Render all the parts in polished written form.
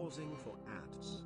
pausing for ads.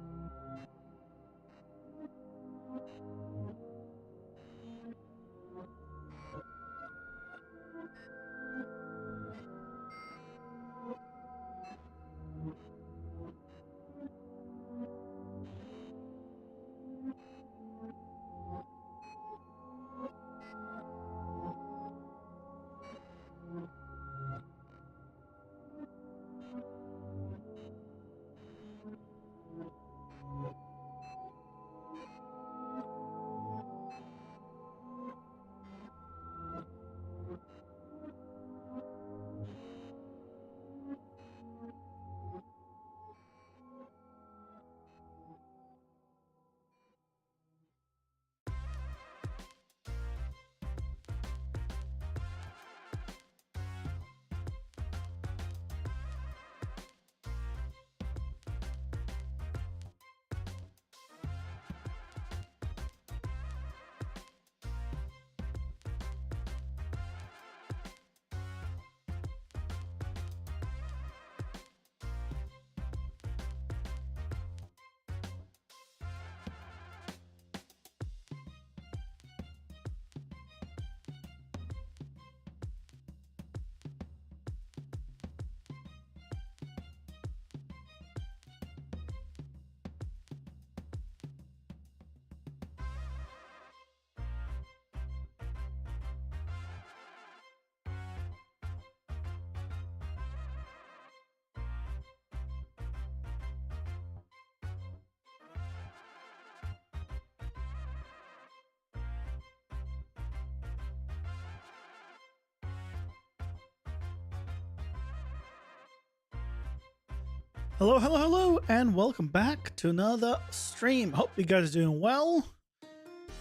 Hello, hello, hello, and welcome back to another stream. Hope you guys are doing well.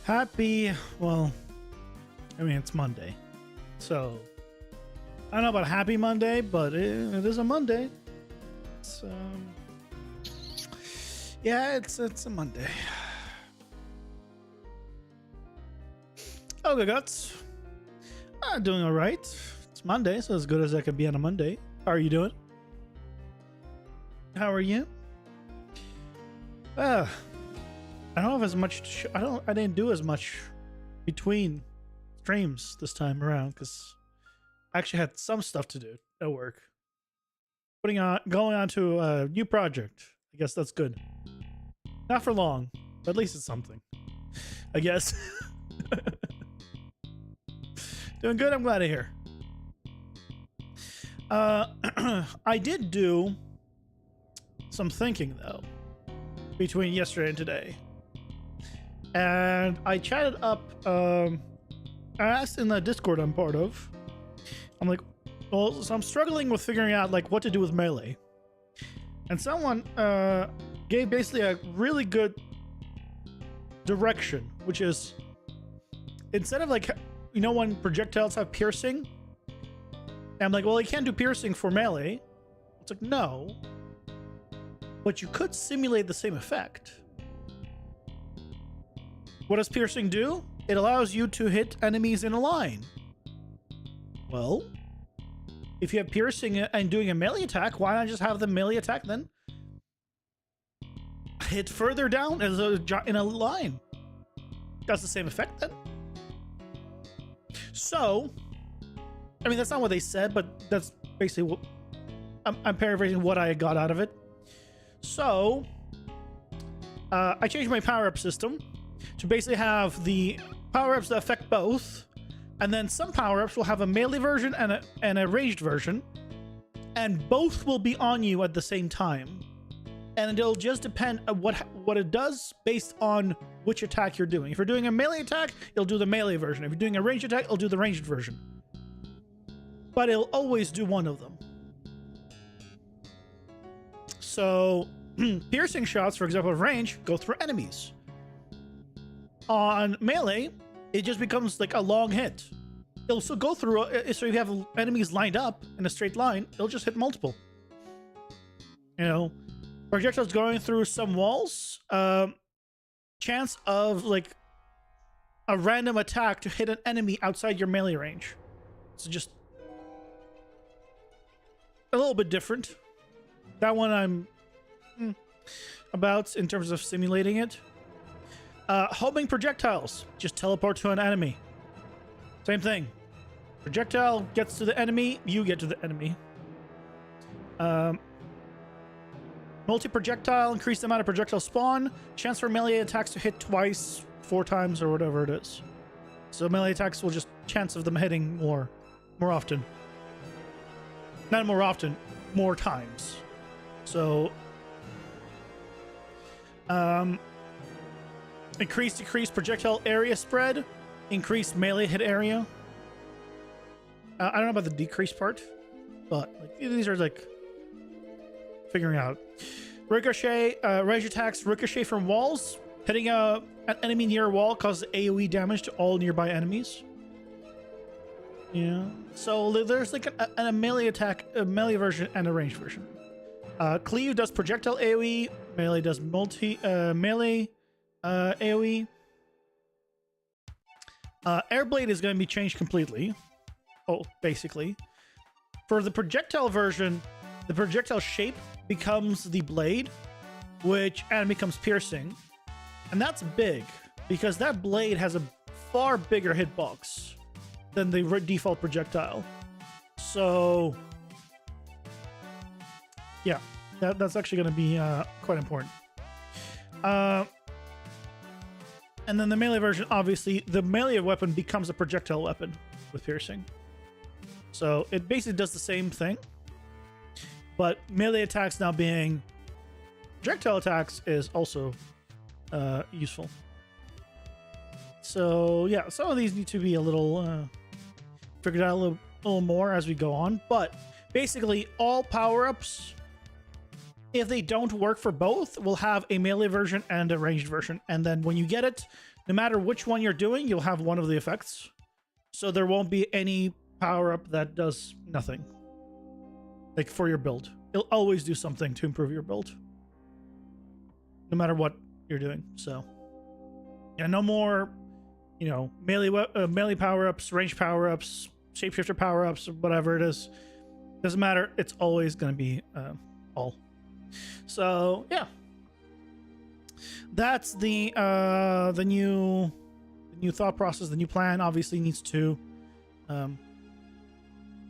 Happy, well, I mean, it's Monday. So, I don't know about happy Monday, but it is a Monday. It's, yeah, it's a Monday. Okay, guts. I'm doing all right. It's Monday, so as good as I can be on a Monday. How are you doing? How are you? I don't have as much. I didn't do as much between streams this time around because I actually had some stuff to do at work. Going on to a new project. I guess that's good. Not for long, but at least it's something. I guess. Doing good. I'm glad to hear. I did do some thinking though between yesterday and today, and I chatted up. I asked in the Discord I'm part of. I'm like, well, so I'm struggling with figuring out like what to do with melee, and someone gave basically a really good direction, which is instead of like, you know, when projectiles have piercing, and I'm like, well, you can't do piercing for melee. It's like, no. But you could simulate the same effect. What does piercing do? It allows you to hit enemies in a line. Well, if you have piercing and doing a melee attack, why not just have the melee attack then hit further down as in a line? That's the same effect then. So, I mean, that's not what they said, but that's basically what I'm paraphrasing what I got out of it. So, I changed my power-up system to basically have the power-ups that affect both, and then some power-ups will have a melee version and a ranged version, and both will be on you at the same time. And it'll just depend on what it does based on which attack you're doing. If you're doing a melee attack, it'll do the melee version. If you're doing a ranged attack, it'll do the ranged version. But it'll always do one of them. So, piercing shots, for example, of range, go through enemies. On melee, it just becomes like a long hit. It'll still go through, so if you have enemies lined up in a straight line, it'll just hit multiple. You know, projectiles going through some walls, chance of like a random attack to hit an enemy outside your melee range. So just a little bit different. That one about in terms of simulating it. Homing projectiles. Just teleport to an enemy. Same thing. Projectile gets to the enemy, you get to the enemy. Multi-projectile, increase the amount of projectile spawn. Chance for melee attacks to hit twice, 4 times, or whatever it is. So melee attacks will just chance of them hitting more often. Not more often, more times. So, decrease projectile area spread. Increase melee hit area. I don't know about the decrease part, but like, these are like figuring out. Ricochet, range attacks ricochet from walls. Hitting an enemy near a wall causes AoE damage to all nearby enemies. Yeah. So there's like a melee attack, a melee version and a ranged version. Cleave does projectile AoE. Melee does melee AoE. Airblade is going to be changed completely. Oh, basically. For the projectile version, the projectile shape becomes the blade, and becomes piercing. And that's big, because that blade has a far bigger hitbox than the default projectile. So, yeah, that's actually going to be quite important. And then the melee version, obviously, the melee weapon becomes a projectile weapon with piercing. So it basically does the same thing, but melee attacks now being projectile attacks is also useful. So yeah, some of these need to be a little figured out a little more as we go on. But basically, all power-ups, if they don't work for both, will have a melee version and a ranged version. And then when you get it, no matter which one you're doing, you'll have one of the effects. So there won't be any power-up that does nothing. Like for your build. It'll always do something to improve your build. No matter what you're doing. So, yeah, no more, you know, melee power-ups, range power-ups, shapeshifter power-ups, whatever it is. Doesn't matter. It's always going to be all. So, yeah. That's the new thought process, the new plan. Obviously needs to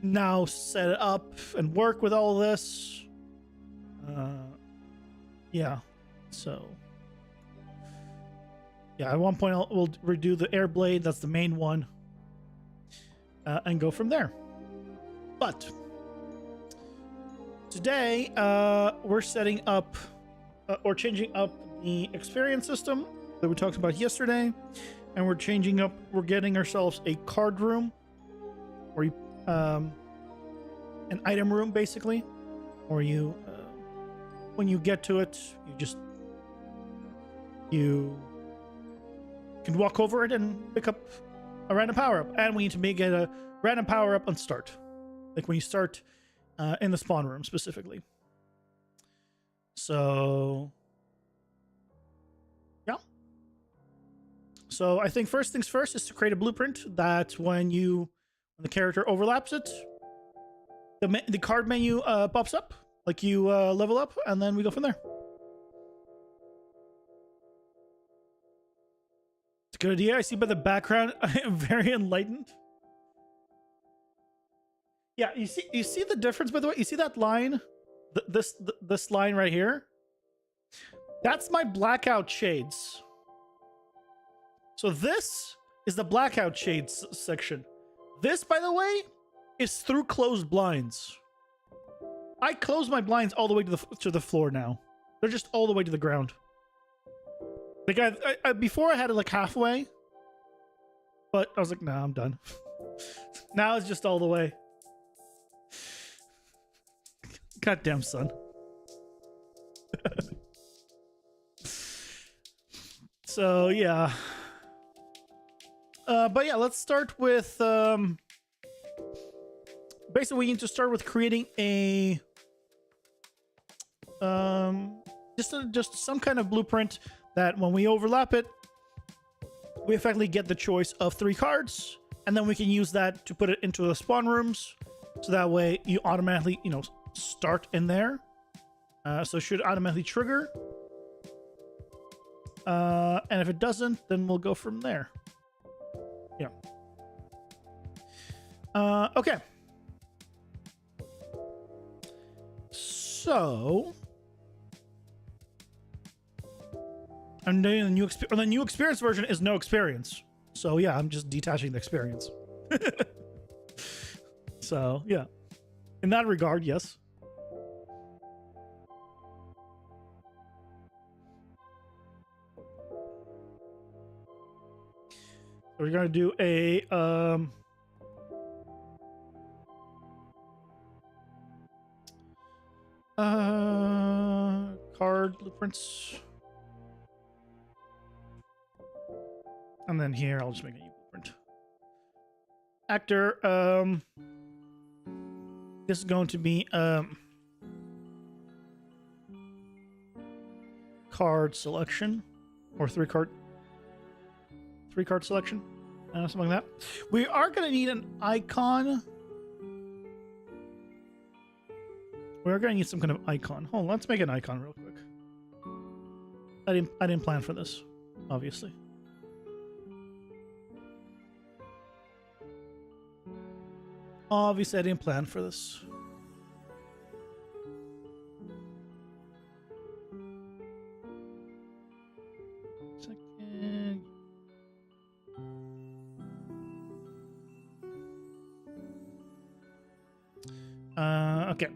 now set it up and work with all this. Yeah. So, yeah, at one point we'll redo the air blade. That's the main one. And go from there. But today, we're setting up or changing up the experience system that we talked about yesterday. And we're getting ourselves a card room, or an item room, basically, or when you get to it, you can walk over it and pick up a random power-up. And we need to make it a random power-up on start, like when you start in the spawn room specifically. So yeah. So I think first things first is to create a blueprint that when the character overlaps it, the card menu pops up, like you level up, and then we go from there. It's a good idea. I see by the background, I am very enlightened. Yeah, you see the difference, by the way? You see that line? This line right here? That's my blackout shades. So this is the blackout shades section. This, by the way, is through closed blinds. I close my blinds all the way to the floor now. They're just all the way to the ground. Like I before I had it like halfway, but I was like, nah, I'm done. Now it's just all the way. Goddamn son. So yeah. But yeah, let's start with basically we need to start with creating a just some kind of blueprint that when we overlap it, we effectively get the choice of 3 cards, and then we can use that to put it into the spawn rooms, so that way you automatically, start in there. So it should automatically trigger And if it doesn't, then we'll go from there. Yeah. Okay. So and then the new experience version is no experience. So yeah, I'm just detaching the experience. So yeah, in that regard, yes. We're gonna do a card blueprints. And then here, I'll just make a new blueprint. Actor, this is going to be card selection, or three card selection, something like that. We are going to need an icon. We're going to need some kind of icon. Hold on, let's make an icon real quick. I didn't plan for this, obviously. Obviously, I didn't plan for this. Second. Okay.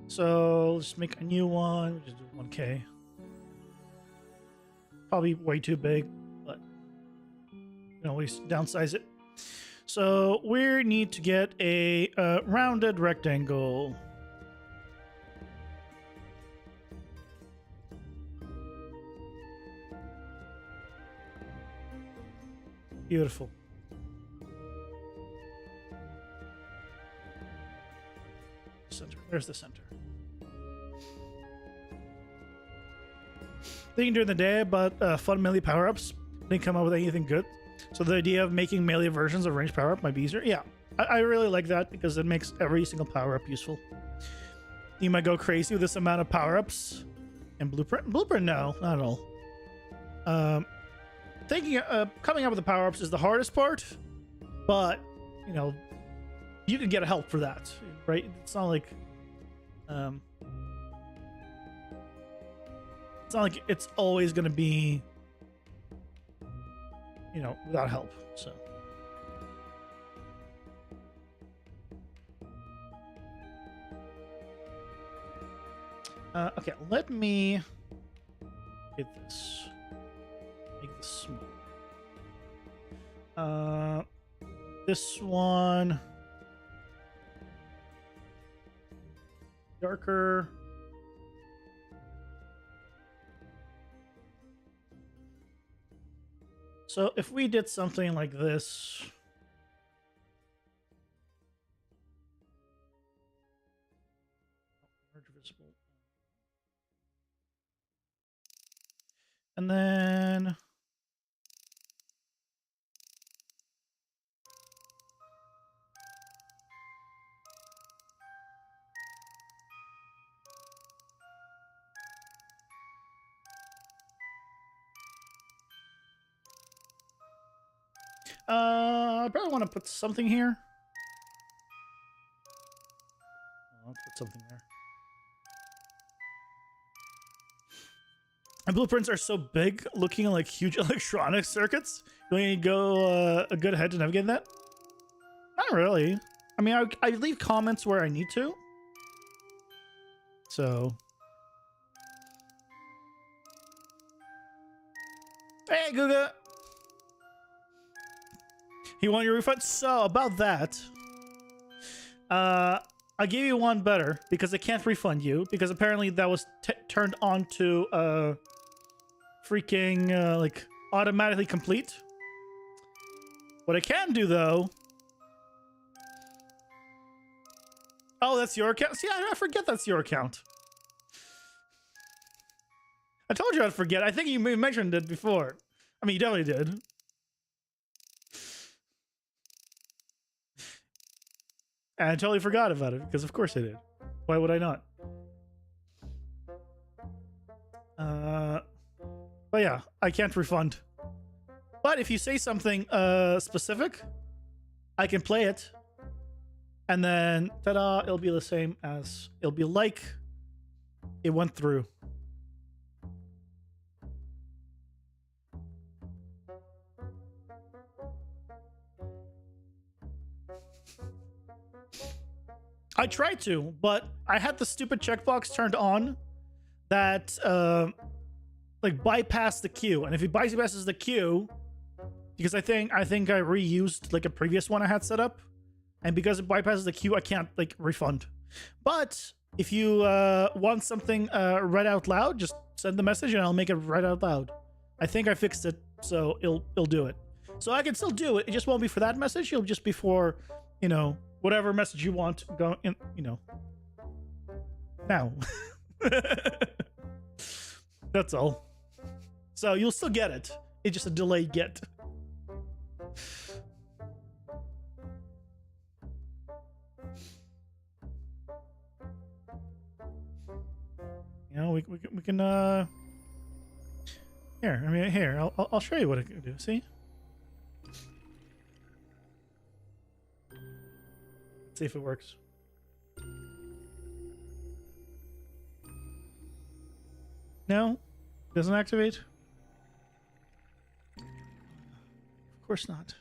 So let's make a new one. Just do 1K. Probably way too big, but you can always downsize it. So we need to get a rounded rectangle. Beautiful. Center. There's the center. Thinking during the day about fun melee power-ups. Didn't come up with anything good. So the idea of making melee versions of ranged power-up might be easier. Yeah, I really like that because it makes every single power-up useful. You might go crazy with this amount of power-ups. And blueprint? Blueprint, no, not at all. Coming up with the power-ups is the hardest part, but, you know, you can get help for that, right? It's not like... it's not like it's always going to be... you know, without help, so. Okay, let me get this. Make this small. This one darker. So if we did something like this, and then I probably want to put something here. Let's put something there. And blueprints are so big, looking like huge electronic circuits. Do you go a good ahead to navigate that? Not really. I mean, I leave comments where I need to. So. Hey, Guga. You want your refund? So, about that. I'll give you one better because I can't refund you because apparently that was turned on to freaking like automatically complete. What I can do though. Oh, that's your account. See, I forget that's your account. I told you I'd forget. I think you mentioned it before. I mean, you definitely did. And I totally forgot about it because of course I did. Why would I not? But yeah, I can't refund. But if you say something specific, I can play it. And then, ta-da, it'll be the same as, it'll be like it went through. I tried to, but I had the stupid checkbox turned on that like bypass the queue. And if it bypasses the queue, because I think I reused like a previous one I had set up, and because it bypasses the queue, I can't like refund. But if you want something read out loud, just send the message and I'll make it read out loud. I think I fixed it, so it'll do it. So I can still do it. It just won't be for that message. It'll just be for, you know, whatever message you want go in, you know. Now. That's all. So you'll still get it. It's just a delayed get. You know, we can here. I mean, here. I'll show you what I can do. See? Let's see if it works. No, doesn't activate. Of course not.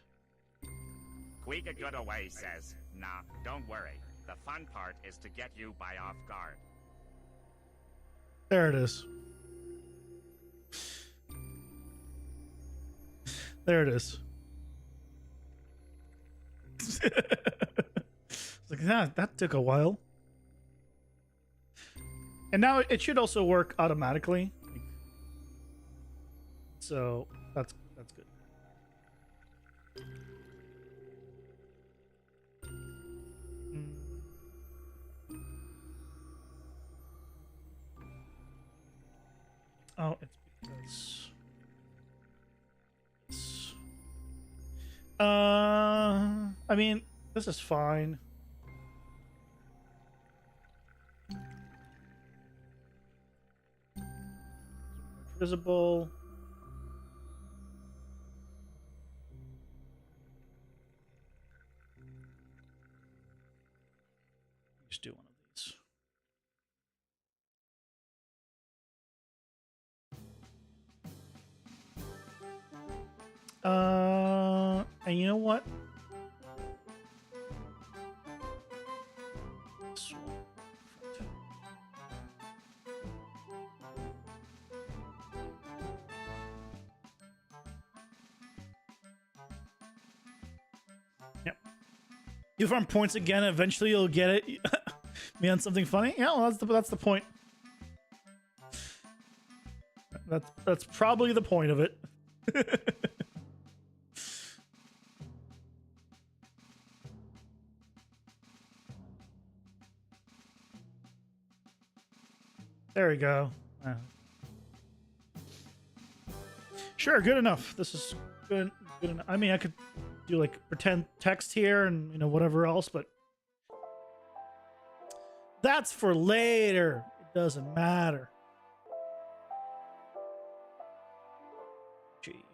Quick a good away says, nah, don't worry. The fun part is to get you by off guard. There it is. There it is. Like that took a while. And now it should also work automatically. So that's good. Oh, it's because I mean, this is fine. Visible. Just do one of these. And you know what? Yep. You farm points again, eventually you'll get it. Me on something funny? Yeah, well, that's the point. That's probably the point of it. There we go. Sure, good enough. This is good enough. I mean, I could do like pretend text here and, you know, whatever else, but that's for later. It doesn't matter. Gee.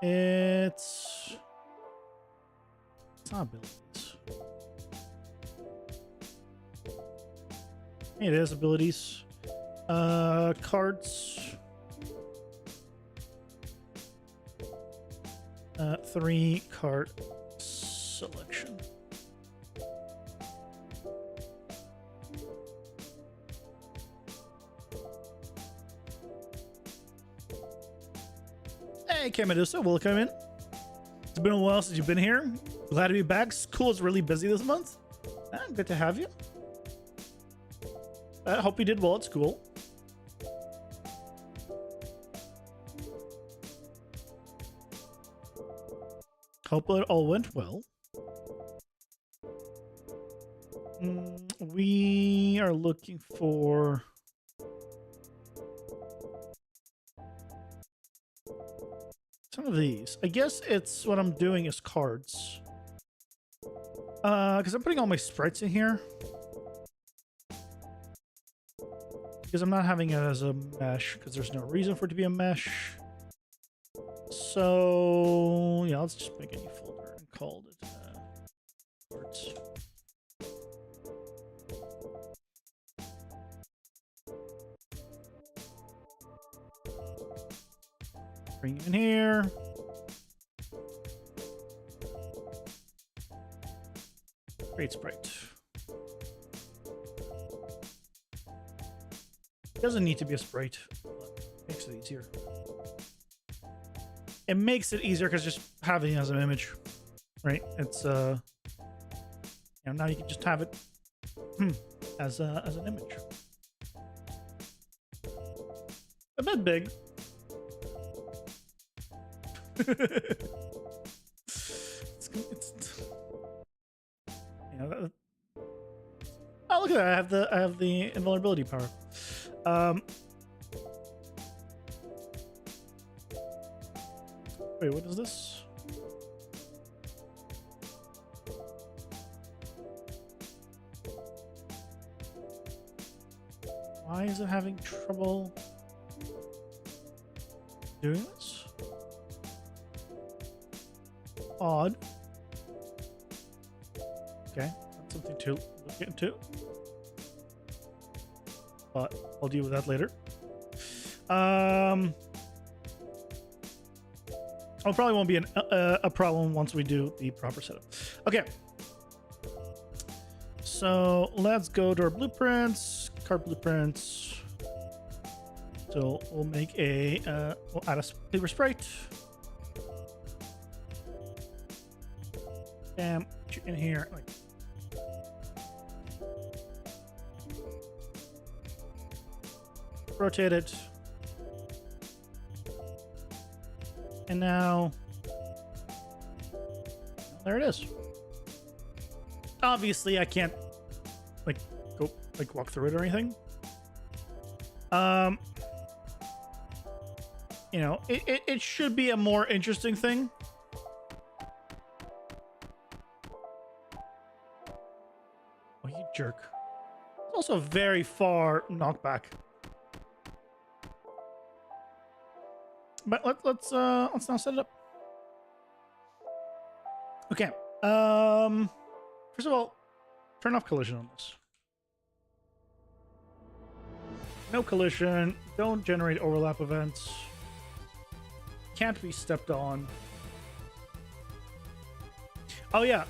It's not abilities. It is abilities. Cards. 3 card selection. Hey, Kamadusa, welcome in. It's been a while since you've been here. Glad to be back. School is really busy this month. Good to have you. I hope you did well at school. Hope it all went well. We are looking for some of these. I guess it's what I'm doing is cards. Because I'm putting all my sprites in here. Because I'm not having it as a mesh, because there's no reason for it to be a mesh. So, yeah, let's just make a new folder and call it parts. Bring it in here. Create sprite. It doesn't need to be a sprite, but makes it easier. It makes it easier because just having it as an image, right? It's you know, now you can just have it as an image. A bit big. it's you know, oh, look at that! I have the invulnerability power. Wait, what is this? Why is it having trouble doing this? Odd. Okay, that's something to look into. But I'll deal with that later. It probably won't be a problem once we do the proper setup. Okay. So let's go to our blueprints, card blueprints. So we'll make a, we'll add a paper sprite. Bam, put you in here. Like, rotate it. And now, there it is. Obviously, I can't like go like walk through it or anything. You know, it should be a more interesting thing. Oh, you jerk! It's also very far knockback. But let's now set it up. Okay. First of all, turn off collision on this. No collision. Don't generate overlap events. Can't be stepped on. Oh yeah.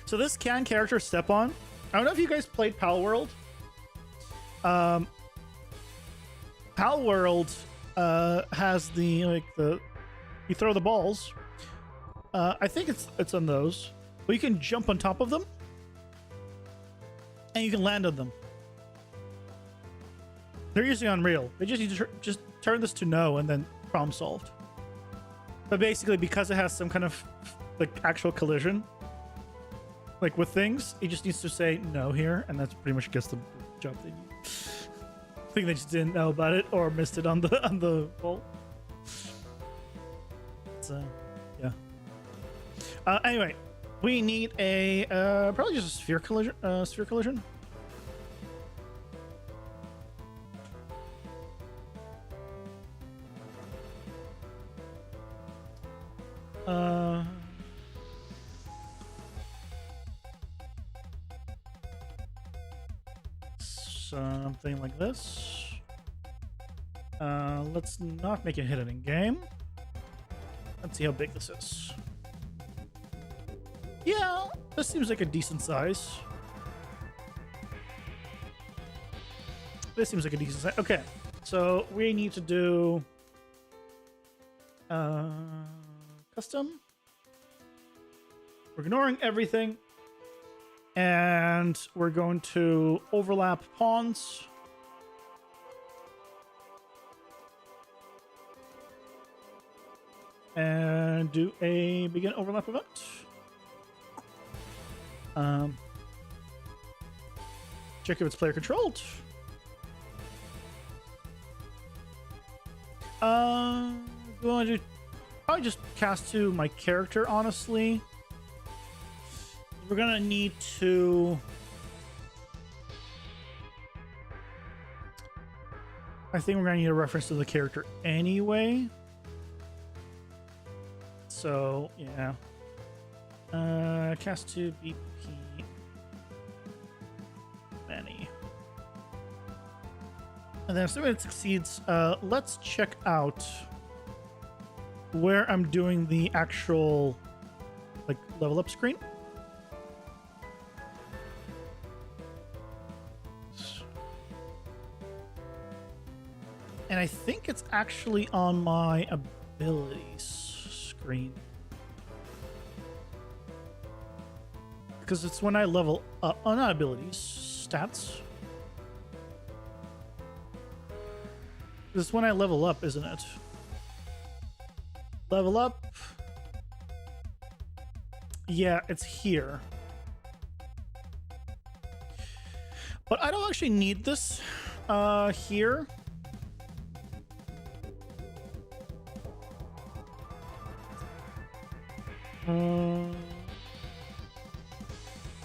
So this can character step on. I don't know if you guys played Pal World. Pal World has the you throw the balls. I think it's on those, but you can jump on top of them and you can land on them. They're usually unreal. They just need to just turn this to no and then problem solved. But basically, because it has some kind of like actual collision, like with things, it just needs to say no here, and that's pretty much gets the job they need. I think they just didn't know about it or missed it on the ball. So, yeah. Anyway, we need a probably just a sphere collision. Sphere collision. Something like this. Let's not make it hidden in game. Let's see how big this is. Yeah, this seems like a decent size. This seems like a decent size. Okay, so we need to do custom. We're ignoring everything. And we're going to overlap pawns. And do a begin overlap event. Check if it's player controlled. We want to do probably just cast to my character, honestly. we're gonna need to. I think we're gonna need a reference to the character anyway. So yeah. Cast to BP many. And then assuming it succeeds, let's check out where I'm doing the actual like level up screen. And I think it's actually on my abilities screen. Because it's when I level up. Oh, not abilities, stats. This is when I level up, isn't it? Level up. Yeah, it's here. But I don't actually need this here.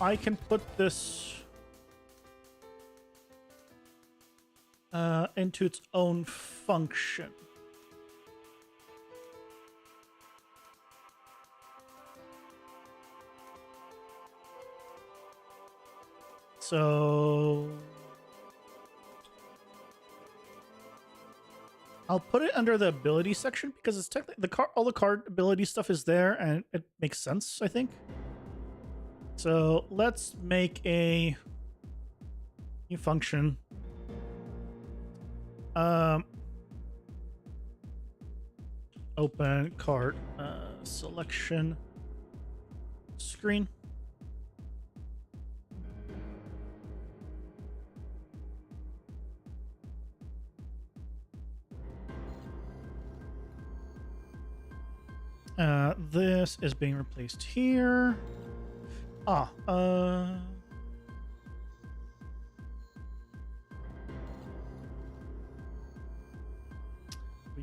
I can put this into its own function. So I'll put it under the ability section because it's technically all the card ability stuff is there and it makes sense, I think. So let's make a new function. Open card selection screen. This is being replaced here. We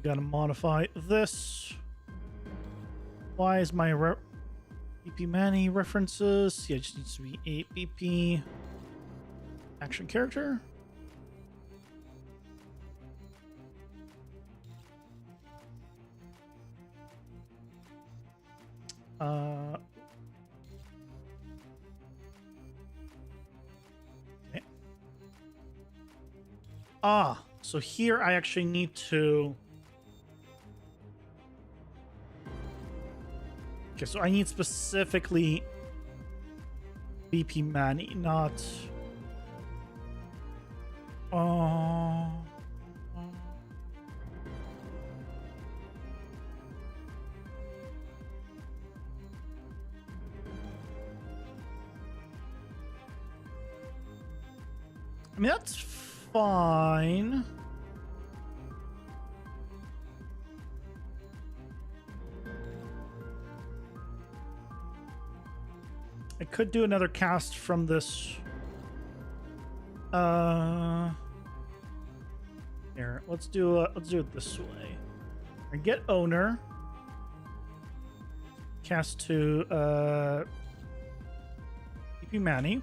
gotta modify this. Why is my BP Manny references? Yeah, it just needs to be a BP action character. Okay. So here I actually need to. Okay, so I need specifically BP Manny, not. I mean, that's fine. I could do another cast from this. Here, let's do it this way. I get owner. Cast to BP Manny.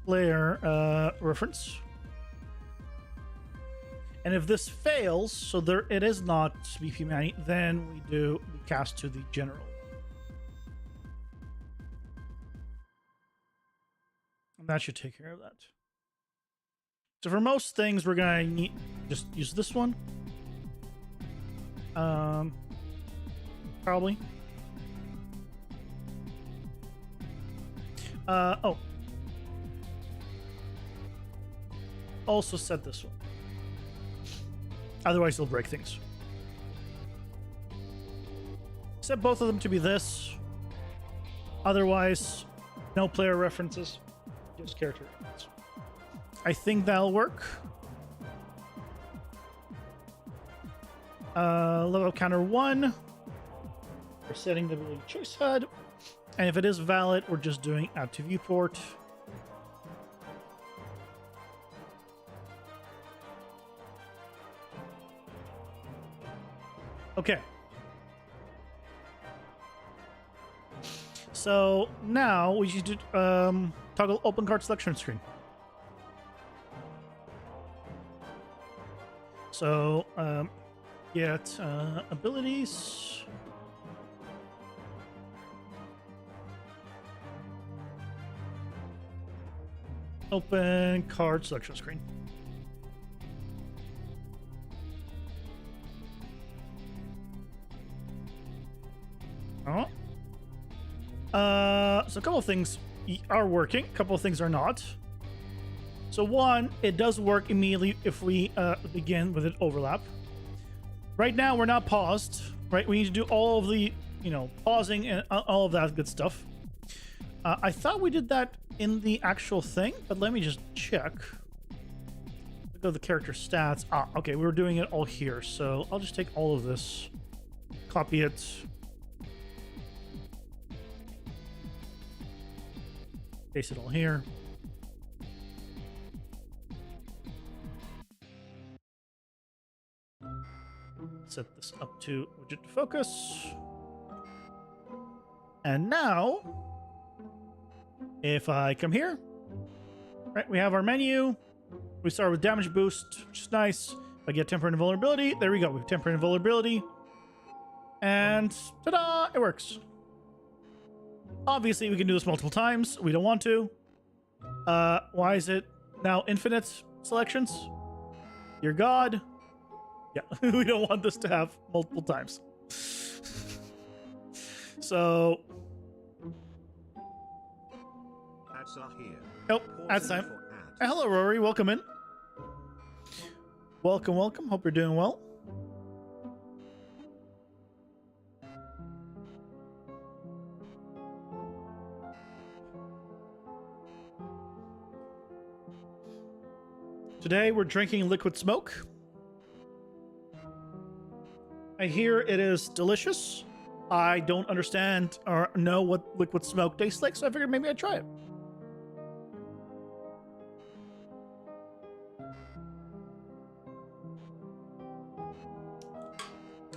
Player reference. And if this fails, so it is not BP Manny, then we cast to the general. And that should take care of that. So for most things, we're gonna need just use this one. Probably. Oh. Also set this one. Otherwise, they'll break things. Set both of them to be this. Otherwise, no player references. Just character references. I think that'll work. Level counter 1. We're setting the ability choice HUD. And if it is valid, we're just doing add to viewport. Okay. So now we should do, toggle open card selection screen. So get abilities. Open card selection screen. Oh. So a couple of things are working, a couple of things are not. So one, it does work immediately if we begin with an overlap. Right now, we're not paused, right? We need to do all of the, pausing and all of that good stuff. I thought we did that in the actual thing, but let me just check. Go to the character stats. Okay, we were doing it all here, so I'll just take all of this, copy it. Paste it all here. Set this up to widget to focus. And now, if I come here, right, we have our menu. We start with damage boost, which is nice. I get temporary invulnerability. There we go. We have temporary invulnerability. And ta-da! It works. Obviously, we can do this multiple times. We don't want to. Why is it now infinite selections? Dear God. Yeah, we don't want this to have multiple times. So. Ads are here. Nope, ads time. Hello, Rory. Welcome in. Welcome, welcome. Hope you're doing well. Today we're drinking liquid smoke. I hear it is delicious. I don't understand or know what liquid smoke tastes like, so I figured maybe I'd try it.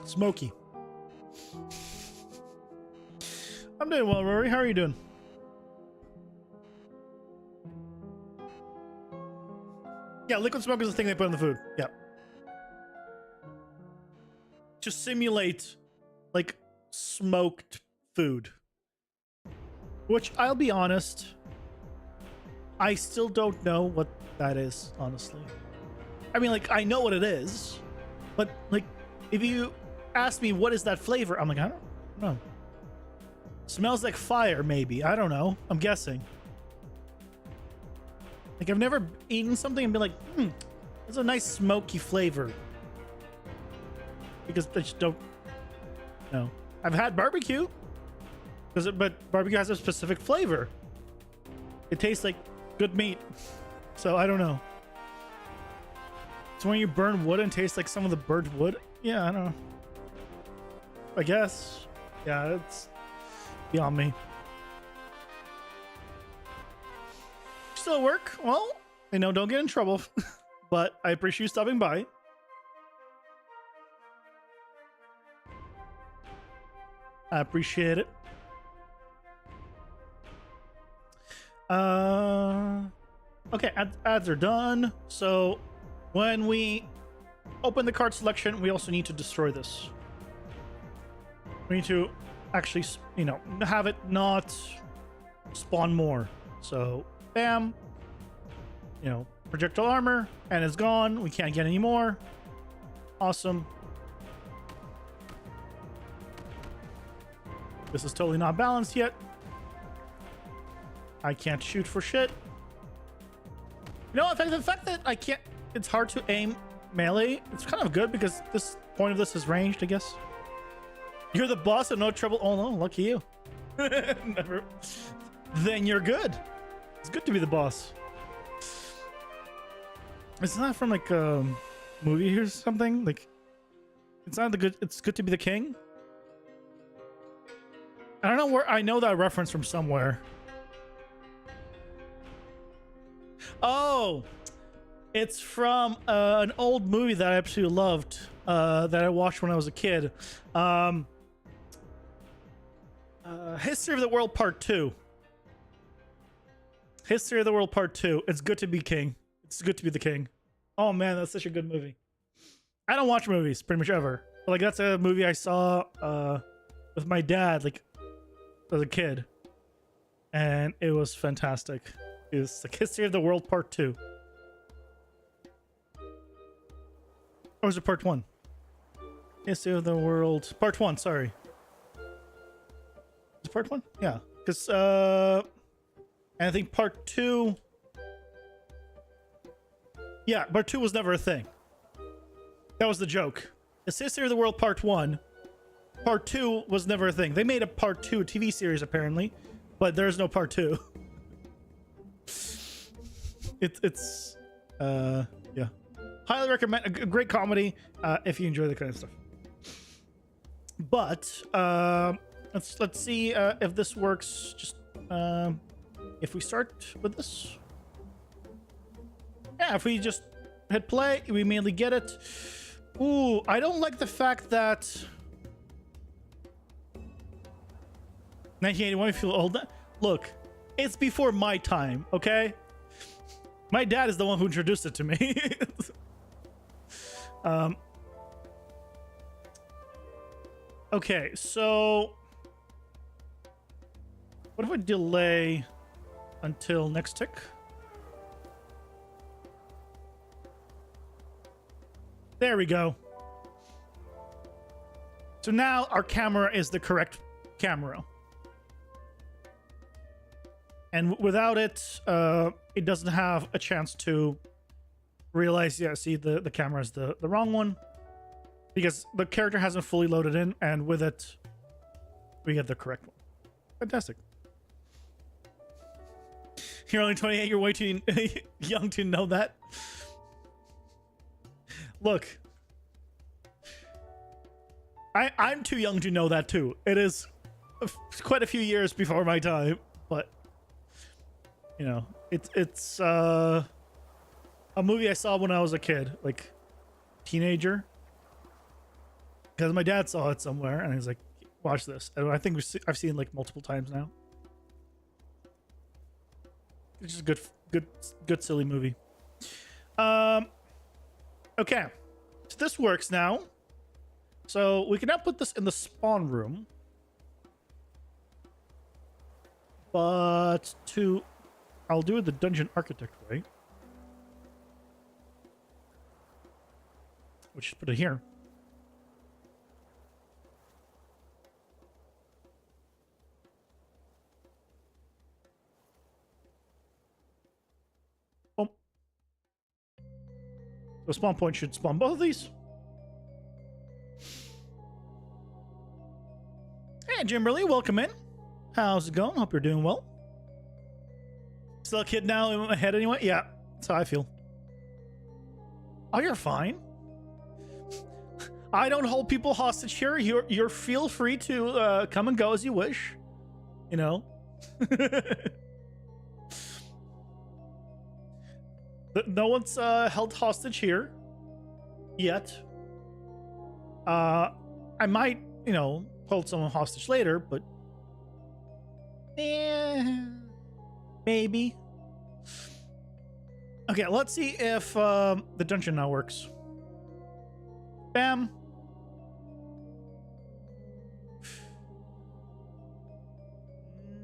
Smoky. I'm doing well, Rory. How are you doing? Yeah, liquid smoke is the thing they put in the food. Yeah. To simulate, like, smoked food. Which, I'll be honest, I still don't know what that is, honestly. I mean, like, I know what it is, but, like, if you ask me what is that flavor, I'm like, I don't know. Smells like fire, maybe. I don't know. I'm guessing. Like, I've never eaten something and been like, there's a nice smoky flavor. Because I just don't know. I've had barbecue, but barbecue has a specific flavor. It tastes like good meat. So I don't know. So when you burn wood and taste like some of the burnt wood, yeah, I don't know. I guess. Yeah, it's beyond me. Still work? Well, don't get in trouble. But I appreciate you stopping by. I appreciate it. Okay, ads are done. So when we open the card selection, we also need to destroy this. We need to actually, have it not spawn more. So, bam. Projectile armor, and it's gone. We can't get any more. Awesome. This is totally not balanced yet. I can't shoot for shit. In fact, the fact that I can't, it's hard to aim melee, it's kind of good because this point of this is ranged, I guess. You're the boss and no trouble. Oh no, lucky you. Never. Then you're good. It's good to be the boss. It's not from like a movie or something. Like, it's not the good. It's good to be the king. I don't know where I know that reference from somewhere. Oh, It's from an old movie that I absolutely loved, that I watched when I was a kid. History of the World Part 2. History of the World Part 2. It's good to be king. It's good to be the king. Oh man, that's such a good movie. I don't watch movies pretty much ever. But, like, that's a movie I saw with my dad, like, as a kid. And it was fantastic. It's like History of the World Part 2. Or was it Part 1? History of the World... Part 1, sorry. Is it Part 1? Yeah. Because, and I think Part 2... Yeah, Part 2 was never a thing. That was the joke. It's History of the World Part 1. Part 2 was never a thing. They made a Part 2 TV series, apparently. But there's no Part 2. Yeah. Highly recommend. A great comedy if you enjoy the kind of stuff. But let's see if this works. Just if we start with this. Yeah, if we just hit play, we immediately get it. Ooh, I don't like the fact that 1981. I feel old. Look, it's before my time. Okay. My dad is the one who introduced it to me. Okay, so what if I delay until next tick? There we go. So now our camera is the correct camera. And without it, it doesn't have a chance to realize, yeah, see, the camera is the wrong one. Because the character hasn't fully loaded in, and with it, we get the correct one. Fantastic. You're only 28, you're way too young to know that. Look. I'm too young to know that too. It is quite a few years before my time, but you know, it's a movie I saw when I was a kid, like teenager. Because my dad saw it somewhere, and he was like, "Watch this." And I think I've seen it like multiple times now. It's just a good, silly movie. Okay, so this works now. So we can now put this in the spawn room, but I'll do it the dungeon architect way, which is put it here. The spawn point should spawn both of these. Hey, Jimberly, welcome in. How's it going? Hope you're doing well. Still a kid now in my head anyway? Yeah, that's how I feel. Oh, you're fine. I don't hold people hostage here. You're feel free to come and go as you wish. You know? No one's held hostage here yet. I might, you know, hold someone hostage later, but maybe. Okay, let's see if the dungeon now works. Bam.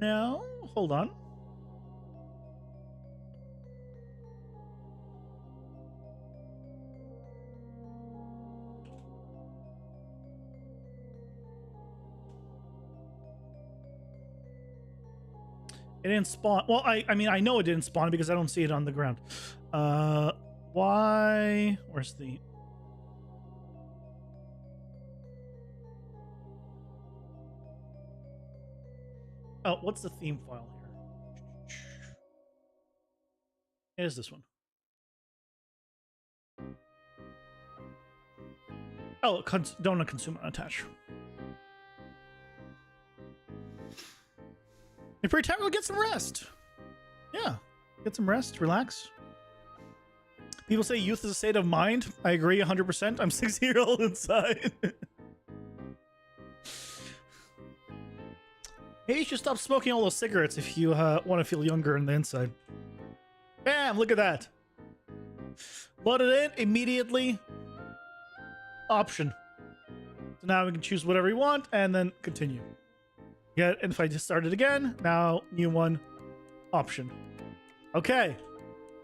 No, hold on. It didn't spawn. Well, I mean, I know it didn't spawn because I don't see it on the ground. Why? Where's the... Oh, what's the theme file here? It is this one. Oh, don't consume and attach. If you're tired, we'll get some rest. Yeah, get some rest, relax. People say youth is a state of mind. I agree 100%. I'm 60-year-old inside. Maybe you should stop smoking all those cigarettes if you want to feel younger on the inside. Bam! Look at that. Load it in immediately. Option. So now we can choose whatever we want and then continue. Yeah, and if I just start it again, now new one. Option. Okay.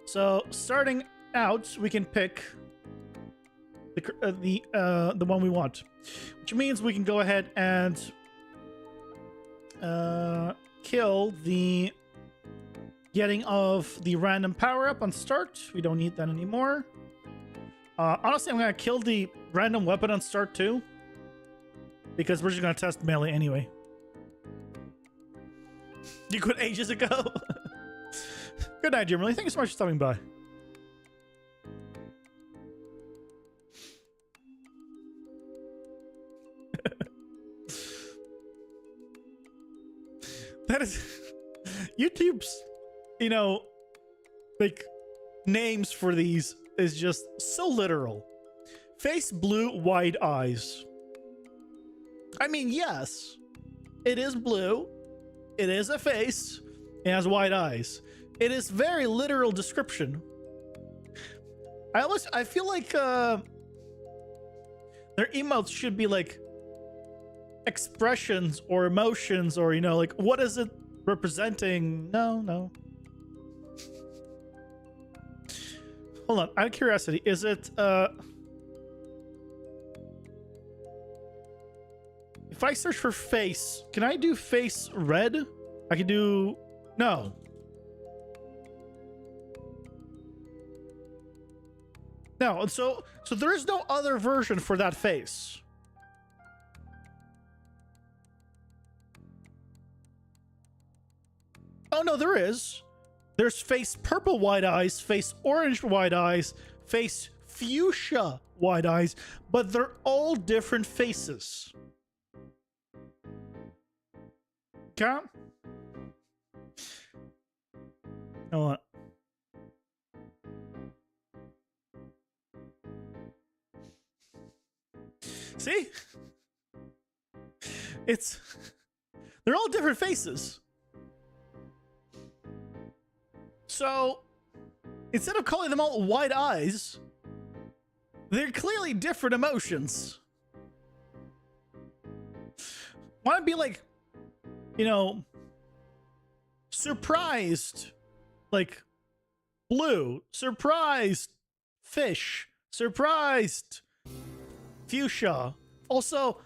So starting out, we can pick the one we want, which means we can go ahead and kill the getting of the random power up on start. We don't need that anymore. Honestly, I'm gonna kill the random weapon on start too, because we're just gonna test melee anyway. You quit ages ago. Good night, Jimmerly. Thank you so much for stopping by. That is YouTube's, like names for these is just so literal. Face blue, wide eyes. I mean, yes, it is blue. It is a face. It has wide eyes. It is very literal description. I feel like their emotes should be like expressions or emotions, or like what is it representing? No. Hold on, out of curiosity, is it if I search for face, can I do face red? I can do no. No, so there is no other version for that face. Oh no, there is. There's face purple wide eyes, face orange wide eyes, face fuchsia wide eyes, but they're all different faces. Okay? Hold on. See? They're all different faces. So, instead of calling them all wide eyes, they're clearly different emotions. Want to be like, surprised, like blue, surprised fish, surprised fuchsia. Also,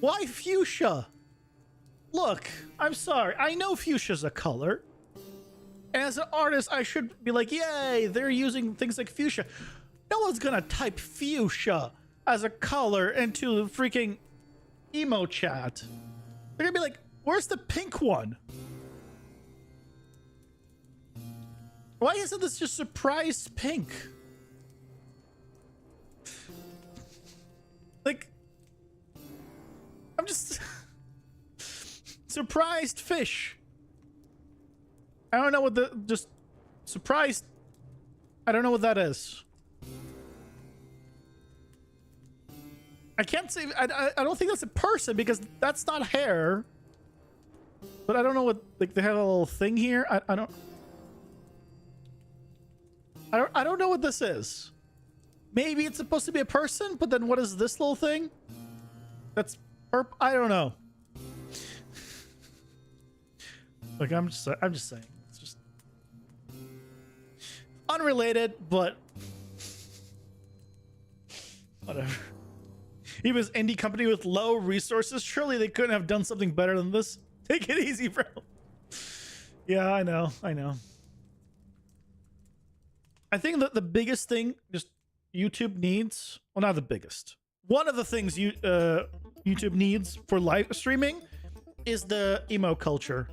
why fuchsia? Look, I'm sorry. I know fuchsia's a color. As an artist, I should be like, yay, they're using things like fuchsia. No one's gonna type fuchsia as a color into the freaking emo chat. They're gonna be like, where's the pink one? Why isn't this just surprised pink? Like, I'm just surprised fish. I don't know what just surprised. I don't know what that is. I can't say. I don't think that's a person because that's not hair. But I don't know what, like, they have a little thing here. I don't know what this is. Maybe it's supposed to be a person, but then what is this little thing? That's I don't know. Like, I'm just saying. It's just unrelated, but whatever. He was indie company with low resources. Surely they couldn't have done something better than this. Take it easy, bro. Yeah, I know. I think that the biggest thing just YouTube needs, well, not the biggest. One of the things YouTube needs for live streaming is the emo culture.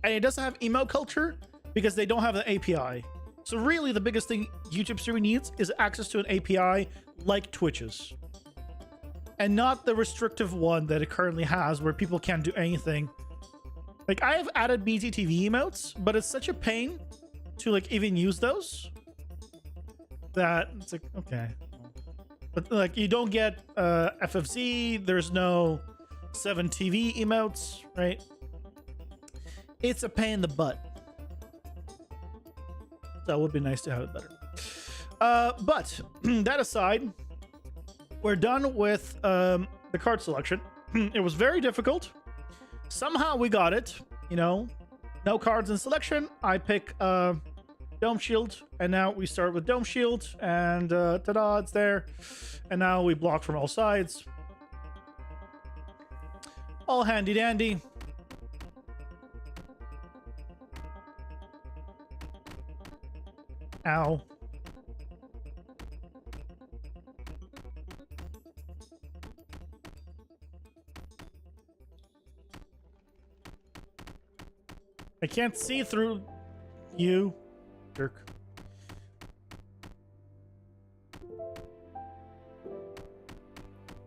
And it doesn't have emo culture because they don't have an API. So really the biggest thing YouTube streaming needs is access to an API like Twitch's. And not the restrictive one that it currently has where people can't do anything. Like, I have added BTTV emotes, but it's such a pain to, like, even use those that. It's like, okay. But like, you don't get FFZ. There's no 7TV emotes, right? It's a pain in the butt. So it would be nice to have it better. But that aside, we're done with the card selection. It was very difficult. Somehow we got it. You know, no cards in selection. I pick Dome Shield, and now we start with Dome Shield, and ta-da, it's there. And now we block from all sides. All handy dandy. Ow. I can't see through you, jerk.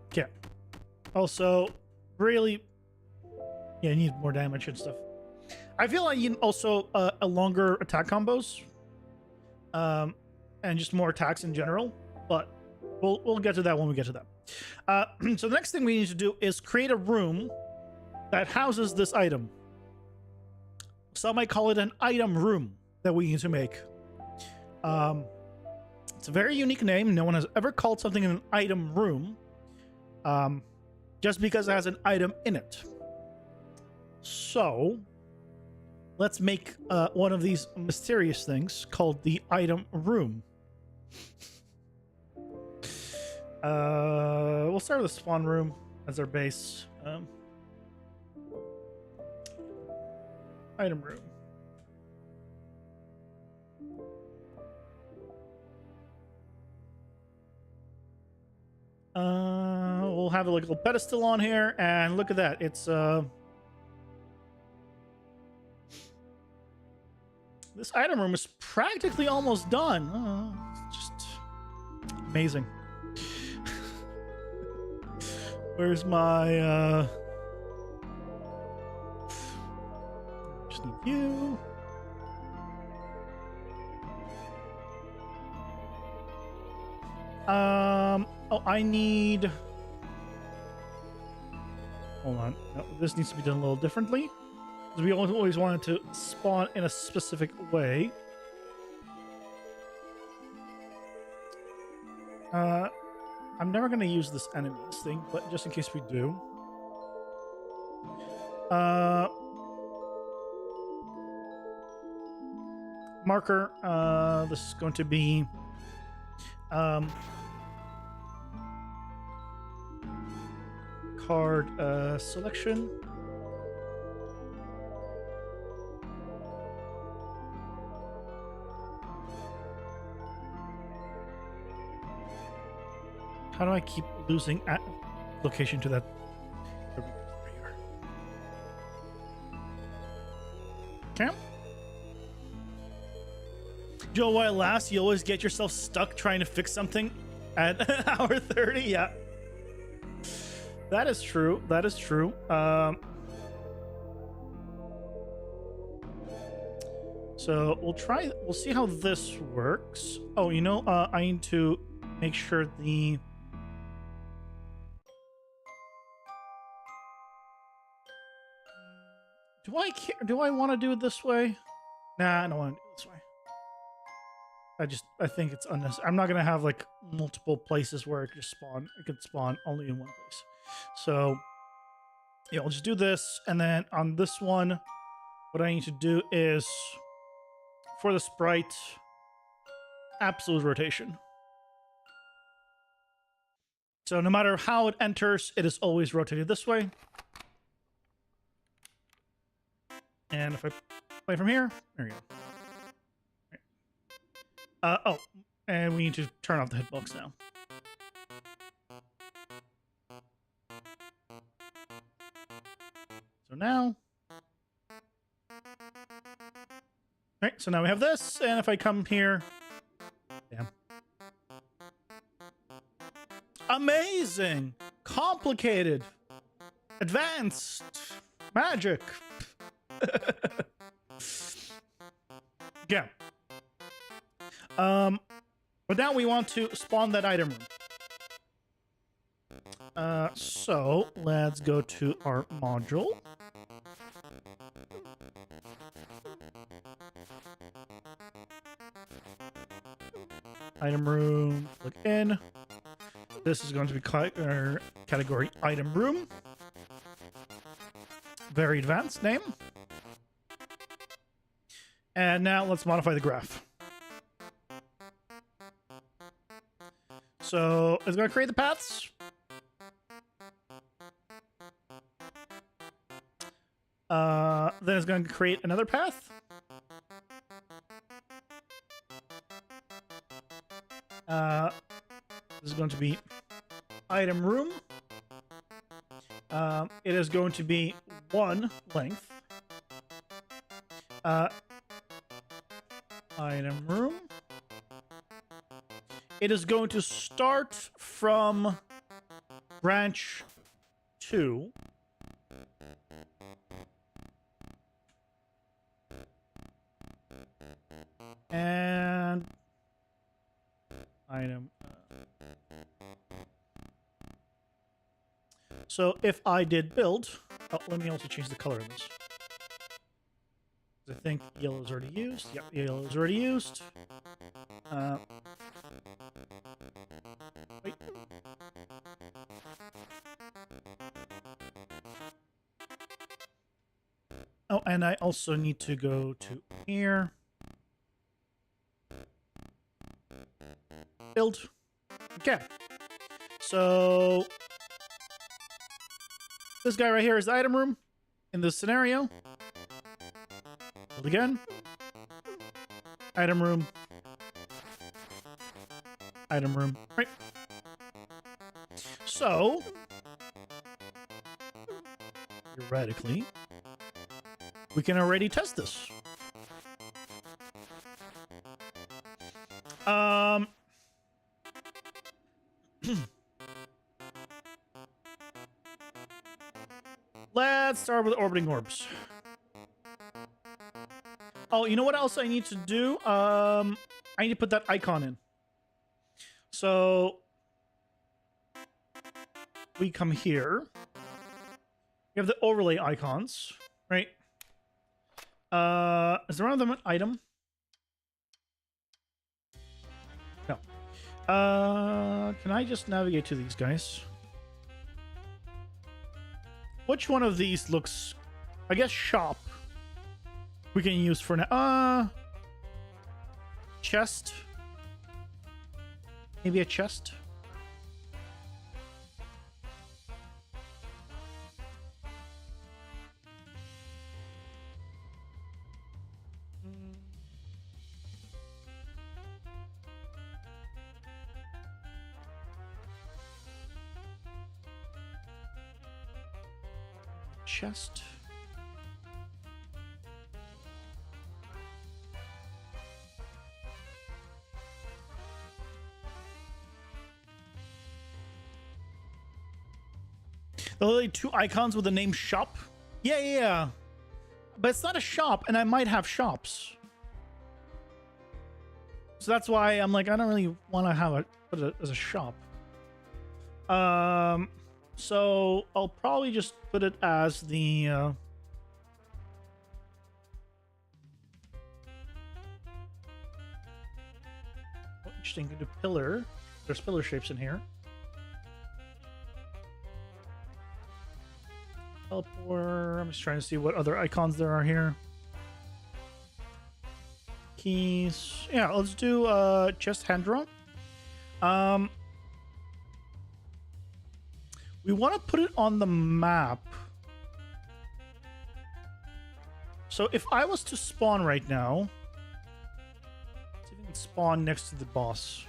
Okay. Also, really, yeah, you need more damage and stuff. I feel like you need also a longer attack combos, and just more attacks in general. But we'll get to that when we get to that. So the next thing we need to do is create a room that houses this item. Some might call it an item room that we need to make. It's a very unique name. No one has ever called something an item room, just because it has an item in it. So let's make one of these mysterious things called the item room. We'll start with the spawn room as our base. Item room. We'll have a little pedestal on here, and look at that. It's this item room is practically almost done. Just amazing. Where's my just need you. Oh, I need. Hold on. No, this needs to be done a little differently, because we always wanted to spawn in a specific way. I'm never going to use this enemies thing, but just in case we do. Marker. This is going to be card selection. How do I keep losing location to that? There you are. Okay. Joe, while last, you always get yourself stuck trying to fix something at hour 30. Yeah. That is true. That is true. So we'll see how this works. Oh, you know, I need to make sure the... Do I want to do it this way? Nah, I don't want to do it this way. I think it's unnecessary. I'm not going to have like multiple places where it just spawn. It could spawn only in one place. So yeah, I'll just do this. And then on this one, what I need to do is for the sprite, absolute rotation. So no matter how it enters, it is always rotated this way. And if I play from here, there you go. Oh, and we need to turn off the hitbox now. So now... Alright, so now we have this, and if I come here... Damn. Amazing! Complicated! Advanced! Magic! Yeah. But now we want to spawn that item room. So let's go to our module. Item room, click in. This is going to be category item room. Very advanced name. And now let's modify the graph. So it's going to create the paths. Then it's going to create another path. This is going to be item room. It is going to be 1 length. Item room. It is going to start from branch 2. And item. So if I did build, let me also change the color of this. I think yellow is already used. Yep, yellow is already used. Wait. Oh, and I also need to go to here. Build. Okay. So this guy right here is the item room in this scenario. Build again. Item room. Item room. Right. So theoretically, we can already test this. Let's start with orbiting orbs. Oh, you know what else I need to do? I need to put that icon in. So we come here. We have the overlay icons, right? Is there one of them an item? No. Can I just navigate to these guys? Which one of these looks... I guess shop. We can use for now. Chest. Maybe a chest. Chest. The only 2 icons with the name shop. Yeah. But it's not a shop, and I might have shops. So that's why I'm like, I don't really want to have put it as a shop. So I'll probably just put it as the interesting. Go to pillar. There's pillar shapes in here. Teleport. I'm just trying to see what other icons there are here. Keys. Yeah, let's do chest hand draw. We want to put it on the map. So if I was to spawn right now, let's see if we can spawn next to the boss.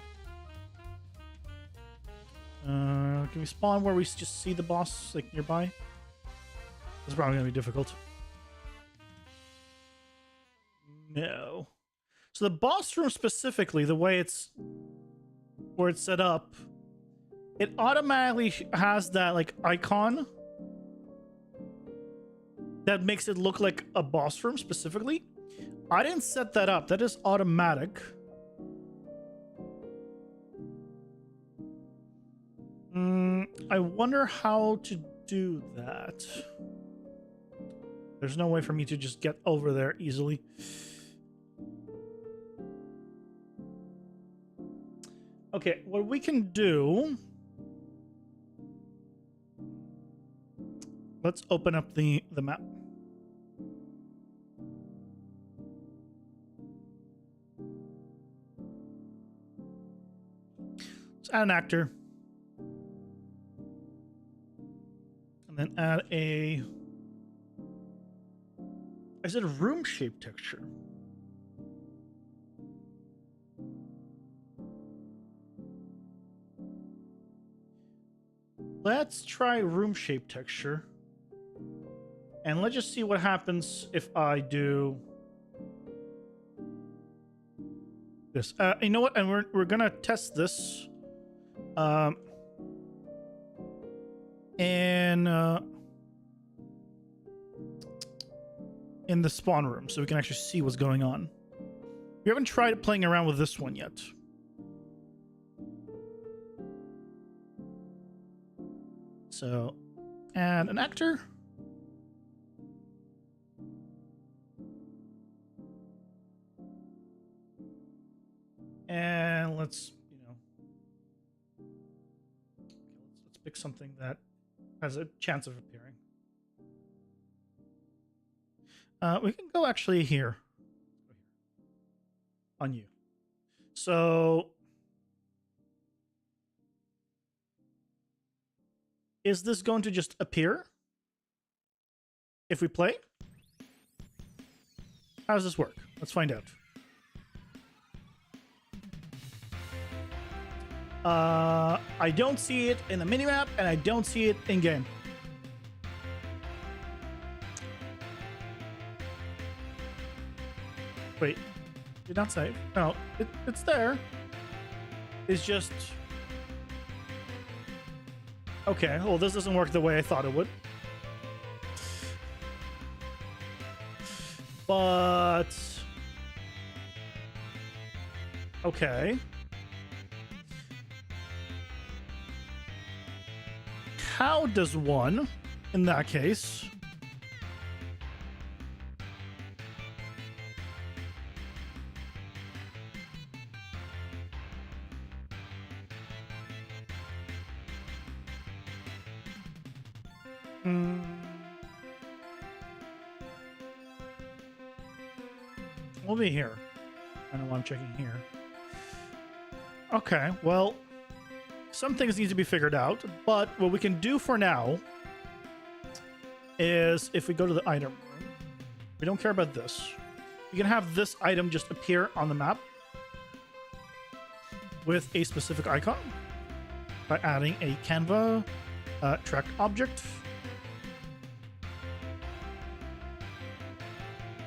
Can we spawn where we just see the boss, like nearby? This is probably going to be difficult. No. So the boss room specifically, the way it's where it's set up, it automatically has that like icon that makes it look like a boss room specifically. I didn't set that up. That is automatic. I wonder how to do that. There's no way for me to just get over there easily. Okay, what we can do... Let's open up the map. Let's add an actor. And then add a... Is it a room shape texture? Let's try room shape texture. And let's just see what happens if I do this. You know what? And we're gonna test this. In the spawn room, so we can actually see what's going on. We haven't tried playing around with this one yet. So, add an actor. And let's, let's pick something that has a chance of appearing. We can go actually here. On you. So, is this going to just appear if we play? How does this work? Let's find out. I don't see it in the minimap, and I don't see it in game. Wait, did not save? No, it's there. It's just... Okay, well, this doesn't work the way I thought it would. But... Okay. How does one, in that case... We'll be here. I know I'm checking here. Okay, well, some things need to be figured out, but what we can do for now is if we go to the item room, we don't care about this. You can have this item just appear on the map with a specific icon by adding a Canva tracked object.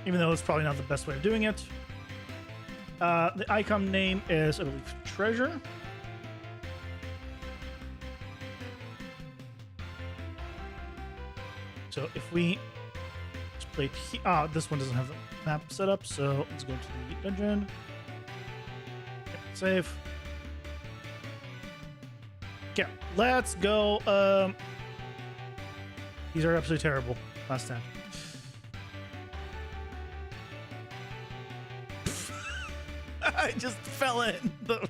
Even though it's probably not the best way of doing it. The icon name is, I believe, treasure. So if we just play it, this one doesn't have the map set up, so let's go to the dungeon. Okay, save. Okay, let's go. These are absolutely terrible. Last time. I just fell in the...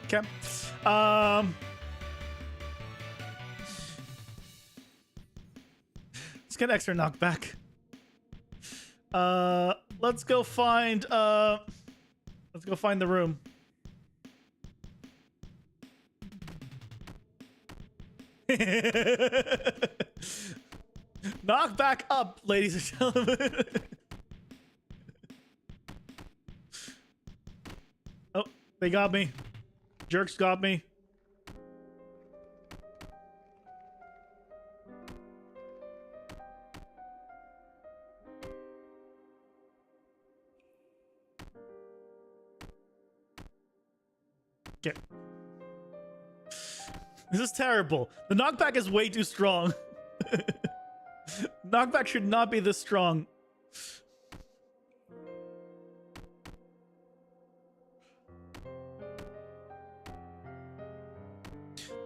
Okay. Let's get extra knockback. Let's go find the room. Knock back up, ladies and gentlemen. Oh, they got me. Jerks got me. Okay. This is terrible. The knockback is way too strong. Knockback should not be this strong.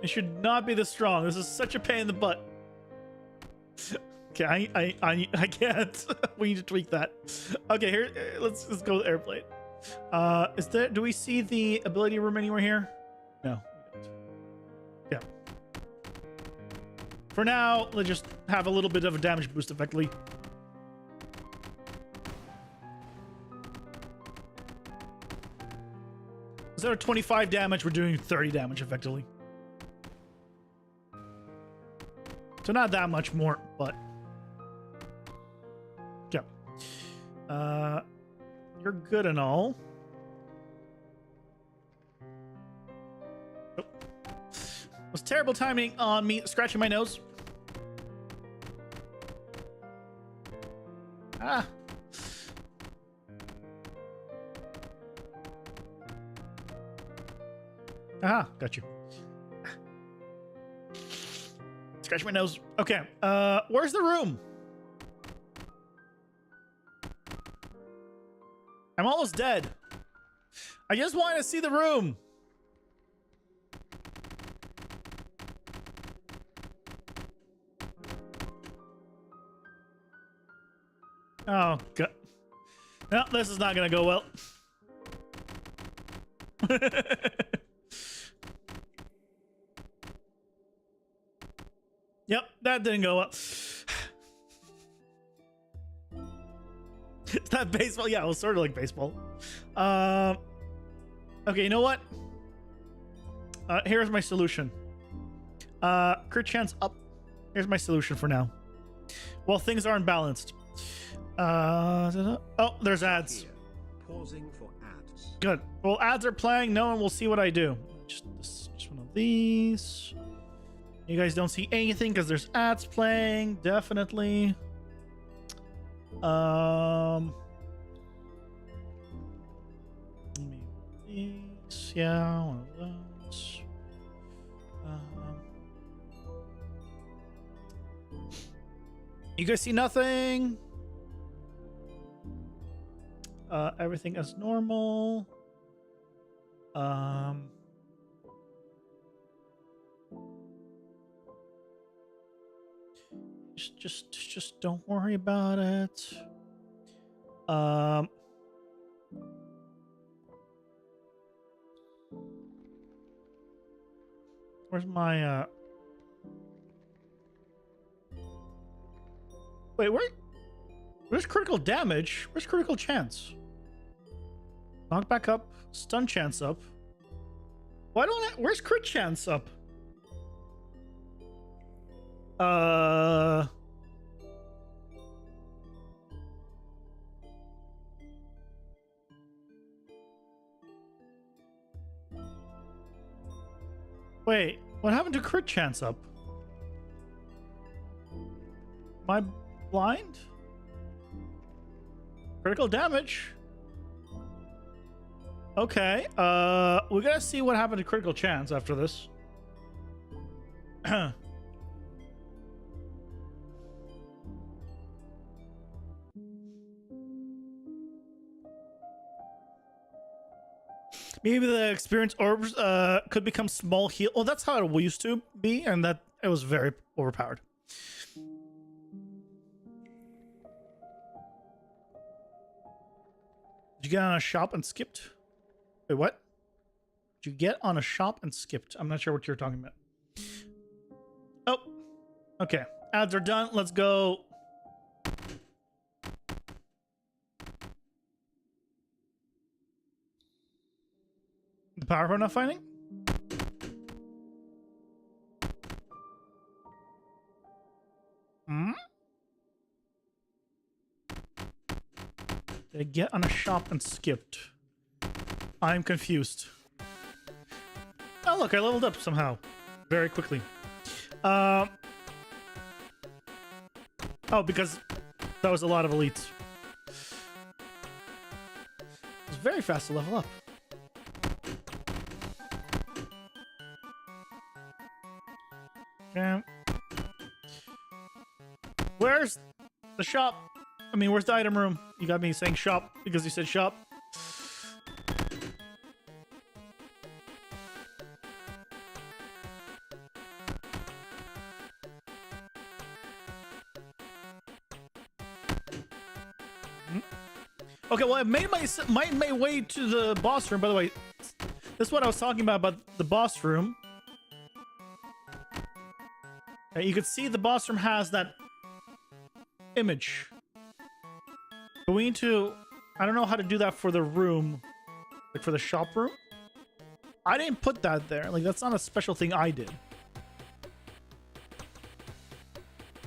It should not be this strong. This is such a pain in the butt. Okay, I can't. We need to tweak that. Okay, here, let's go with airplane. Is there? Do we see the ability room anywhere here? No. Yeah. For now, let's just have a little bit of a damage boost, effectively. Instead of 25 damage, we're doing 30 damage, effectively. So not that much more, but... Yeah. You're good and all. Oh. It was terrible timing on me scratching my nose. Ah. Aha, got you. Scratch my nose. Okay, where's the room? I'm almost dead. I just want to see the room. Oh, God. No, this is not going to go well. Yep, that didn't go well. It's not baseball. Yeah, it was sort of like baseball. Okay, you know what? Here's my solution. Crit chance up. Here's my solution for now. Well, things aren't balanced. Oh, there's ads. Here. Pausing for ads. Good. Well, ads are playing. No one will see what I do. Just one of these. You guys don't see anything because there's ads playing. Definitely. These. Yeah, one of those. You guys see nothing? Everything as normal. Just don't worry about it. Where's my wait, where's critical damage? Where's critical chance? Knock back up, stun chance up. Why don't I, where's crit chance up? Wait, what happened to crit chance up? Am I blind? Critical damage. Okay, we gotta see what happened to critical chance after this. Maybe the experience orbs could become small heal. Oh, that's how it used to be, and that it was very overpowered. Did you get on a shop and skipped? Wait, what? Did you get on a shop and skipped? I'm not sure what you're talking about. Oh, okay. Ads are done. Let's go. The power up not finding? Hmm? Did I get on a shop and skipped? I'm confused. Oh, look, I leveled up somehow. Very quickly. Oh, because that was a lot of elites. It was very fast to level up. Okay. Where's the shop? I mean, where's the item room? You got me saying shop because you said shop. Okay, well, I made my way to the boss room. By the way, this is what I was talking about the boss room. You can see the boss room has that image. But we need to... I don't know how to do that for the room. Like for the shop room. I didn't put that there. Like, that's not a special thing I did.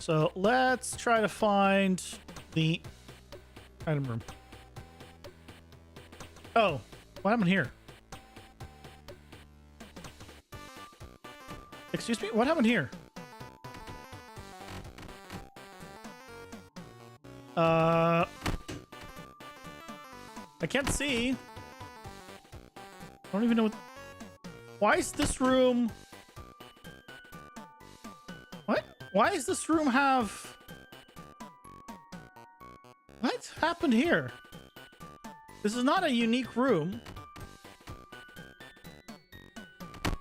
So let's try to find the item room. Oh, what happened here? Excuse me? What happened here? I can't see. I don't even know what... Why is this room... What? Why does this room have... What happened here? This is not a unique room.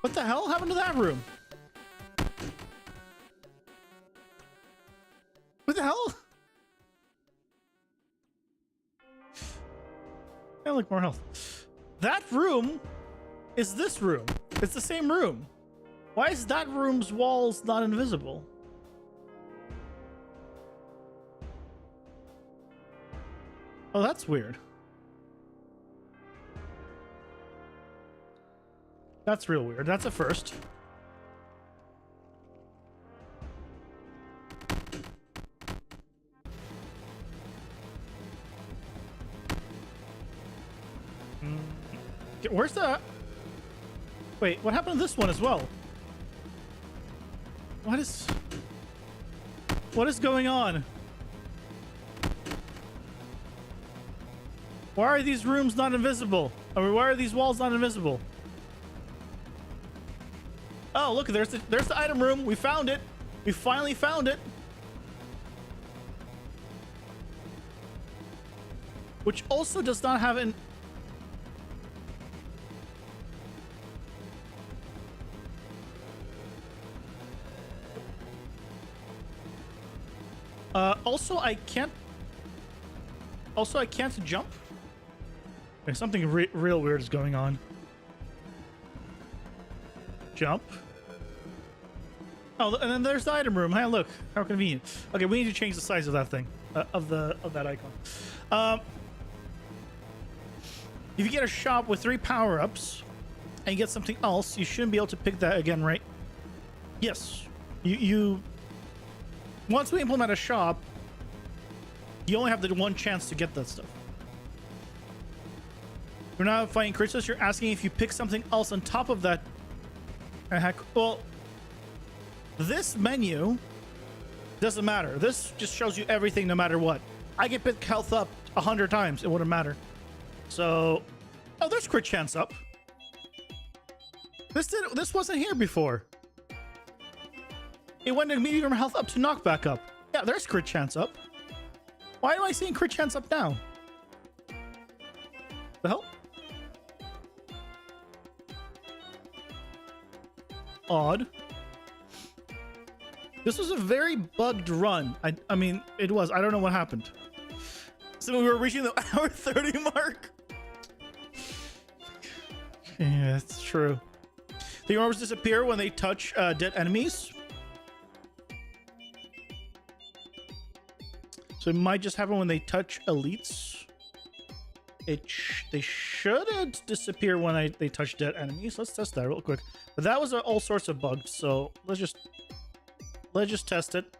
What the hell happened to that room? What the hell? I like more health. That room is this room. It's the same room. Why is that room's walls not invisible? Oh, that's weird. That's real weird. That's a first. Where's the... Wait, what happened to this one as well? What is going on? Why are these rooms not invisible? I mean, why are these walls not invisible? Oh, look, there's the item room. We found it. We finally found it. Which also does not have an... Also, I can't jump. Okay, something real weird is going on. Jump. Oh, and then there's the item room. Hey, look, how convenient. Okay, we need to change the size of that thing, of that icon. If you get a shop with 3 power-ups and you get something else, you shouldn't be able to pick that again, right? Yes. You once we implement a shop, you only have the one chance to get that stuff. You're not fighting Christos, you're asking if you pick something else on top of that. Heck, well, this menu doesn't matter. This just shows you everything no matter what. I could pick health up 100 times, it wouldn't matter. So, oh, there's crit chance up. This wasn't here before. It went to medium health up to knockback up. Yeah, there's crit chance up. Why am I seeing crit chance up now? The hell? Odd. This was a very bugged run. I mean, it was. I don't know what happened. So we were reaching the hour 30 mark. Yeah, that's true. The orbs disappear when they touch dead enemies. So it might just happen when they touch elites. They shouldn't disappear when they touch dead enemies. Let's test that real quick. But that was all sorts of bugs, so let's just test it.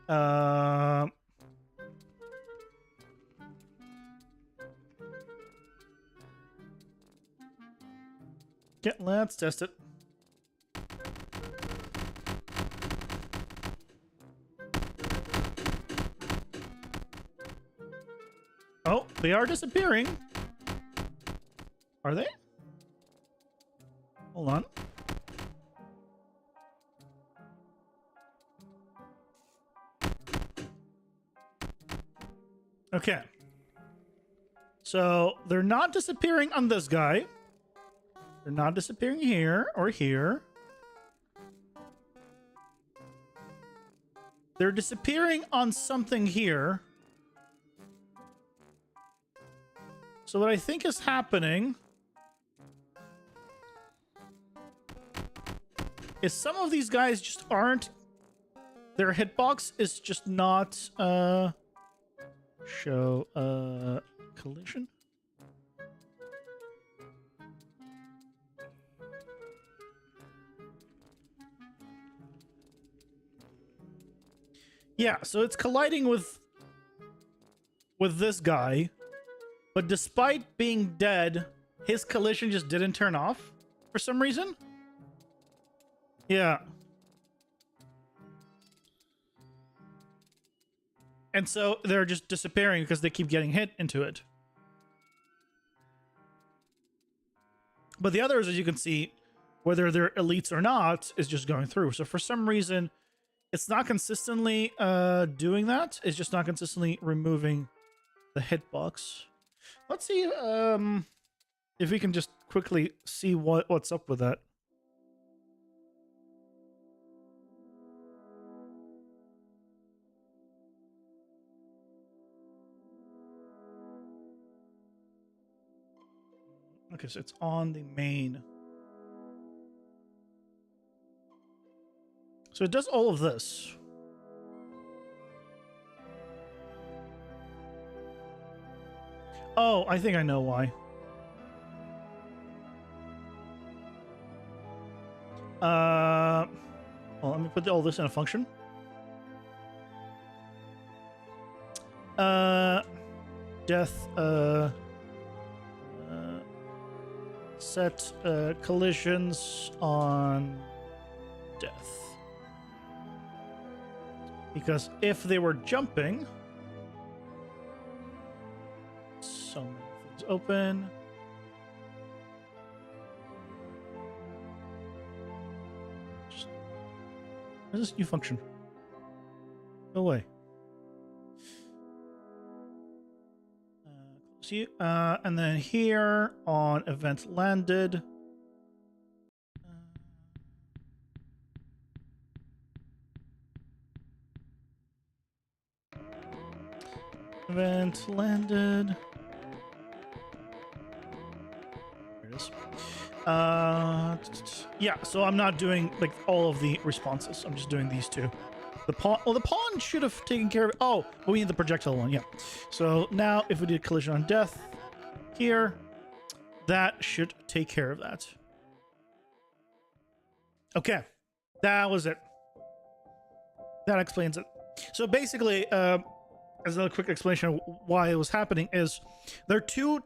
Yeah, let's test it. Oh, they are disappearing. Are they? Hold on. Okay. So they're not disappearing on this guy. They're not disappearing here or here. They're disappearing on something here. So what I think is happening is some of these guys just aren't... Their hitbox is just not... Show collision. Yeah, so it's colliding with this guy, but despite being dead, his collision just didn't turn off for some reason. Yeah. And so they're just disappearing because they keep getting hit into it. But the others, as you can see, whether they're elites or not, is just going through. So for some reason, it's not consistently doing that. It's just not consistently removing the hitbox. Let's see if we can just quickly see what's up with that. Okay, so it's on the main. So it does all of this. Oh, I think I know why. Well, let me put all this in a function. Death, set collisions on death. Because if they were jumping, so many things open. Just, what is this new function? Go away. See, and then here on event landed. Event landed. There it is. Yeah, so I'm not doing like all of the responses. I'm just doing these two. The pawn. Well, the pawn should have taken care of it. Oh, but we need the projectile one. Yeah. So now, if we did collision on death here, that should take care of that. Okay, that was it. That explains it. So basically, as another quick explanation of why it was happening is there are two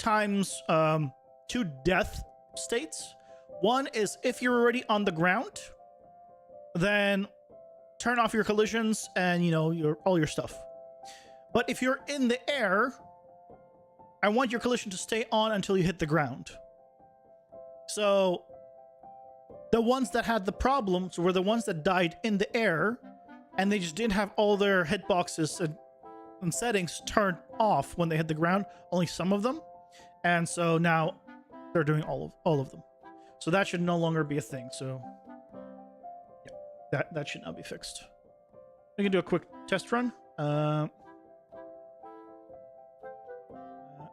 death states. One is if you're already on the ground, then turn off your collisions and, you know, all your stuff. But if you're in the air, I want your collision to stay on until you hit the ground. So the ones that had the problems were the ones that died in the air, and they just didn't have all their hitboxes and settings turned off when they hit the ground. Only some of them, and so now they're doing all of them. So that should no longer be a thing. So that should now be fixed. We can do a quick test run.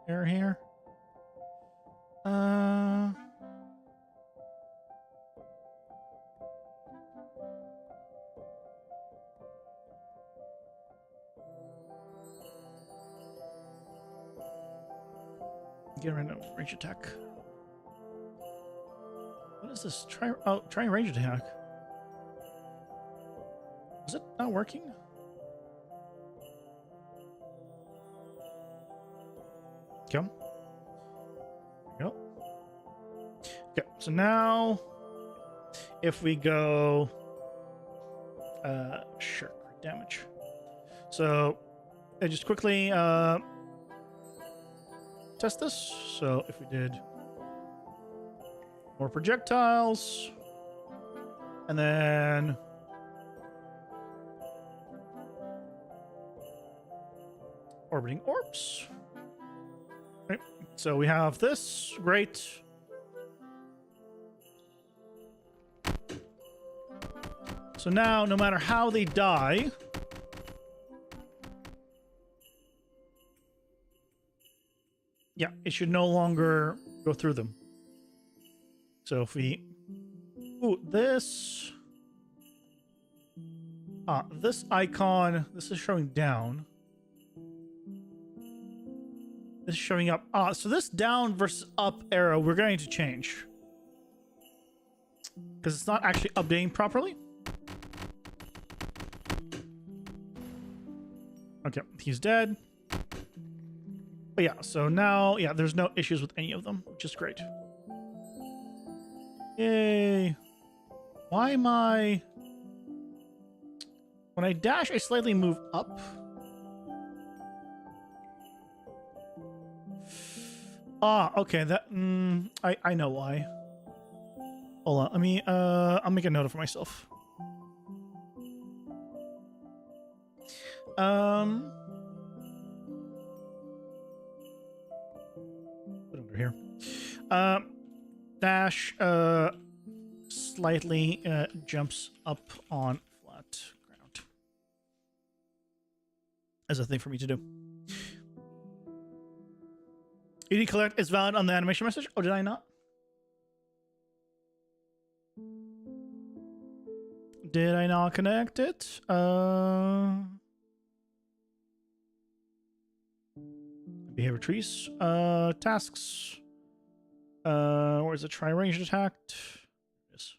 Error here. Get rid of range attack. What is this? Try range attack. Is it not working? Come. There we go. Okay, so now if we go sure, damage. So I just quickly test this. So if we did more projectiles and then orbiting orbs. Right. So we have this. Great. So now, no matter how they die, Yeah, it should no longer go through them. So if we... Ooh, this... this icon, this is showing down. This is showing up. So this down versus up arrow, we're going to change. Because it's not actually updating properly. Okay, he's dead. But yeah, so now, yeah, there's no issues with any of them, which is great. Yay. Why am I... When I dash, I slightly move up. Okay, that... I know why. Hold on, let me, I'll make a note for myself. Put under here. Dash, slightly, jumps up on flat ground. As a thing for me to do. ED collect is valid on the animation message. Oh, did I not? Did I not connect it? Behavior trees. Tasks. Where's the tri-ranged attack? Yes.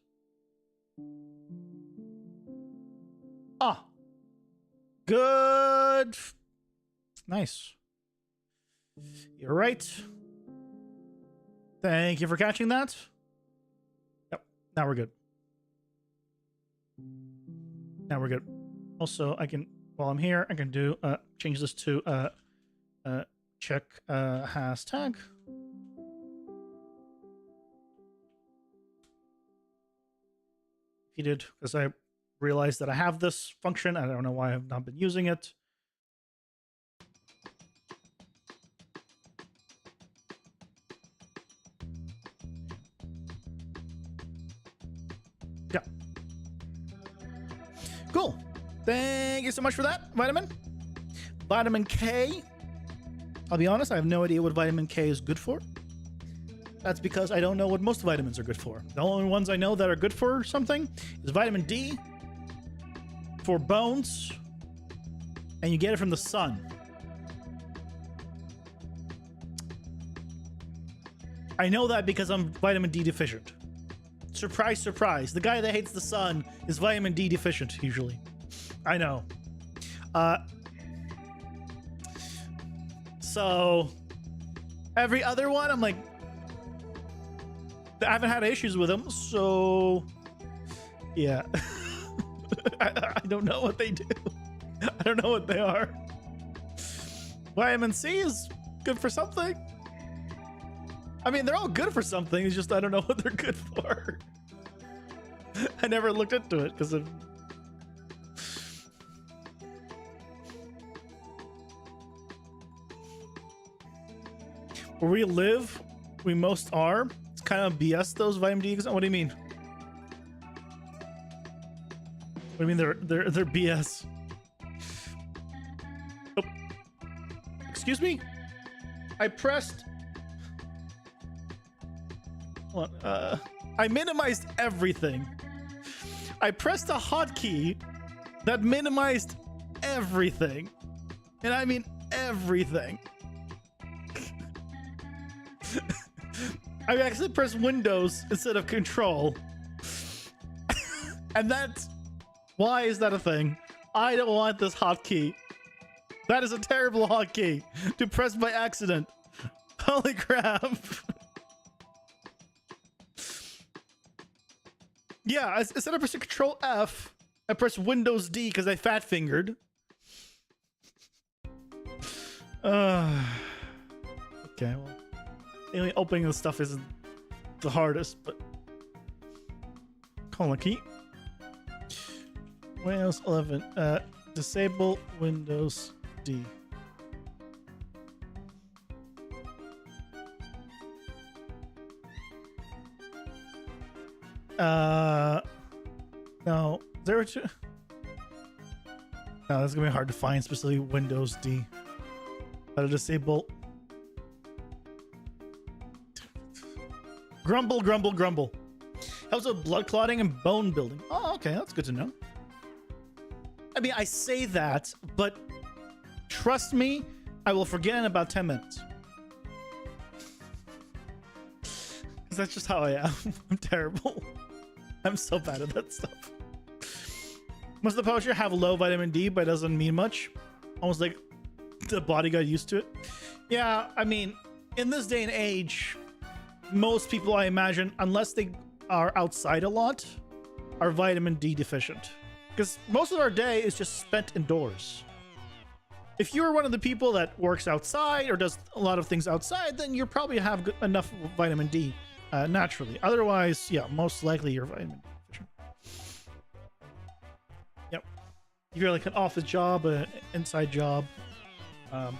Good. Nice. You're right. Thank you for catching that. Yep. Now we're good. Now we're good. Also, I can, while I'm here, I can do change this to check hashtag. He did, because I realized that I have this function. I don't know why I've not been using it. Yeah. Cool. Thank you so much for that, Vitamin. Vitamin K. I'll be honest, I have no idea what vitamin K is good for. That's because I don't know what most vitamins are good for. The only ones I know that are good for something is vitamin D for bones, and you get it from the sun. I know that because I'm vitamin D deficient. Surprise, surprise. The guy that hates the sun is vitamin D deficient, usually. I know. So, every other one, I'm like, I haven't had issues with them, so yeah. I don't know what they do. I don't know what they are. Vitamin C is good for something. I mean, they're all good for something. It's just I don't know what they're good for. I never looked into it because of... Where we live, we most are. It's kind of BS, those vitamin D. What do you mean? What do you mean they're BS? Oh. Excuse me? I pressed... Hold on, I minimized everything. I pressed a hotkey that minimized everything. And I mean everything. I actually pressed Windows instead of Control. And that's... Why is that a thing? I don't want this hotkey. That is a terrible hotkey to press by accident. Holy crap. Yeah, instead of pressing Control F, I pressed Windows D because I fat fingered. Okay, well, only opening this stuff isn't the hardest, but colon key. Windows 11, disable Windows D. No, there are two. No, that's gonna be hard to find, especially Windows D. How to disable Grumble, grumble, grumble. Helps with blood clotting and bone building. Oh, okay, that's good to know. I mean, I say that, but trust me, I will forget in about 10 minutes. Because that's just how I am. I'm terrible. I'm so bad at that stuff. Most of the potion have low vitamin D, but it doesn't mean much. Almost like the body got used to it. Yeah, I mean, in this day and age, most people, I imagine, unless they are outside a lot, are vitamin D deficient. Because most of our day is just spent indoors. If you're one of the people that works outside or does a lot of things outside, then you probably have enough vitamin D naturally. Otherwise, yeah, most likely you're vitamin D deficient. Yep. If you're like an office job, an inside job, not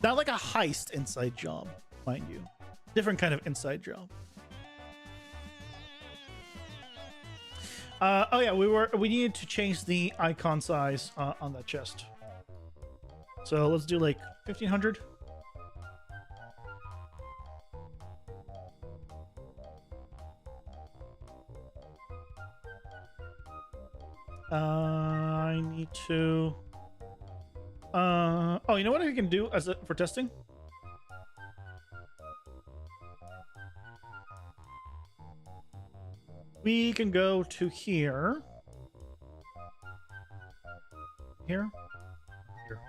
like a heist inside job, mind you. Different kind of inside job. Oh yeah, we needed to change the icon size on that chest. So let's do like 1500. I need to. Oh, you know what I can do as for testing? We can go to here. Here. Here.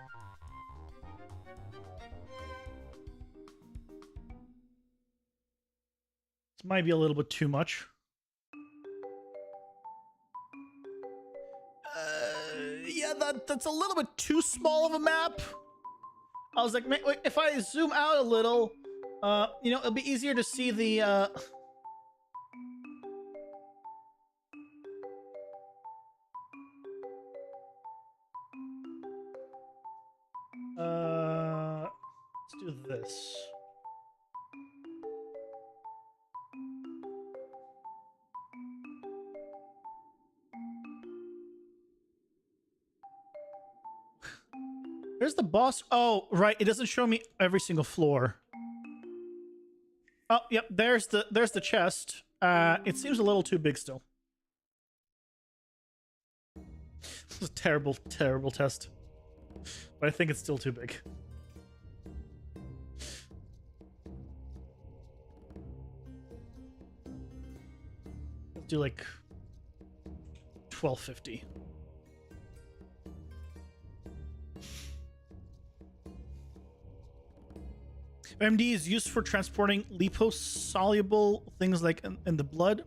This might be a little bit too much. Yeah, that's a little bit too small of a map. I was like, if I zoom out a little, you know, it'll be easier to see the, let's do this. There's the boss. Oh, right. It doesn't show me every single floor. Oh, yep. There's the chest. It seems a little too big still. This is a terrible, terrible test. But I think it's still too big. Let's do like 1250. MD is used for transporting liposoluble things like in the blood.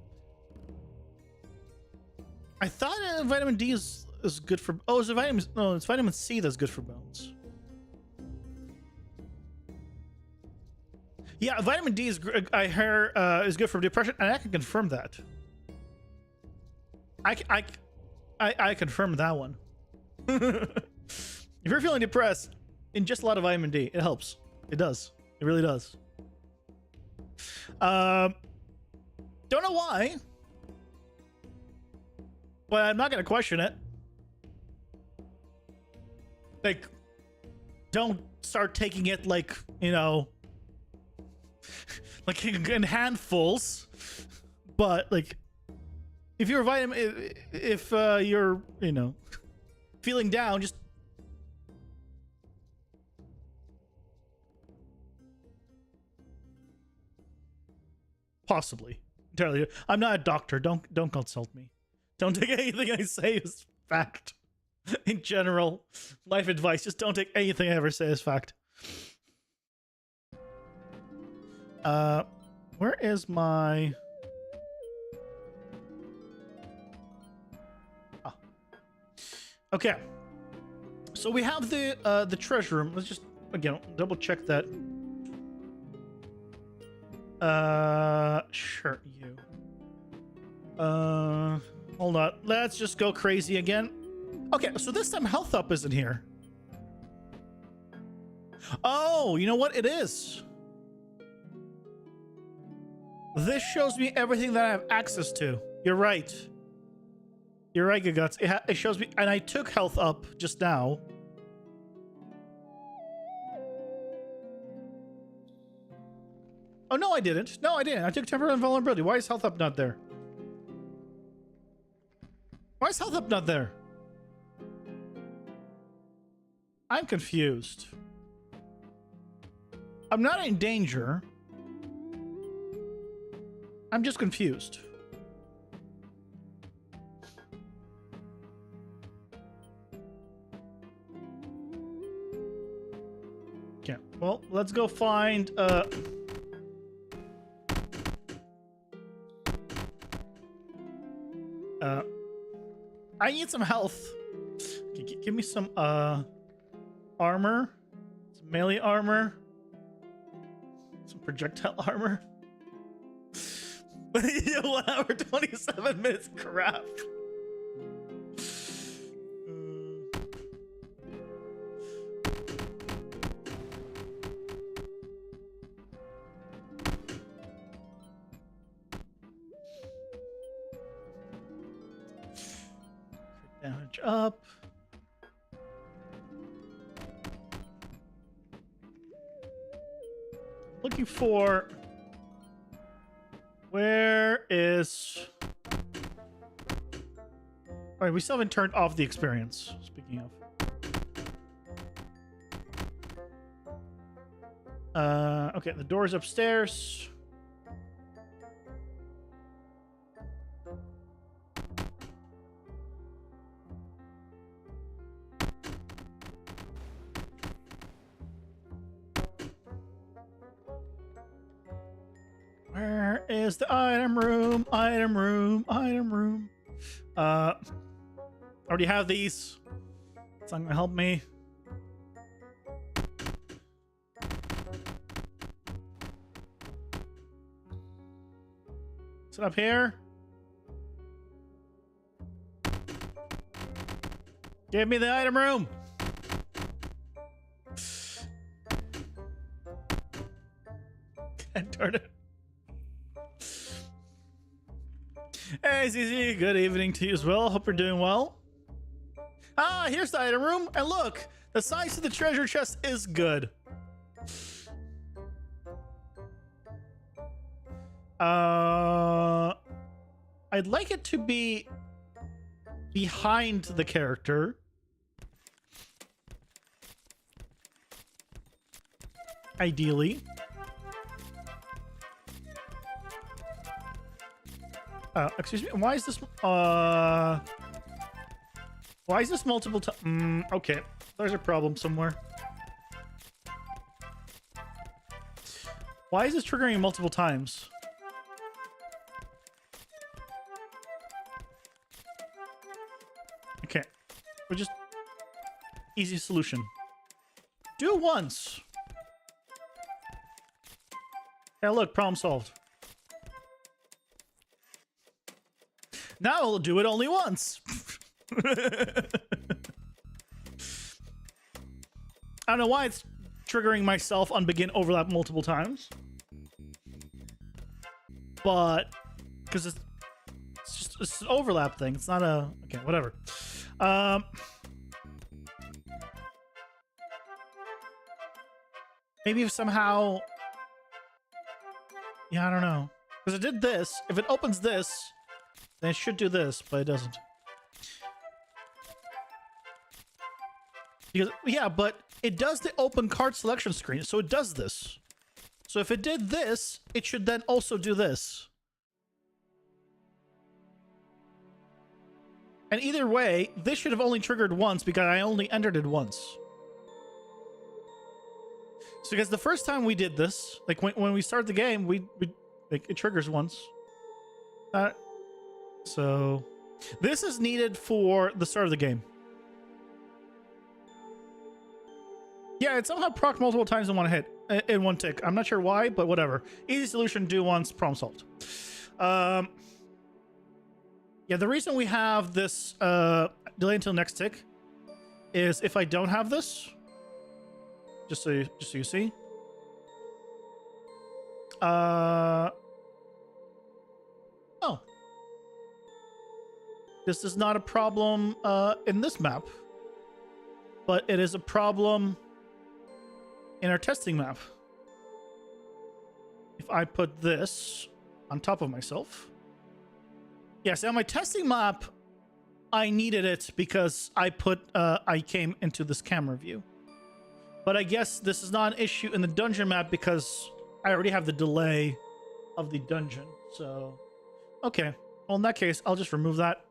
I thought vitamin D is good for. Oh, is it vitamin? No, it's vitamin C that's good for bones. Yeah, vitamin D is. I hear is good for depression, and I can confirm that. I confirm that one. If you're feeling depressed, ingest a lot of vitamin D. It helps. It does. It really does. Don't know why, but I'm not gonna question it. Like, don't start taking it like, you know, like in handfuls. But like, if you're if you're, you know, feeling down, just possibly. Entirely. I'm not a doctor. Don't consult me. Don't take anything I say as fact. In general, life advice, just don't take anything I ever say as fact. Where is my... Ah. Okay. So we have the treasure room. Let's just, again, double check that. Sure, you. Hold on. Let's just go crazy again. Okay, so this time health up isn't here. Oh, you know what? It is. This shows me everything that I have access to. You're right. You're right, Guts. It shows me, and I took health up just now. Oh, no, I didn't. No, I didn't. I took temporary invulnerability. Why is health up not there? Why is health up not there? I'm confused. I'm not in danger. I'm just confused. Okay, well, let's go find I need some health. Give me some armor, some melee armor, some projectile armor. 1 hour 27 minutes. Crap. Damage up. Looking for... Where is... Alright, we still haven't turned off the experience, speaking of. Okay, the door's upstairs. Where is the item room? Item room, item room. Already have these. It's not gonna help me. Is it up here? Give me the item room. God darn it. Hey, ZZ, good evening to you as well. Hope you're doing well. Ah, here's the item room. And look, the size of the treasure chest is good. I'd like it to be behind the character. Ideally. Excuse me. Why is this? Why is this multiple times? Okay, there's a problem somewhere. Why is this triggering multiple times? Okay, we're just easy solution. Do it once. Yeah, look, problem solved. Now I'll do it only once. I don't know why it's triggering myself on begin overlap multiple times. But because it's an overlap thing. It's not a... Okay, whatever. Maybe if somehow... Yeah, I don't know. Because it did this. If it opens this... Then it should do this, but it doesn't. Because, yeah, but it does the open card selection screen, so it does this. So if it did this, it should then also do this. And either way, this should have only triggered once because I only entered it once. So because the first time we did this, like when we start the game, we like it triggers once. So this is needed for the start of the game. Yeah, it somehow proc multiple times in one hit, in one tick. I'm not sure why, but whatever. Easy solution, do once, problem solved. Yeah, the reason we have this delay until next tick is if I don't have this, just so you see. Oh. This is not a problem in this map, but it is a problem in our testing map. if I put this on top of myself. Yes, on my testing map, I needed it because I came into this camera view. But I guess this is not an issue in the dungeon map because I already have the delay of the dungeon. So, okay. Well, in that case, I'll just remove that.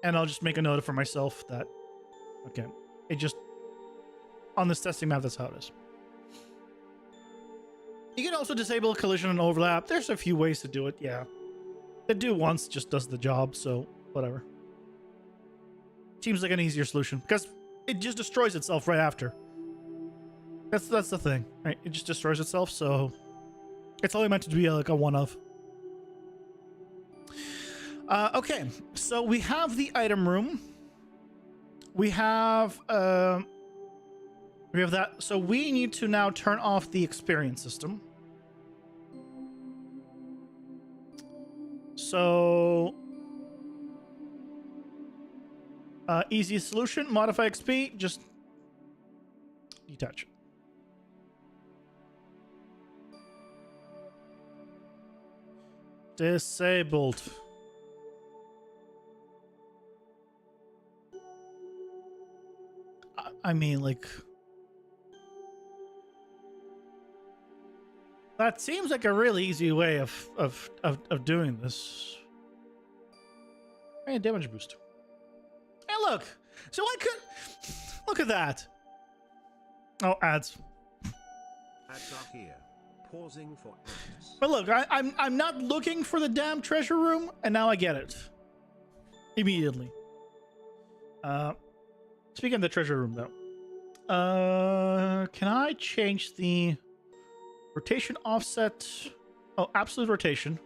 And I'll just make a note for myself that, okay, it just, on this testing map, that's how it is. You can also disable collision and overlap. There's a few ways to do it, yeah. The do once just does the job, so whatever. Seems like an easier solution because it just destroys itself right after. That's the thing, right? It just destroys itself, so it's only meant to be like a one-off. Okay, so we have the item room. We have that. So we need to now turn off the experience system. So easy solution, modify XP, just detach it. Disabled. I mean, like, that seems like a really easy way of doing this. And damage boost. Hey, look. So I could look at that. Oh, ads. Ads are here. Pausing for ads. But look, I'm not looking for the damn treasure room, and now I get it immediately. Speaking of the treasure room, though, can I change the rotation offset? Oh, absolute rotation.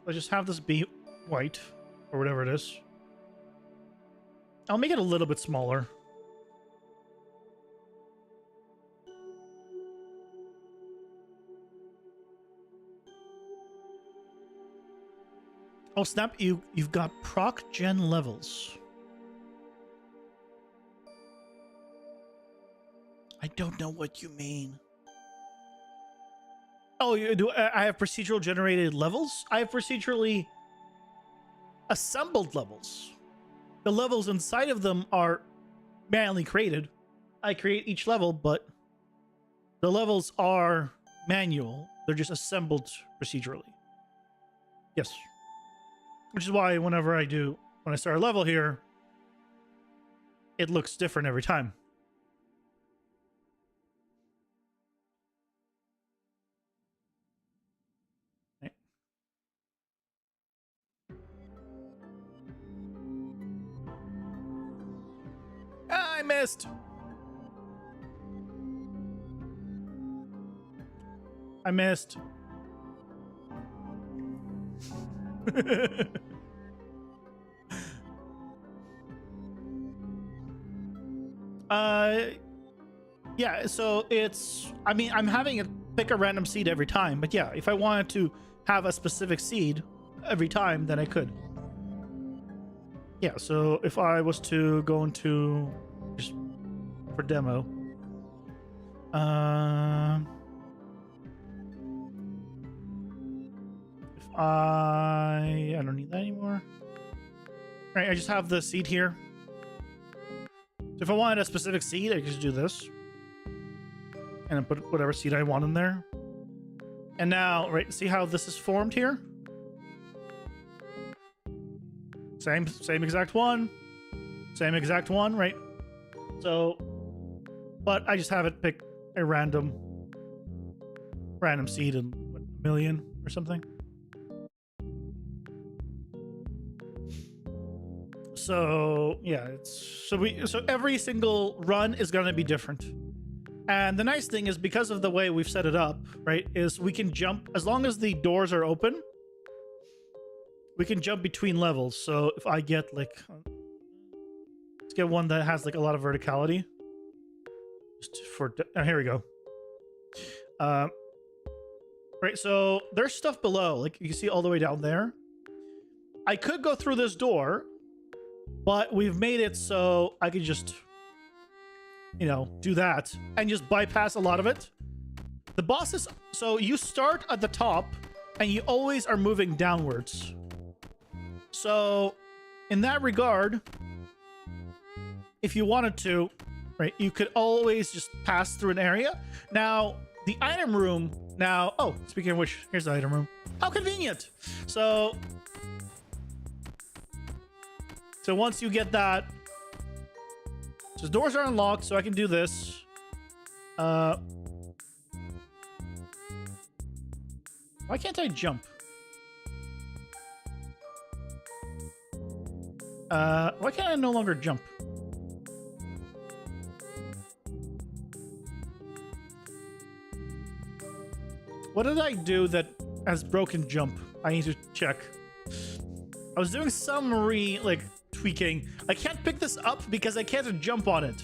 Let's just have this be white, or whatever it is. I'll make it a little bit smaller. Oh snap! You've got proc gen levels. I don't know what you mean. Oh, you do? I have procedural generated levels. I have procedurally assembled levels. The levels inside of them are manually created. I create each level, but the levels are manual. They're just assembled procedurally. Yes. Which is why when I start a level here, it looks different every time. Okay. I missed. I missed. Yeah, so it's, I mean, I'm having it pick a random seed every time, but yeah, if I wanted to have a specific seed every time, then I could. Yeah, so if I was to go into, just for demo, if I don't need that anymore. All right, I just have the seed here. So if I wanted a specific seed, I could just do this. And then put whatever seed I want in there. And now, right, see how this is formed here? Same exact one. Same exact one, right? So, but I just have it pick a random seed in what, a million or something. So yeah, so every single run is going to be different. And the nice thing is, because of the way we've set it up, right, is we can jump as long as the doors are open. We can jump between levels. So if I get like, let's get one that has like a lot of verticality. Just for here we go. Right, Right, so there's stuff below. Like, you can see all the way down there. I could go through this door, but we've made it so I could just, you know, do that and just bypass a lot of it. The bosses, so you start at the top and you always are moving downwards. So in that regard, if you wanted to, right, you could always just pass through an area. Now, the item room, oh, speaking of which, here's the item room. How convenient. So once you get that, so doors are unlocked, so I can do this. Why can't I jump? Why can't I no longer jump? What did I do that has broken jump? I need to check. I was doing some tweaking. I can't pick this up because I can't jump on it.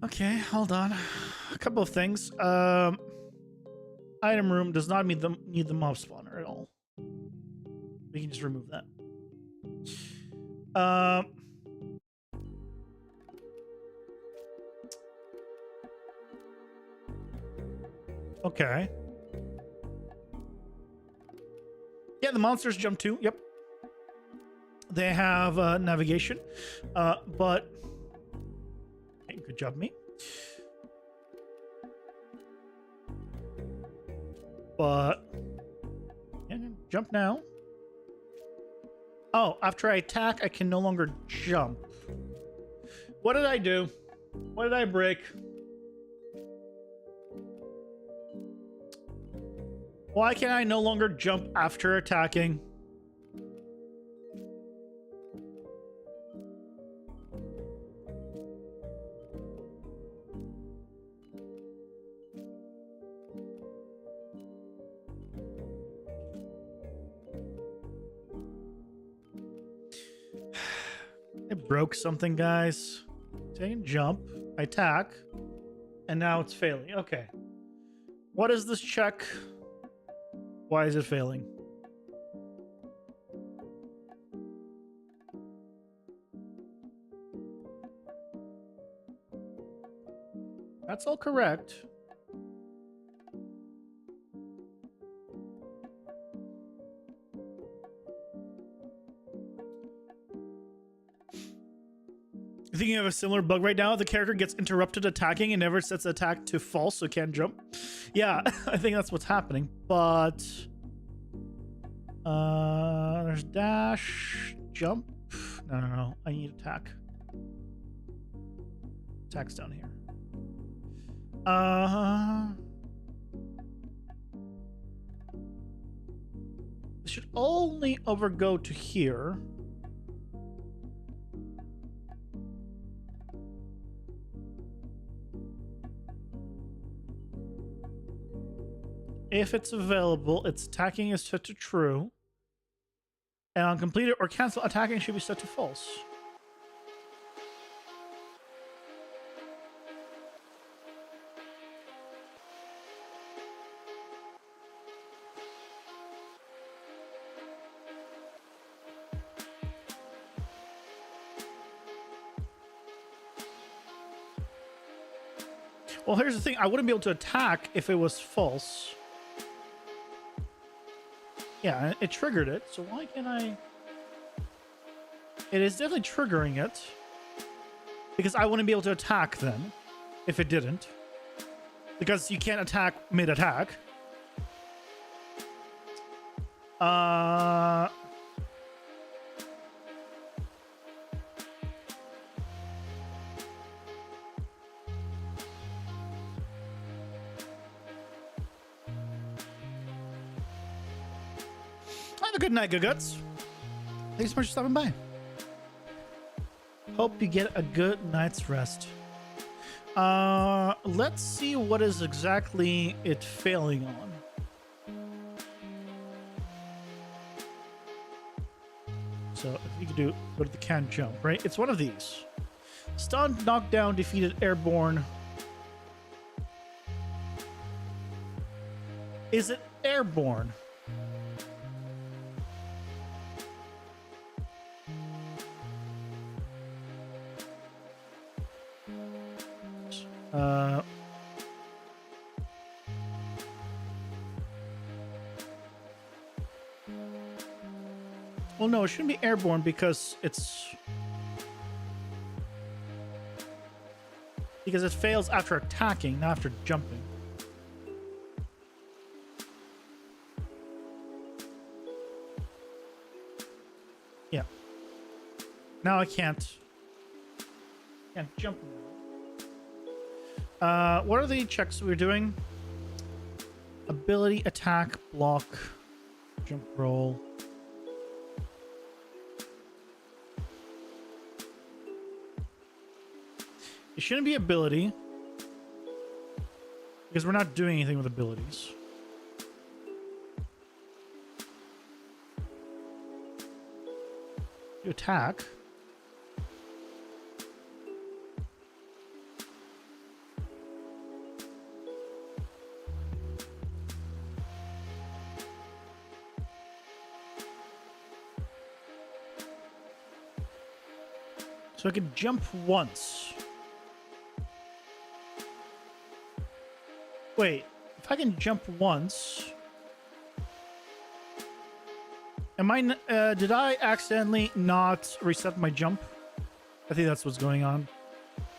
Okay, hold on. A couple of things. Item room does not need the mob spawner at all. We can just remove that. Okay. Yeah, the monsters jump too. Yep. They have navigation, but okay, good job, me. But yeah, jump now. Oh, after I attack, I can no longer jump. What did I do? What did I break? Why can I no longer jump after attacking? It broke something, guys. So I can jump, I attack, and now it's failing. Okay. What is this check? Why is it failing? That's all correct. I think you have a similar bug right now. The character gets interrupted attacking and never sets the attack to false, so can't jump. Yeah, I think that's what's happening. But there's dash, jump. No. I need attack. Attack's down here. This should only overgo to here. If it's available, its attacking is set to true. And on completed or cancel, attacking should be set to false. Well, here's the thing. I wouldn't be able to attack if it was false. Yeah, it triggered it, so why can't I... It is definitely triggering it. Because I wouldn't be able to attack then, if it didn't. Because you can't attack mid-attack. Have a good night, Good Guts. Thanks so much for stopping by. Hope you get a good night's rest. Let's see what is exactly it failing on. So I think you can go to the can jump, right? It's one of these. Stunned, knocked down, defeated, airborne. Is it airborne? Well, no, it shouldn't be airborne because it fails after attacking, not after jumping. Yeah. Now I can't jump. What are the checks we're doing? Ability, attack, block, jump, roll. It shouldn't be ability because we're not doing anything with abilities. You attack. So I can jump once. Wait, if I can jump once, did I accidentally not reset my jump? I think that's what's going on.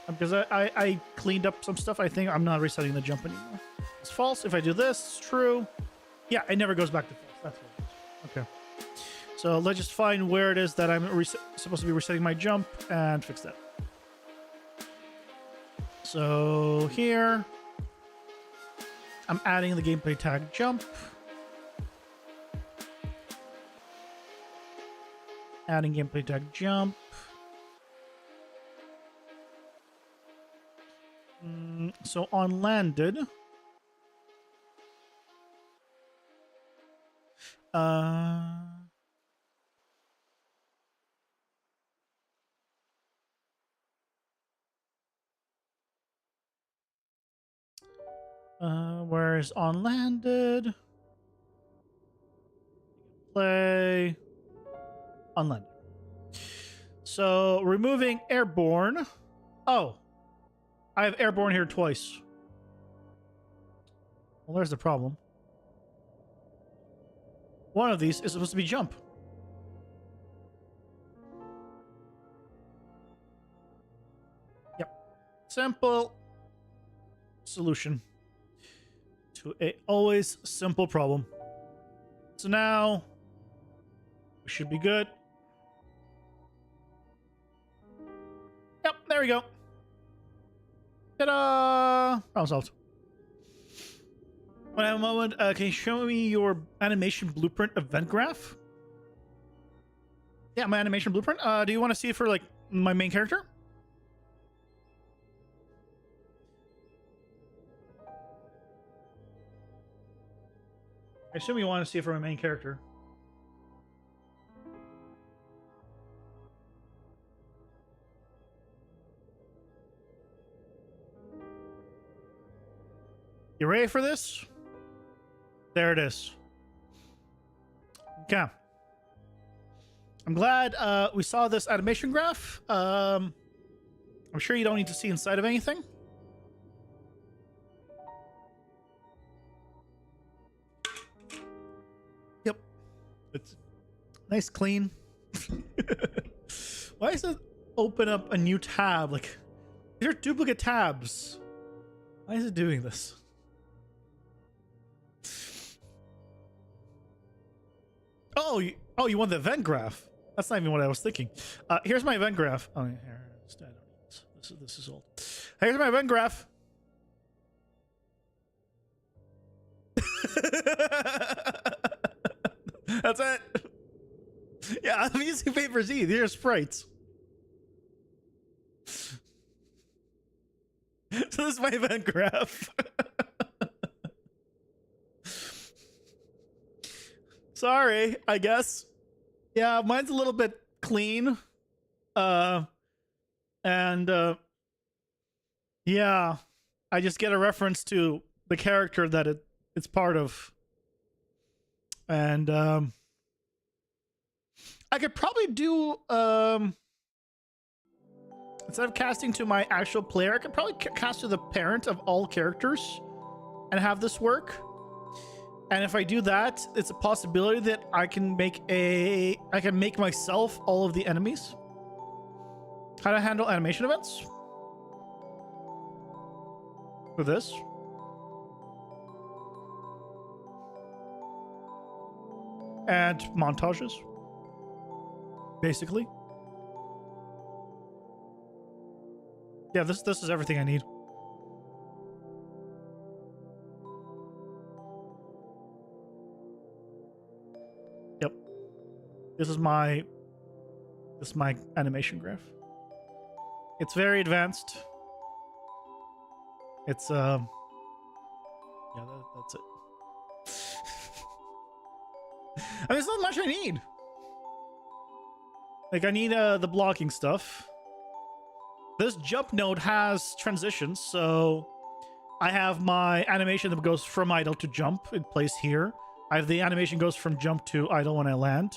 Because I cleaned up some stuff. I think I'm not resetting the jump anymore. It's false. If I do this, it's true. Yeah, it never goes back to false. That's what it is. Okay. So let's just find where it is that I'm supposed to be resetting my jump and fix that. So here, I'm adding the gameplay tag jump. Adding gameplay tag jump. So on landed. Where's on landed? Play on landed. So removing airborne. Oh, I have airborne here twice. Well, there's the problem. One of these is supposed to be jump. Yep. Simple solution to a always simple problem. So now we should be good. Yep, there we go. Ta-da! Problem solved. When I have a moment, can you show me your animation blueprint event graph? Yeah, my animation blueprint. Do you want to see it for like my main character? I assume you want to see it for my main character. You ready for this? There it is. Okay. I'm glad we saw this animation graph. I'm sure you don't need to see inside of anything. Yep. It's nice, clean. Why does it open up a new tab? Like, these are duplicate tabs. Why is it doing this? Oh, you want the event graph? That's not even what I was thinking. Here's my event graph. Oh, here. I don't need this is old. Here's my event graph. That's it. Yeah, I'm using Paper Z. These are sprites. So this is my event graph. Sorry, I guess. Yeah, mine's a little bit clean. And yeah, I just get a reference to the character that it's part of. And I could probably do instead of casting to my actual player, I could probably cast to the parent of all characters and have this work. And if I do that, it's a possibility that I can make myself all of the enemies. How to handle animation events with this. And montages, basically. Yeah, this is everything I need. Yep. This is my animation graph. It's very advanced. It's yeah, that's it. I mean, there's not much I need. Like, I need the blocking stuff. This jump node has transitions, so I have my animation that goes from idle to jump. It plays here. I have the animation goes from jump to idle when I land.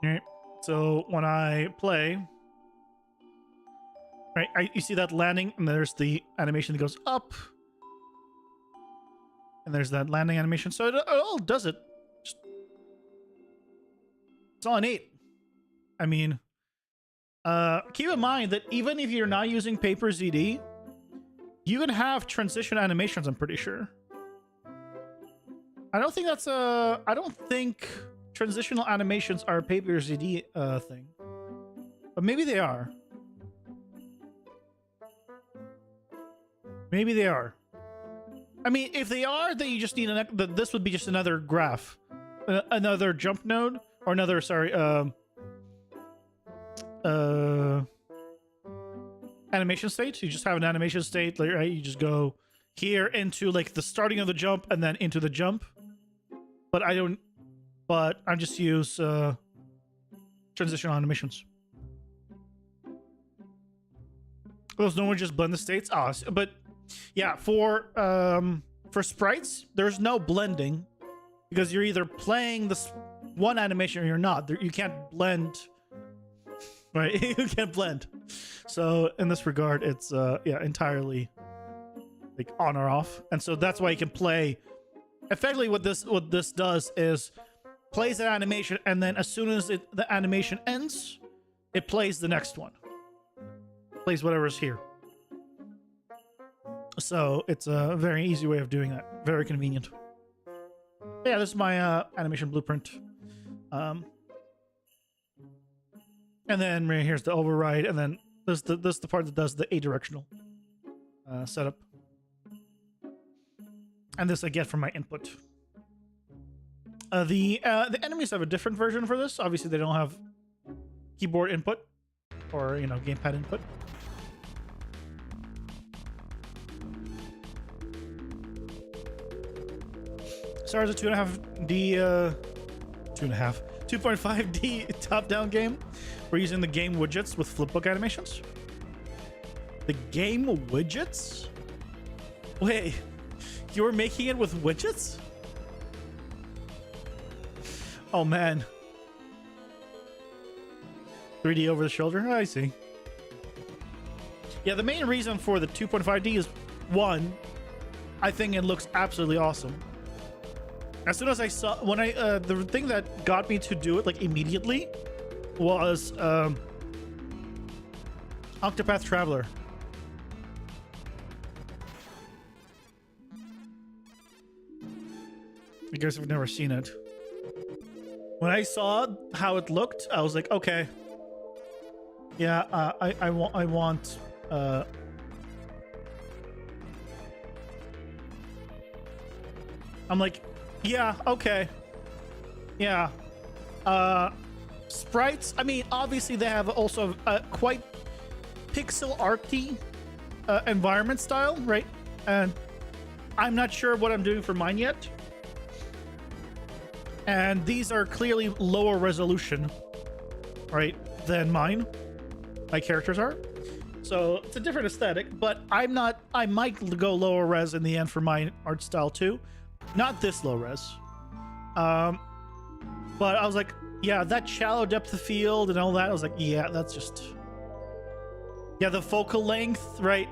Alright, so when I play, right, you see that landing, and there's the animation that goes up, and there's that landing animation. So it all does it. It's all innate. I mean, keep in mind that even if you're not using Paper ZD, you can have transition animations, I'm pretty sure. I don't think transitional animations are a Paper ZD thing. But maybe they are. Maybe they are. I mean, if they are, then you just need this would be just another graph. Another jump node. Or another, sorry, animation state. You just have an animation state, like, right? You just go here into like the starting of the jump and then into the jump. But I just use transitional animations. Those no one just blend the states. But yeah, for sprites, there's no blending because you're either playing this one animation or you're not. You can't blend, right? You can't blend. So in this regard, it's yeah, entirely like on or off, and so that's why you can play. Effectively, what this does is plays an animation, and then as soon as the animation ends, it plays the next one. Plays whatever's here. So it's a very easy way of doing that. Very convenient. Yeah, this is my animation blueprint. And then right here's the override, and then this is the part that does the adirectional setup. And this I get from my input. The enemies have a different version for this. Obviously, they don't have keyboard input or, you know, gamepad input. Stars a 2.5D top-down game. We're using the game widgets with flipbook animations. The game widgets? Wait, you were making it with widgets? Oh man. 3D over the shoulder? I see. Yeah, the main reason for the 2.5D is, one, I think it looks absolutely awesome. As soon as I saw, when the thing that got me to do it like immediately was Octopath Traveler. You guys have never seen it. When I saw how it looked, I was like, okay, yeah, I want. I'm like, yeah, okay, yeah. Sprites. I mean, obviously they have also quite pixel arty environment style, right? And I'm not sure what I'm doing for mine yet. And these are clearly lower resolution right, than mine. My characters are. So it's a different aesthetic, but I might go lower res in the end for my art style too. Not this low res. But I was like, yeah, that shallow depth of field and all that. I was like, yeah, that's just... Yeah, the focal length, right,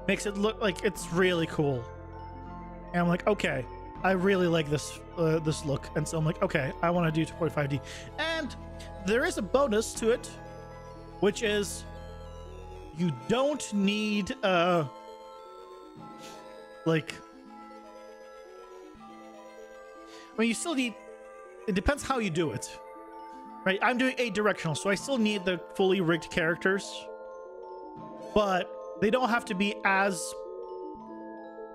makes it look like it's really cool. And I'm like, okay, I really like this this look. And so I'm like, okay, I want to do 2.5D. And there is a bonus to it, which is you don't need, like... I mean, you still need... It depends how you do it. Right, I'm doing a directional, so I still need the fully rigged characters, but they don't have to be as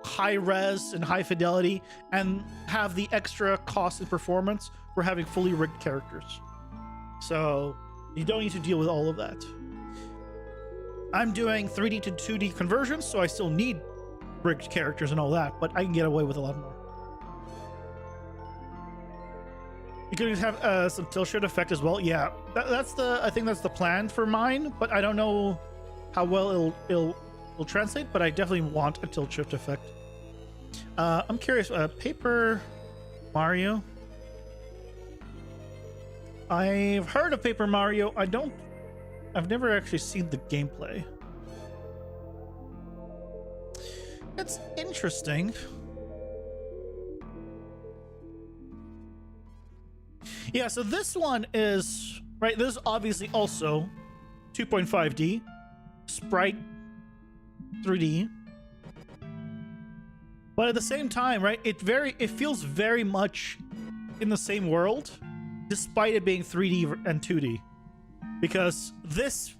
high res and high fidelity and have the extra cost and performance for having fully rigged characters. So you don't need to deal with all of that. I'm doing 3D to 2D conversions, so I still need rigged characters and all that, but I can get away with a lot more. You could have some tilt shift effect as well. Yeah, I think that's the plan for mine, but I don't know how well it'll translate, but I definitely want a tilt shift effect. I'm curious, Paper Mario. I've heard of Paper Mario. I've never actually seen the gameplay. It's interesting. Yeah, so this one is, right, this is obviously also 2.5D, sprite 3D. But at the same time, right, it feels very much in the same world, despite it being 3D and 2D. Because this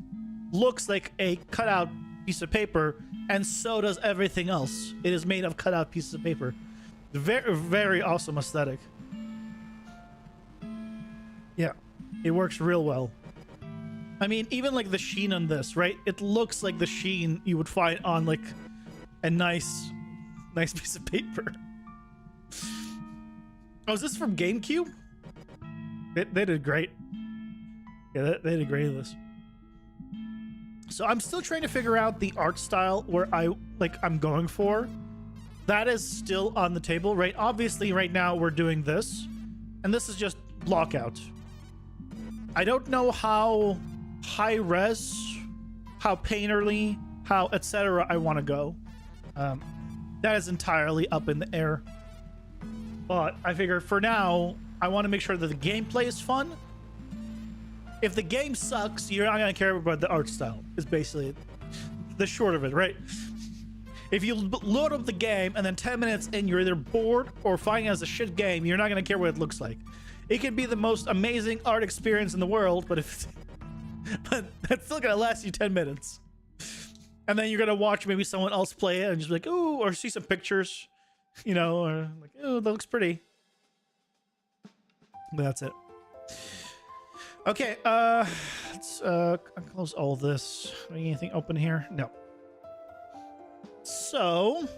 looks like a cutout piece of paper, and so does everything else. It is made of cutout pieces of paper. Very, very awesome aesthetic. Yeah, it works real well. I mean, even like the sheen on this, right? It looks like the sheen you would find on like a nice piece of paper. Oh, is this from GameCube? They did great. Yeah, they did great at this. So I'm still trying to figure out the art style where I'm going for. That is still on the table, right? Obviously, right now we're doing this, and this is just block out. I don't know how high res, how painterly, how etc. I want to go. That is entirely up in the air. But I figure for now, I want to make sure that the gameplay is fun. If the game sucks, you're not going to care about the art style, is basically the short of it, right? If you load up the game and then 10 minutes in, you're either bored or finding it as a shit game, you're not going to care what it looks like. It can be the most amazing art experience in the world, but but that's still gonna last you 10 minutes. And then you're gonna watch maybe someone else play it and just be like, ooh, or see some pictures, you know, or like, oh, that looks pretty. But that's it. Okay, let's close all this. Anything open here? No. So,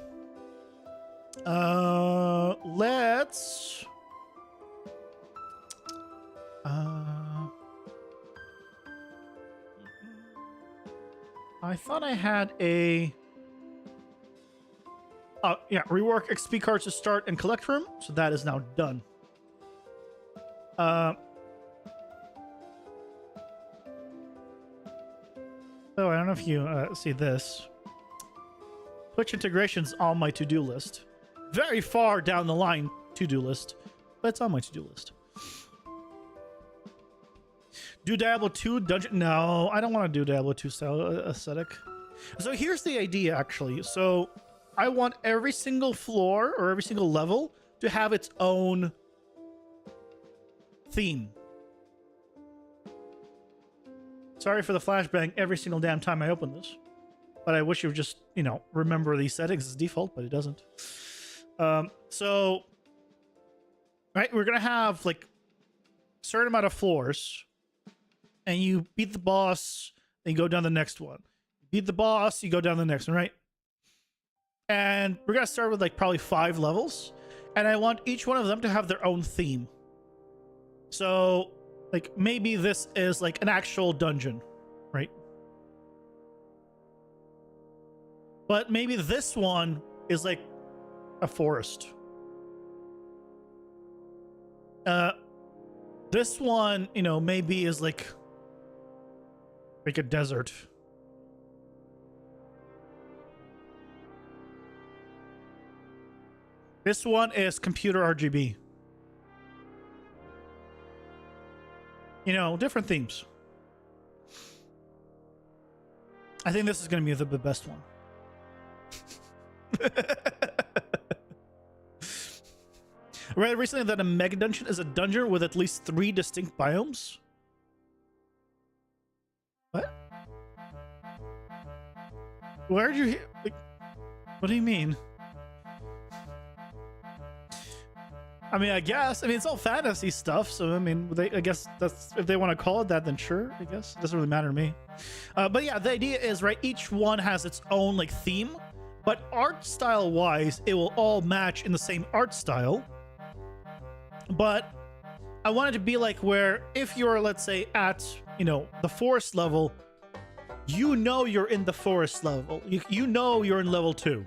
let's... I thought I had a... yeah, rework XP cards to start and collect room. So that is now done. Oh, I don't know if you see this. Twitch integration's on my to-do list. Very far down the line to-do list, but it's on my to-do list. Do Diablo 2 dungeon? No, I don't want to do Diablo 2 style aesthetic. So here's the idea, actually. So I want every single floor or every single level to have its own theme. Sorry for the flashbang every single damn time I open this. But I wish you would just, you know, remember these settings as default, but it doesn't. So, right, we're going to have like a certain amount of floors. And you beat the boss, then you go down the next one. Beat the boss, you go down the next one, right? And we're going to start with like probably 5 levels. And I want each one of them to have their own theme. So like maybe this is like an actual dungeon, right? But maybe this one is like a forest. This one, you know, maybe is like a desert. This one is computer RGB. You know, different themes. I think this is going to be the best one. I read recently that a mega dungeon is a dungeon with at least 3 distinct biomes. What? Where did you hear? Like, what do you mean? I mean, I guess. I mean, it's all fantasy stuff, so I mean, I guess that's if they want to call it that, then sure. I guess it doesn't really matter to me. But yeah, the idea is right. Each one has its own like theme, but art style wise, it will all match in the same art style. But I want it to be like where if you're, let's say, at, you know, the forest level, you know you're in the forest level. You know you're in level 2.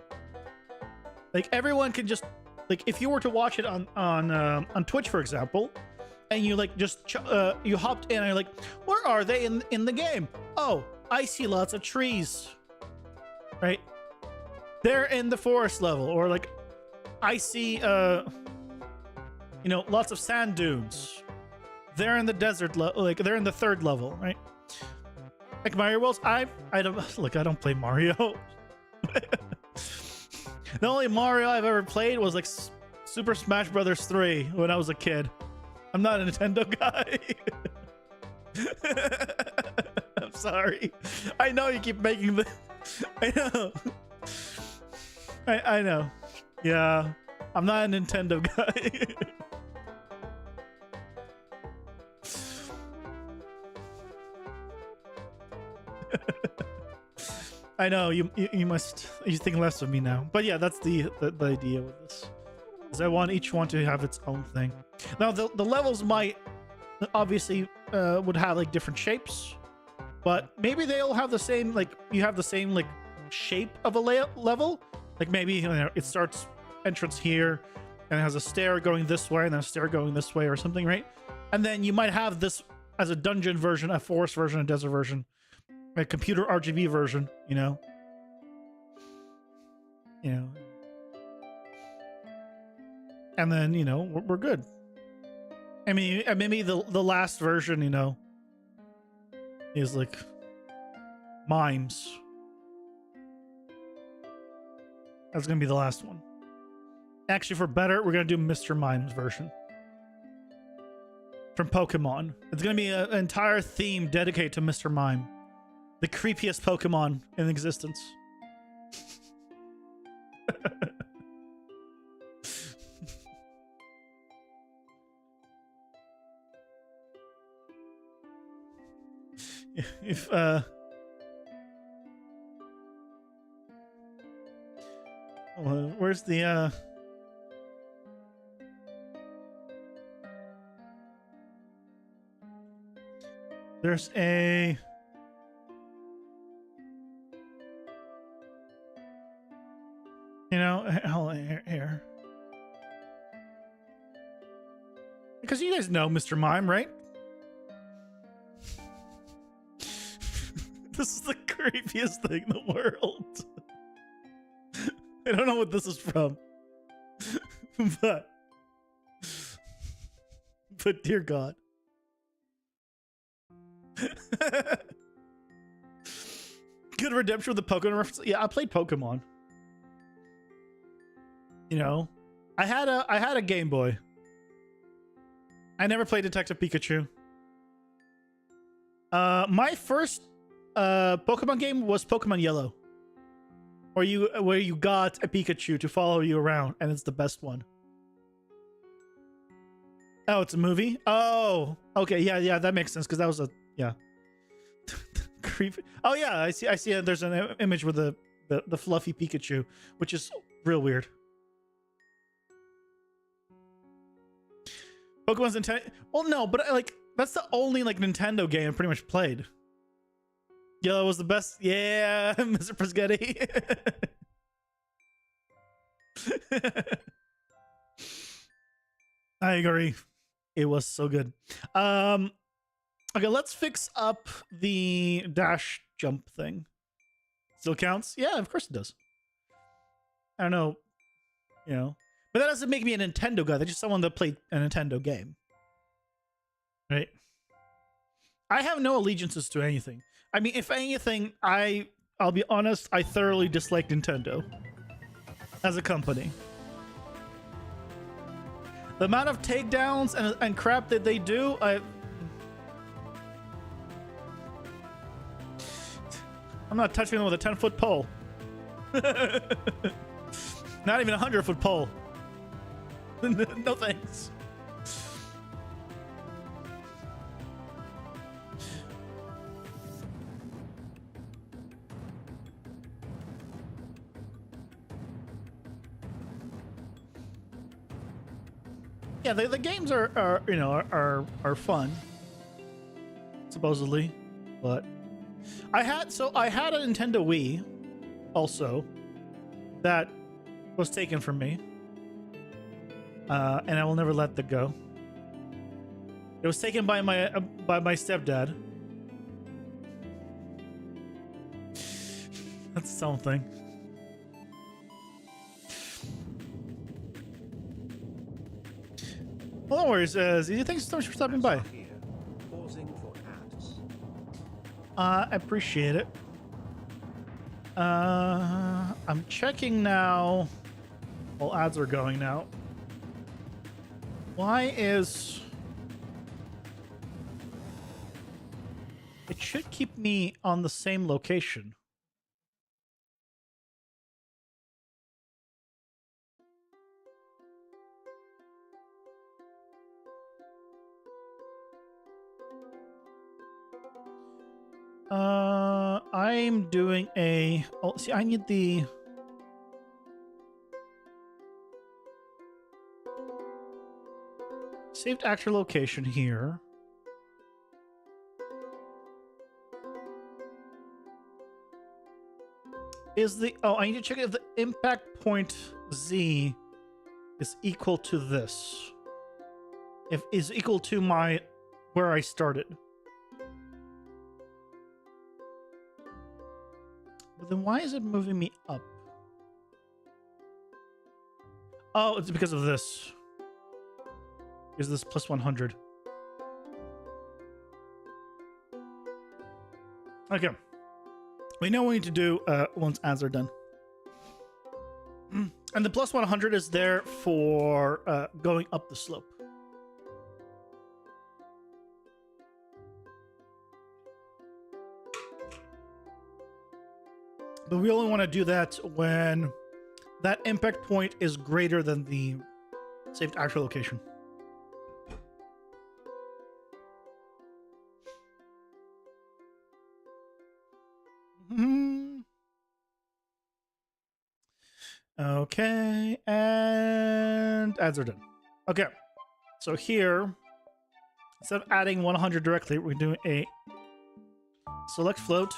Like everyone can just, like if you were to watch it on Twitch, for example, and you like just you hopped in and you're like, where are they in the game? Oh, I see lots of trees. Right? They're in the forest level, or like I see you know, lots of sand dunes. They're in the desert level, like they're in the 3rd level, right? Like Mario Worlds, I don't look. I don't play Mario. The only Mario I've ever played was like Super Smash Brothers 3 when I was a kid. I'm not a Nintendo guy. I'm sorry. I know you keep making the. I know. I know. Yeah, I'm not a Nintendo guy. I know you think less of me now, but yeah, that's the idea with this. Is I want each one to have its own thing. Now the levels might obviously would have like different shapes, but maybe they'll have the same, like you have the same like shape of a level. Like maybe, you know, it starts entrance here and it has a stair going this way and then a stair going this way or something, right? And then you might have this as a dungeon version, a forest version, a desert version, a computer RGB version, you know. And then, you know, we're good. I mean, maybe the last version, you know, is like mimes. That's gonna be the last one. Actually, for better, we're gonna do Mr. Mime's version from Pokemon. It's gonna be an entire theme dedicated to Mr. Mime, the creepiest Pokemon in existence. If where's the there's a you know, hold on, here. Because you guys know Mr. Mime, right? This is the creepiest thing in the world. I don't know what this is from. but dear God. Good redemption with the Pokemon reference. Yeah, I played Pokemon. You know, I had a Game Boy. I never played Detective Pikachu. My first Pokemon game was Pokemon Yellow, where you got a Pikachu to follow you around, and it's the best one. Oh, it's a movie? Oh, okay, yeah, that makes sense, because that was a, yeah. Creepy. Oh yeah, I see there's an image with the fluffy Pikachu, which is real weird. Pokemon's intent. Well, no, but like That's the only like Nintendo game I pretty much played. Yellow was the best. Yeah, Mr. Prisgetti. I agree. It was so good. Okay, let's fix up the dash jump thing. Still counts? Yeah, of course it does. I don't know, you know, but that doesn't make me a Nintendo guy. That's just someone that played a Nintendo game, right? I have no allegiances to anything. I mean, if anything, I'll be honest, I thoroughly dislike Nintendo as a company. The amount of takedowns and crap that they do, I'm not touching them with a 10-foot pole. Not even a 100-foot pole. No thanks. Yeah, the games are you know are fun, supposedly, but I had a Nintendo Wii also that was taken from me, and I will never let that go. It was taken by my stepdad. That's something. Well, no worries. Easy, thanks so much for stopping by. I appreciate it. I'm checking now. Well, ads are going now. Why is... It should keep me on the same location. I'm doing a... Oh, see, I need the... Saved actual location here. Is the... Oh, I need to check if the impact point Z is equal to this. If is equal to my... where I started. But then why is it moving me up? Oh, it's because of this. Is this plus 100? Okay. We know what we need to do once ads are done. And the plus 100 is there for going up the slope. But we only want to do that when that impact point is greater than the saved actual location. Okay, and ads are done. Okay, so here, instead of adding 100 directly, we're doing a select float.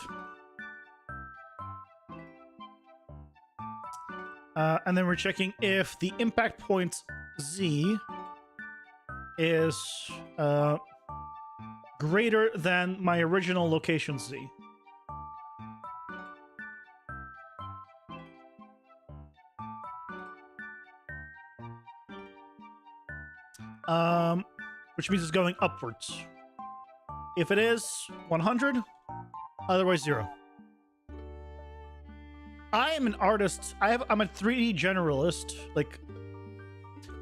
And then we're checking if the impact point Z is greater than my original location Z. Which means it's going upwards. If it is 100, otherwise 0. I am an artist. I'm a 3D generalist. Like,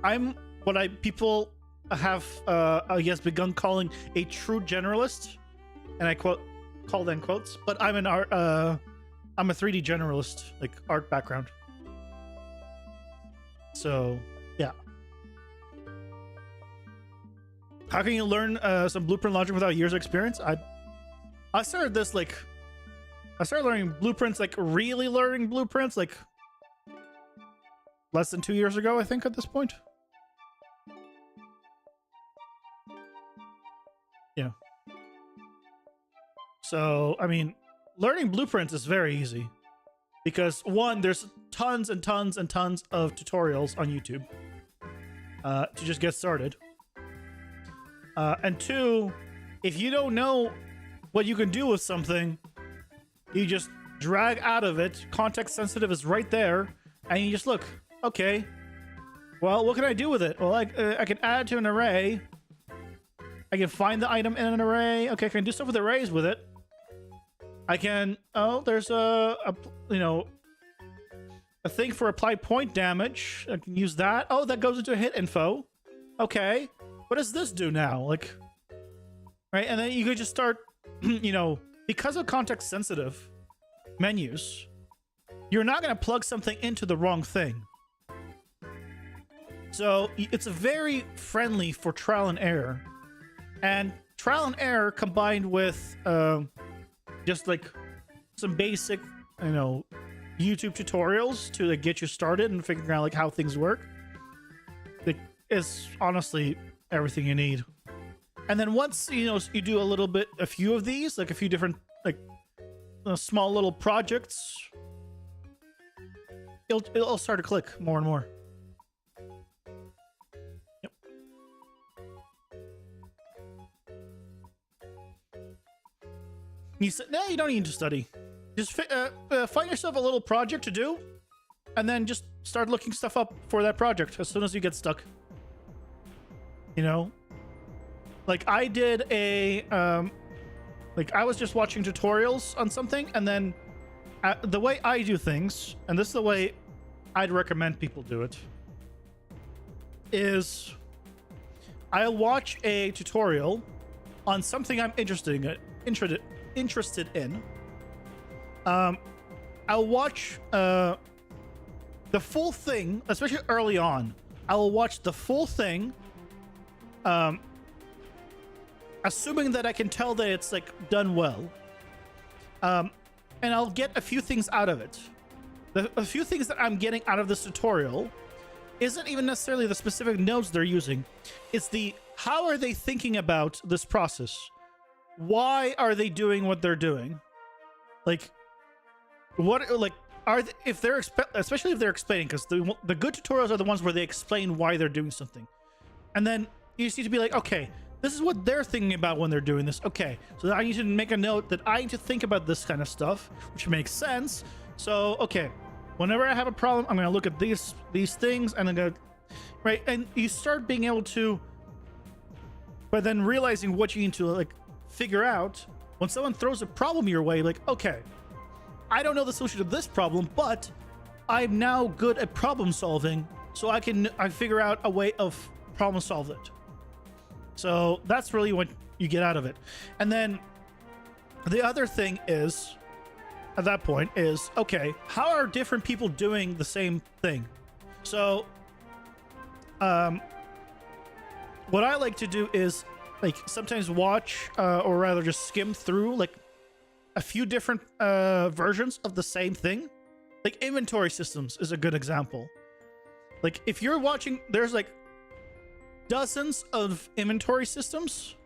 I'm what people have, I guess, begun calling a true generalist, and I call them quotes. But I'm an art. I'm a 3D generalist, like art background. So, yeah. How can you learn some blueprint logic without years of experience? I started this like. I started learning blueprints, like really learning blueprints, like less than 2 years ago, I think, at this point. Yeah. So, I mean, learning blueprints is very easy. Because, one, there's tons and tons and tons of tutorials on YouTube to just get started. And two, if you don't know what you can do with something, you just drag out of it. Context sensitive is right there. And you just look, okay, well, what can I do with it? Well, I can add to an array. I can find the item in an array. Okay, I can do stuff with arrays with it. I can, oh, there's a thing for applied point damage. I can use that. Oh, that goes into hit info. Okay. What does this do now? Like, right? And then you could just start, because of context sensitive menus, you're not going to plug something into the wrong thing. So it's very friendly for trial and error. And trial and error combined with just like some basic, YouTube tutorials to like get you started and figuring out like how things work. It is honestly everything you need. And then once you do a few of these, like a few different like small little projects, it'll start to click more and more. Yep. You said, no, you don't need to study. Just find yourself a little project to do, and then just start looking stuff up for that project as soon as you get stuck. Like I did I was just watching tutorials on something, and then the way I do things, and this is the way I'd recommend people do it, is I'll watch a tutorial on something I'm interested in. I'll watch the full thing, especially early on. I will watch the full thing, assuming that I can tell that it's like done well, and I'll get a few things out of it. A few things that I'm getting out of this tutorial isn't even necessarily the specific nodes they're using. It's the how are they thinking about this process? Why are they doing what they're doing? Like, what, like, are they, if they're especially if they're explaining, because the good tutorials are the ones where they explain why they're doing something, and then you just need to be like, okay, this is what they're thinking about when they're doing this. Okay, so I need to make a note that I need to think about this kind of stuff, which makes sense. So okay, whenever I have a problem, I'm gonna look at these things, and I'm gonna, right, and you start being able to, but then realizing what you need to like figure out when someone throws a problem your way, like, okay, I don't know the solution to this problem, but I'm now good at problem solving, so I figure out a way of problem solve it. So that's really what you get out of it. And then the other thing is, at that point, is, okay, how are different people doing the same thing? So what I like to do is like sometimes watch or rather just skim through like a few different versions of the same thing. Like inventory systems is a good example. Like if you're watching, there's like dozens of inventory systems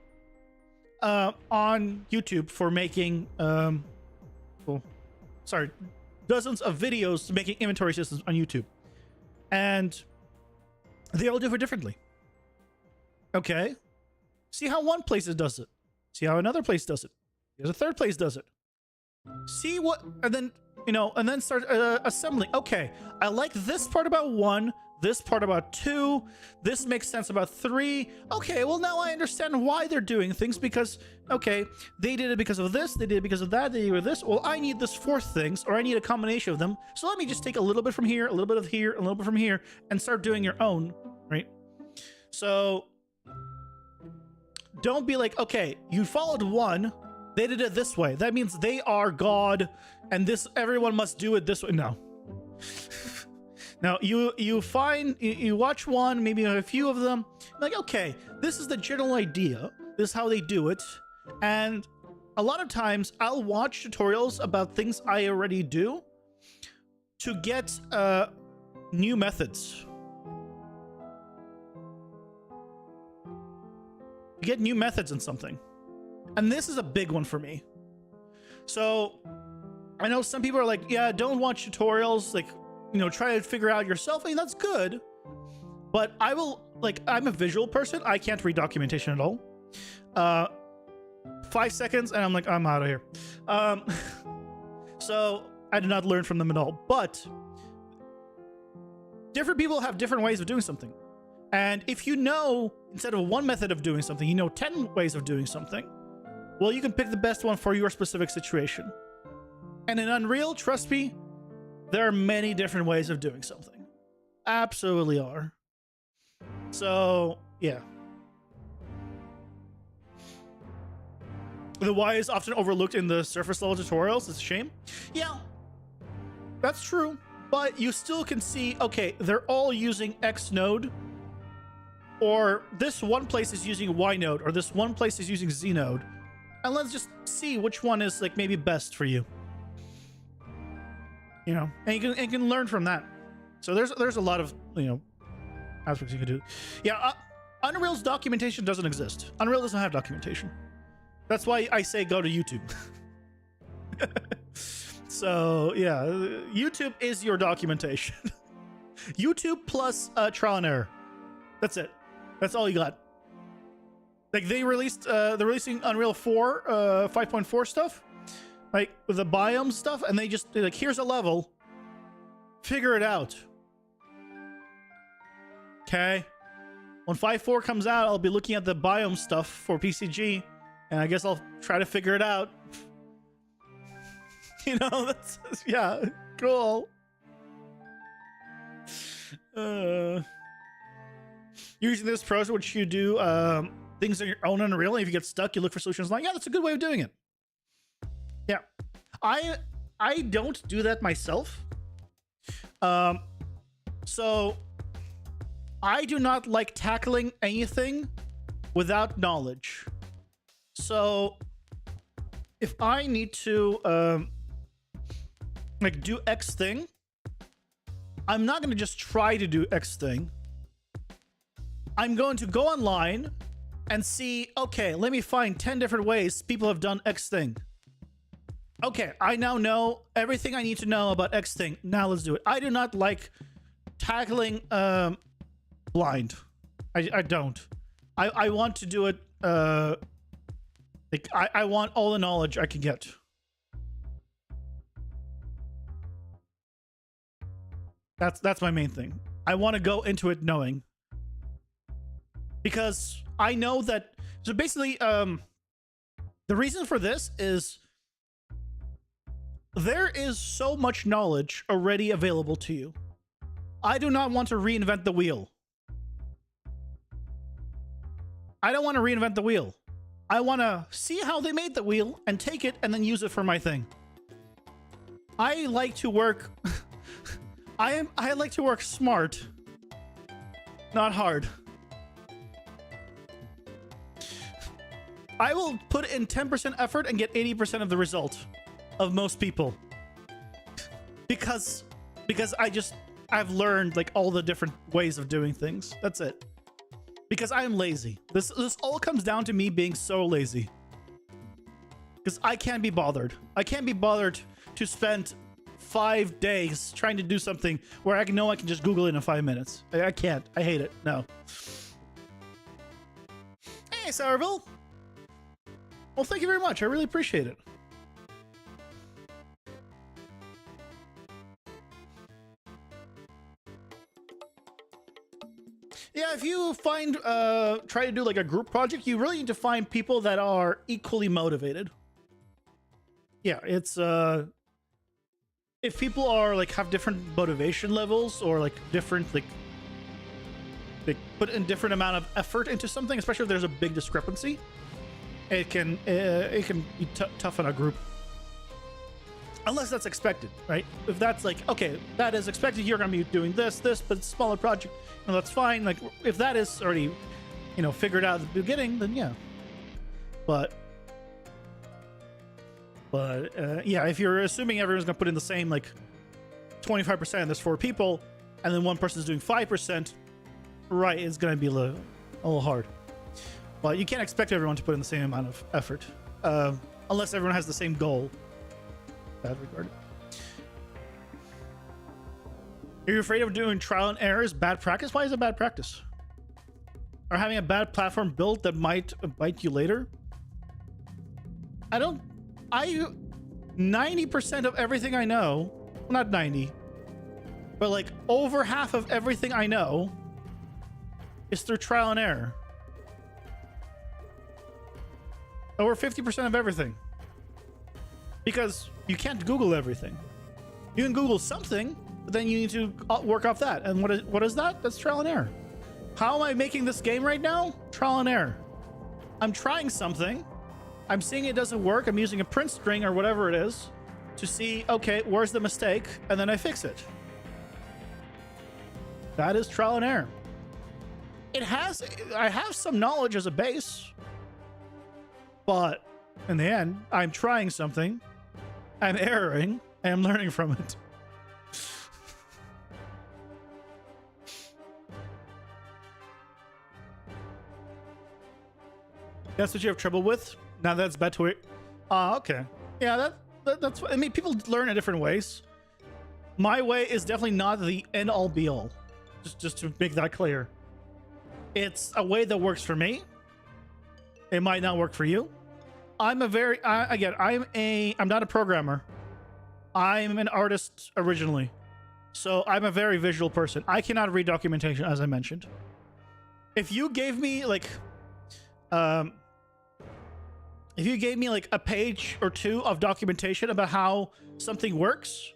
on YouTube for making dozens of videos making inventory systems on YouTube, and they all do it differently. Okay, see how one place does it, see how another place does it, there's a third place does it, see what, and then and then start assembling. Okay, I like this part about 1, this part about 2, this makes sense about 3. Okay, well now I understand why they're doing things, because okay, they did it because of this, they did it because of that, they did this. Well, I need this fourth things, or I need a combination of them. So let me just take a little bit from here, a little bit of here, a little bit from here, and start doing your own, right? So don't be like, okay, you followed 1, they did it this way, that means they are God, and this everyone must do it this way. No. Now you watch 1, maybe a few of them, like, okay, this is the general idea, this is how they do it. And a lot of times I'll watch tutorials about things I already do to get new methods. You get new methods in something. And this is a big one for me. So I know some people are like, yeah, don't watch tutorials, like, you know, try to figure out yourself. I mean, that's good. But I will, like, I'm a visual person. I can't read documentation at all. 5 seconds and I'm like, I'm out of here. So I did not learn from them at all. But different people have different ways of doing something. And if you know, instead of one method of doing something, you know 10 ways of doing something, well, you can pick the best one for your specific situation. And in Unreal, trust me, there are many different ways of doing something. Absolutely are. So, yeah. The why is often overlooked in the surface level tutorials. It's a shame. Yeah, that's true. But you still can see, okay, they're all using X node, or this one place is using Y node, or this one place is using Z node. And let's just see which one is like maybe best for you. You know, and you can learn from that. So there's a lot of, you know, aspects you can do. Yeah, Unreal's documentation doesn't exist. Unreal doesn't have documentation. That's why I say go to YouTube. So yeah, YouTube is your documentation. YouTube plus trial and error. That's it. That's all you got. Like they're releasing Unreal 4, 5.4 stuff, like with the biome stuff, and they're like, here's a level, figure it out. Okay. When 5.4 comes out, I'll be looking at the biome stuff for PCG, and I guess I'll try to figure it out. You know, that's, yeah, cool. Using this approach, which you do things on your own Unreal, and if you get stuck, you look for solutions. Like, yeah, that's a good way of doing it. Yeah, I don't do that myself. So I do not like tackling anything without knowledge. So if I need to like do X thing, I'm not going to just try to do X thing. I'm going to go online and see, okay, let me find 10 different ways people have done X thing. Okay, I now know everything I need to know about X thing. Now let's do it. I do not like tackling blind. I don't. I want to do it like I want all the knowledge I can get. That's my main thing. I want to go into it knowing. Because I know that, so basically, the reason for this is there is so much knowledge already available to you. I do not want to reinvent the wheel. I don't want to reinvent the wheel. I want to see how they made the wheel and take it and then use it for my thing. I like to work, I like to work smart, not hard. I will put in 10% effort and get 80% of the result of most people. Because I've learned like all the different ways of doing things. That's it. Because I am lazy. This all comes down to me being so lazy. Because I can't be bothered. I can't be bothered to spend 5 days trying to do something where I know I can just Google it in 5 minutes. I can't. I hate it. No. Hey, Sourville. Well, thank you very much. I really appreciate it. Yeah, if you find, try to do like a group project, you really need to find people that are equally motivated. Yeah, it's, if people are like, have different motivation levels or like different, like, they put in different amount of effort into something, especially if there's a big discrepancy, it can be tough on a group. Unless that's expected, right? If that's like, okay, that is expected, you're going to be doing this, but it's a smaller project, no, that's fine. Like, if that is already, you know, figured out at the beginning, then yeah. But yeah, if you're assuming everyone's going to put in the same, like, 25%, there's 4 people, and then one person's doing 5%, right, it's going to be a little hard. But you can't expect everyone to put in the same amount of effort, unless everyone has the same goal. In that regard. Are you afraid of doing trial and errors? Bad practice? Why is it bad practice? Or having a bad platform built that might bite you later? 90% of everything I know, well, not 90, but like over half of everything I know is through trial and error. Over 50% of everything. Because you can't Google everything. You can Google something, but then you need to work off that. And what is that? That's trial and error. How am I making this game right now? Trial and error. I'm trying something. I'm seeing it doesn't work. I'm using a print string or whatever it is to see, okay, where's the mistake? And then I fix it. That is trial and error. I have some knowledge as a base, but in the end, I'm trying something, I'm erroring, and I'm learning from it. That's what you have trouble with? Now that's bad to it. Okay. Yeah, that's I mean, people learn in different ways. My way is definitely not the end all be all. Just to make that clear. It's a way that works for me. It might not work for you. I'm not a programmer. I'm an artist originally. So I'm a very visual person. I cannot read documentation, as I mentioned. If you gave me like a page or two of documentation about how something works,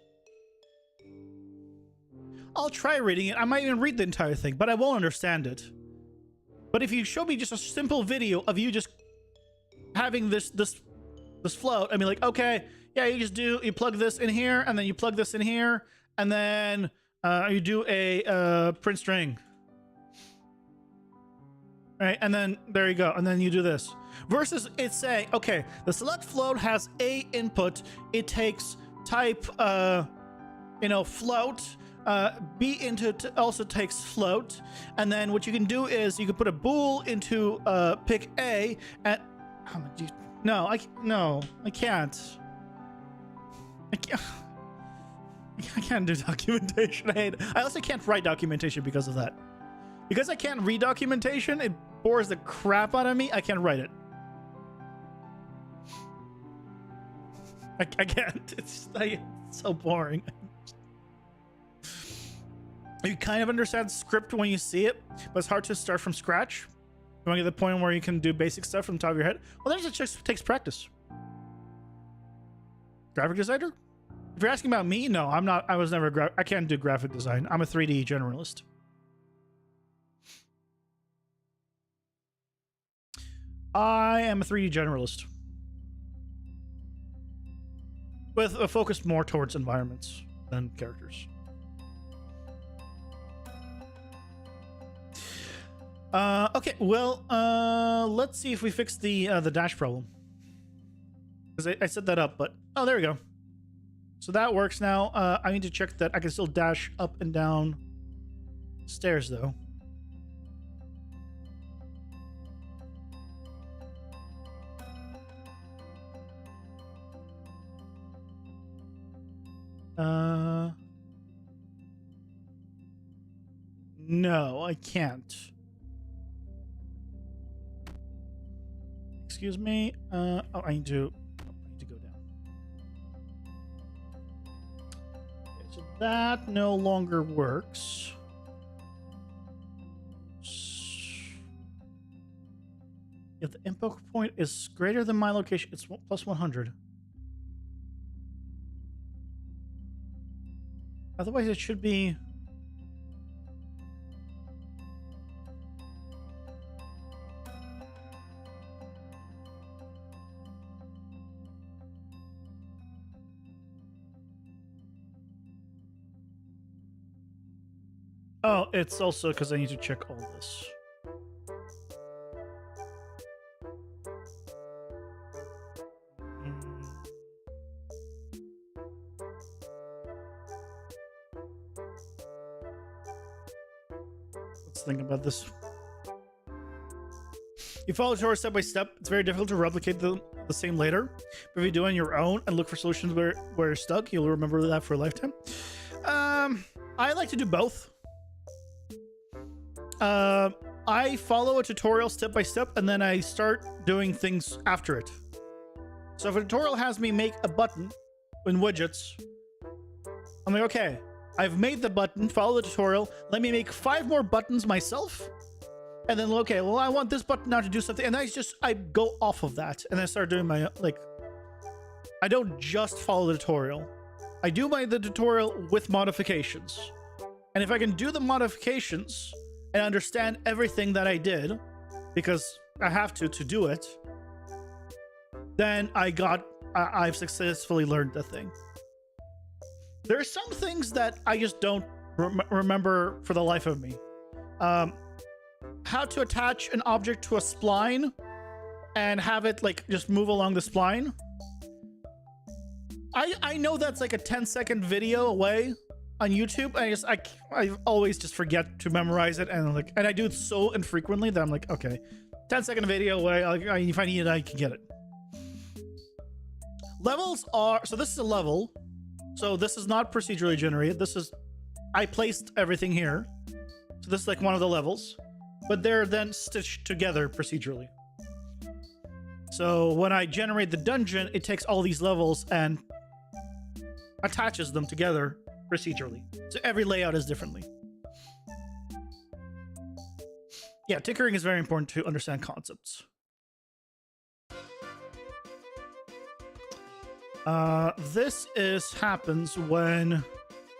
I'll try reading it. I might even read the entire thing, but I won't understand it. But if you show me just a simple video of you just having this float, I mean, like, okay, yeah, you plug this in here, and then you plug this in here, and then you do a print string. Right, and then there you go, and then you do this. Versus it's saying, okay, the select float has a input. It takes type, float. B input also takes float, and then what you can do is you can put a bool into pick A, and I can't. I can't do documentation. I also can't write documentation because of that. Because I can't read documentation, it bores the crap out of me. I can't write it. I can't. It's so boring. You kind of understand script when you see it, but it's hard to start from scratch. You want to get to the point where you can do basic stuff from the top of your head? Well, that just takes practice. Graphic designer? If you're asking about me, no, I'm not. I was never I can't do graphic design. I'm a 3D generalist. I am a 3D generalist. With a focus more towards environments than characters. Okay, well, let's see if we fix the dash problem. Because I set that up, but... Oh, there we go. So that works now. I need to check that I can still dash up and down stairs, though. No, I can't. Excuse me. Oh, I need to go down. Okay, so that no longer works. If the input point is greater than my location, it's plus 100. Otherwise, it should be... Oh, it's also because I need to check all this. Let's think about this. You follow the tutorial step by step. It's very difficult to replicate the same later. But if you do it on your own and look for solutions where you're stuck, you'll remember that for a lifetime. I like to do both. I follow a tutorial step by step, and then I start doing things after it. So if a tutorial has me make a button in widgets, I'm like, okay, I've made the button, follow the tutorial, let me make 5 more buttons myself, and then, okay, well, I want this button now to do something, and I go off of that, and then I start doing my, like, I don't just follow the tutorial. I do the tutorial with modifications. And if I can do the modifications and understand everything that I did, because I have to do it, then I've successfully learned the thing. There are some things that I just don't remember for the life of me. How to attach an object to a spline and have it like just move along the spline. I know that's like a 10-second video away on YouTube. I always just forget to memorize it, and I do it so infrequently that I'm like, okay, 10-second video away. If I need it, I can get it. Levels are, so this is a level. So this is not procedurally generated. I placed everything here. So this is like one of the levels, but they're then stitched together procedurally. So when I generate the dungeon, it takes all these levels and attaches them together procedurally. So every layout is differently. Yeah, tinkering is very important to understand concepts. This happens when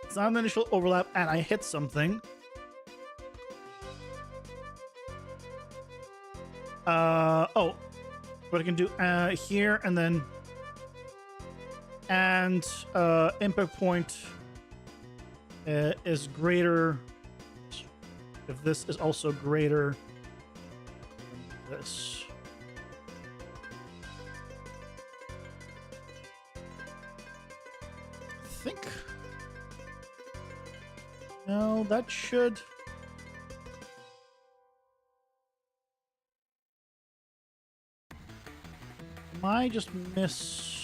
it's not an initial overlap and I hit something. Oh, what I can do here and then, and impact point is greater if this is also greater than this. I think. No, that should. Am I just miss?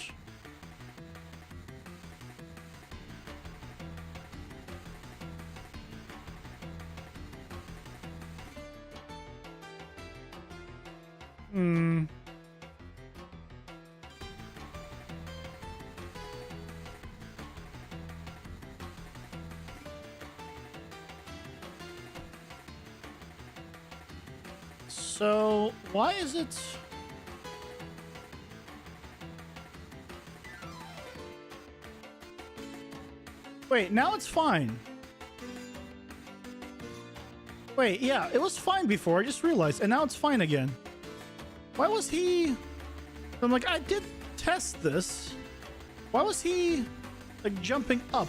So, why is it... Wait, now it's fine. Wait, yeah, it was fine before, I just realized, and now it's fine again. Why was he... I'm like, I did test this. Why was he, like, jumping up?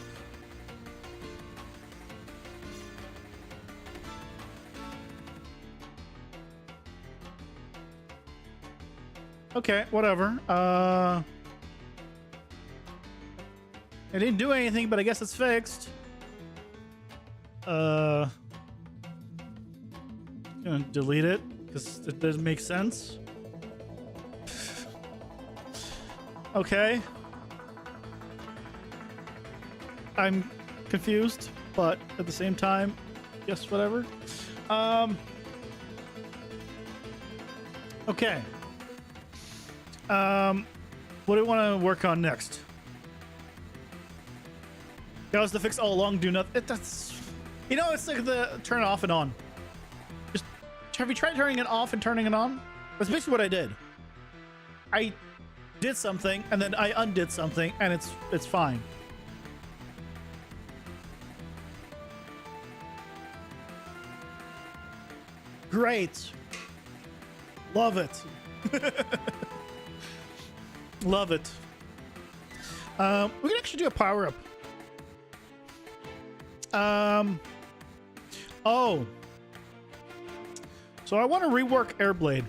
Okay, whatever. It didn't do anything, but I guess it's fixed. Gonna delete it because it doesn't make sense. Okay. I'm confused, but at the same time, yes, whatever. Okay. What do we want to work on next? That was the fix all along. Do nothing. That's, you know, it's like the turn off and on. Just have you tried turning it off and turning it on? That's basically what I did. I did something and then I undid something, and it's fine. Great. Love it. Love it. We can actually do a power up. Oh. So I want to rework Airblade.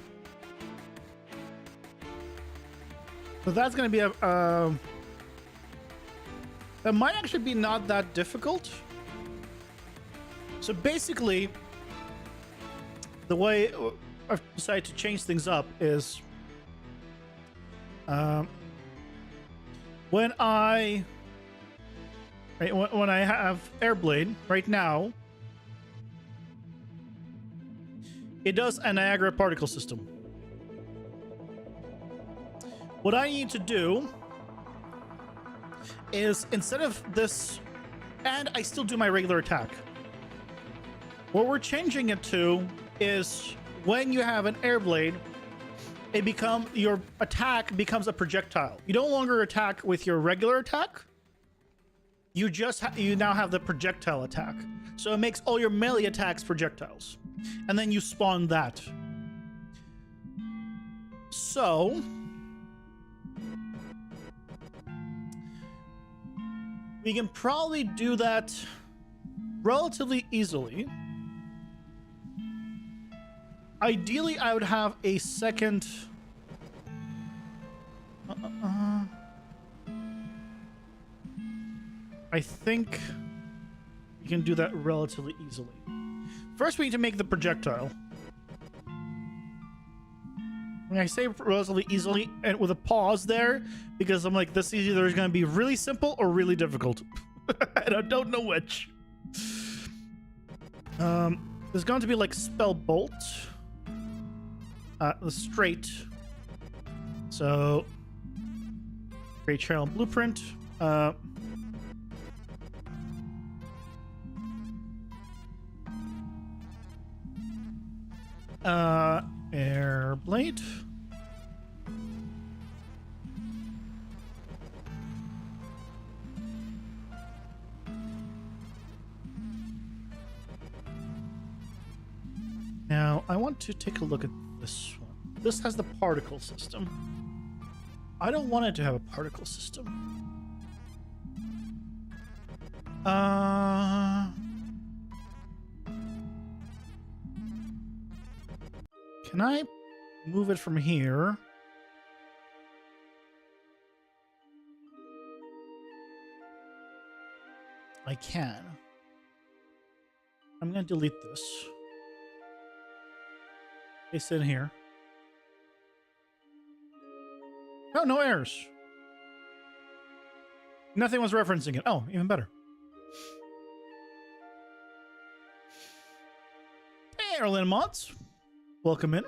So that's going to be a... that might actually be not that difficult. So basically, the way... decide to change things up is when I have Airblade right now, it does a Niagara particle system. What I need to do is, instead of this, and I still do my regular attack, what we're changing it to is when you have an Airblade, your attack becomes a projectile. You no longer attack with your regular attack. You now have the projectile attack. So it makes all your melee attacks projectiles. And then you spawn that. So we can probably do that relatively easily. Ideally, I would have a second... I think we can do that relatively easily. First, we need to make the projectile. When I say relatively easily, and with a pause there, because I'm like, this is either going to be really simple or really difficult. And I don't know which. There's going to be like spell bolt. The straight. So, great channel blueprint. Airblade. Now, I want to take a look at this one. This has the particle system. I don't want it to have a particle system. Can I move it from here? I can. I'm going to delete this. Paste it in here. Oh, no errors. Nothing was referencing it. Oh, even better. Hey, Erlin Mods. Welcome in.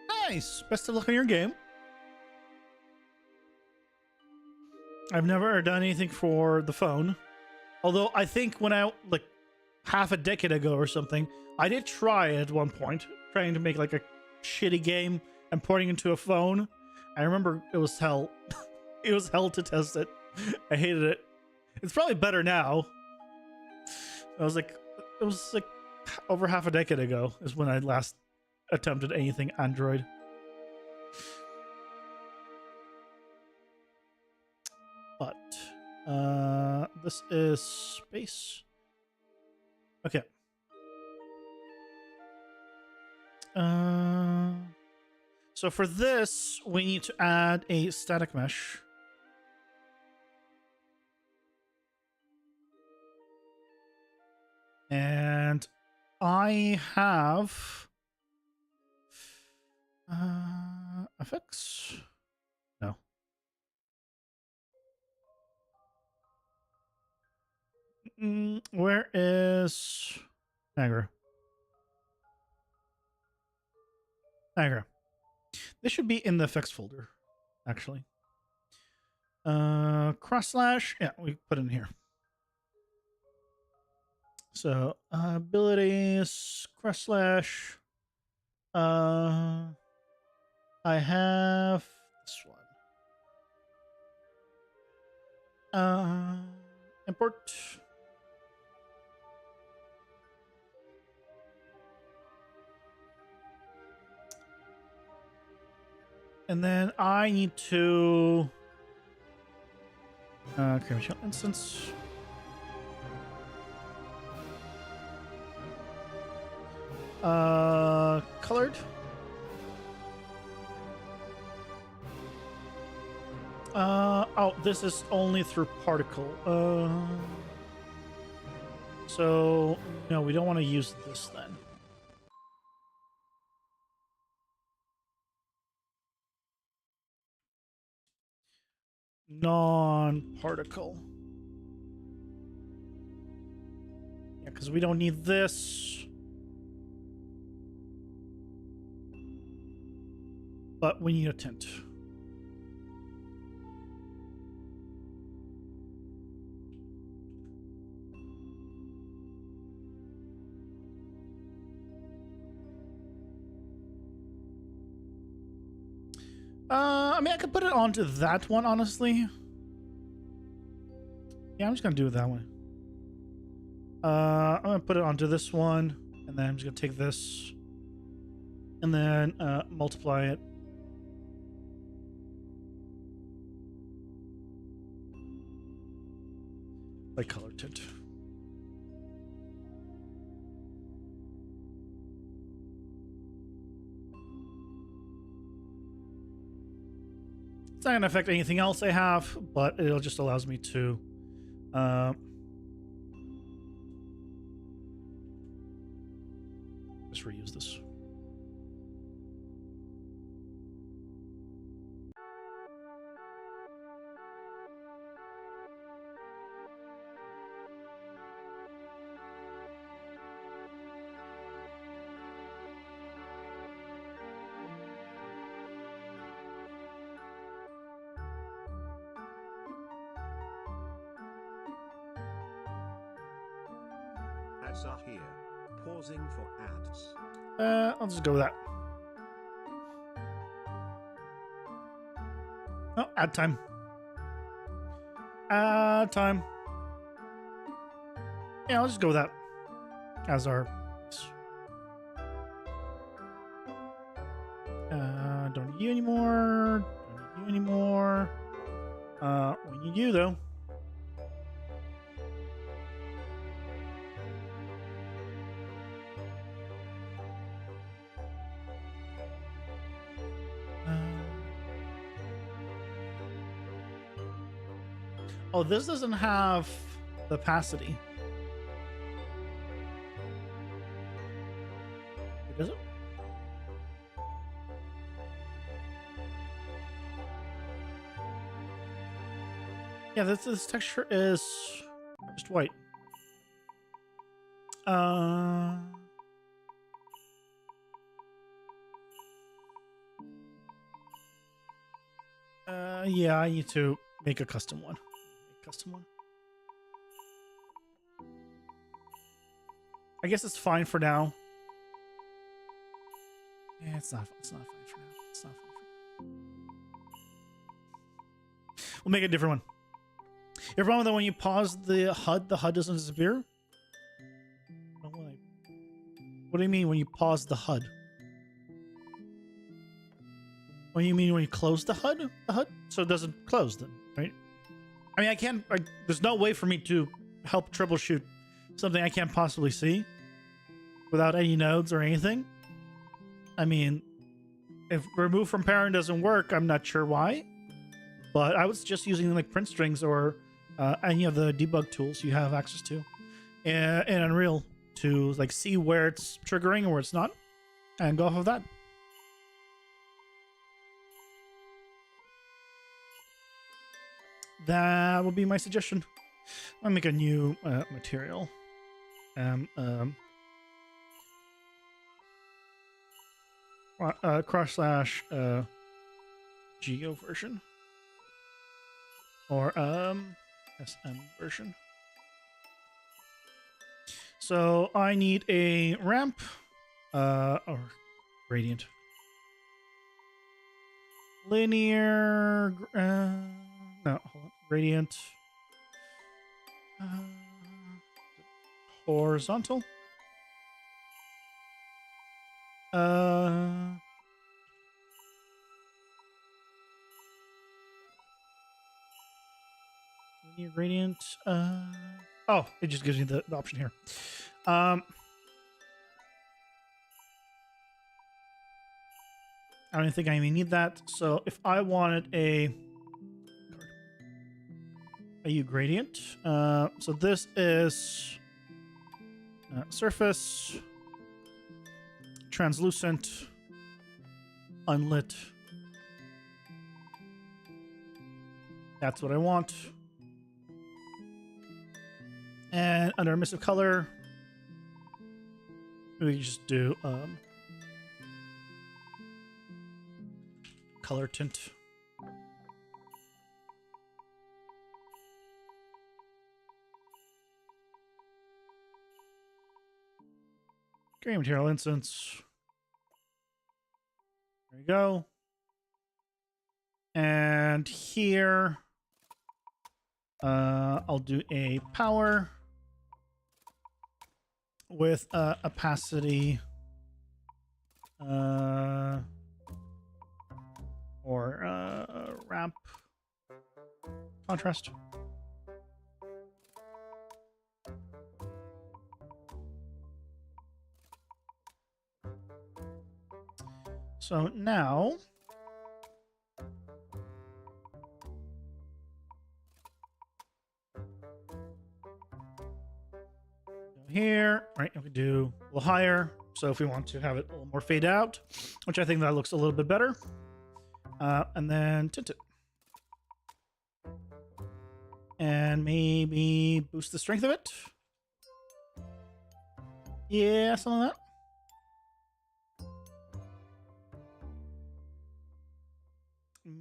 Nice. Best of luck on your game. I've never done anything for the phone. Although I think when like half a decade ago or something, I did try at one point, trying to make like a shitty game and porting into a phone. I remember it was hell. It was hell to test it. I hated it. It's probably better now. It was like over half a decade ago is when I last attempted anything Android. But this is space. Okay. So for this, we need to add a static mesh. And I have effects. No. Where is Niagara? Niagara. This should be in the effects folder, actually. Cross slash. Yeah, we put it in here. So abilities, cross slash. I have this one. Import. And then I need to create a shell instance. Colored. Oh, this is only through particle. So no, we don't want to use this then. non-particle. Yeah, because we don't need this. But we need a tint. I mean, I could put it onto that one, honestly. Yeah, I'm just gonna do it that way. I'm gonna put it onto this one, and then I'm just gonna take this, and then multiply it. By color tint. It's not gonna affect anything else I have, but it just allows me to just reuse this. Ads are here. Pausing for ads. I'll just go with that. Oh, ad time. Ad time. Yeah, I'll just go with that as our. Don't need you anymore. Don't need you anymore. We need you though. Oh, this doesn't have the opacity. Does it? Yeah, this texture is just white. Yeah, I need to make a custom one. Custom one. I guess it's fine for now. Yeah, it's not fine for now. It's not fine for now. We'll make a different one. Your problem that when you pause the HUD doesn't disappear? What do you mean when you pause the HUD? What do you mean when you close the HUD? The HUD? So it doesn't close then, right? I mean, I can't... there's no way for me to help troubleshoot something I can't possibly see without any nodes or anything. I mean, if remove from parent doesn't work, I'm not sure why. But I was just using like print strings or any of the debug tools you have access to in Unreal to like see where it's triggering or where it's not and go off of that. That would be my suggestion. I'll make a new material. / geo version or SM version. So I need a ramp or gradient. Linear no, hold on. Gradient. Horizontal. Linear gradient. Oh, it just gives me the option here. I don't think I even need that. So if I wanted a U gradient, so this is surface, translucent, unlit, That's what I want. And under emissive color, we can just do color tint. Green material instance. There you go. And here, I'll do a power with opacity or ramp contrast. So now here, right, we do a little higher. So if we want to have it a little more fade out, which I think that looks a little bit better, and then tint it. And maybe boost the strength of it. Yeah, something like that.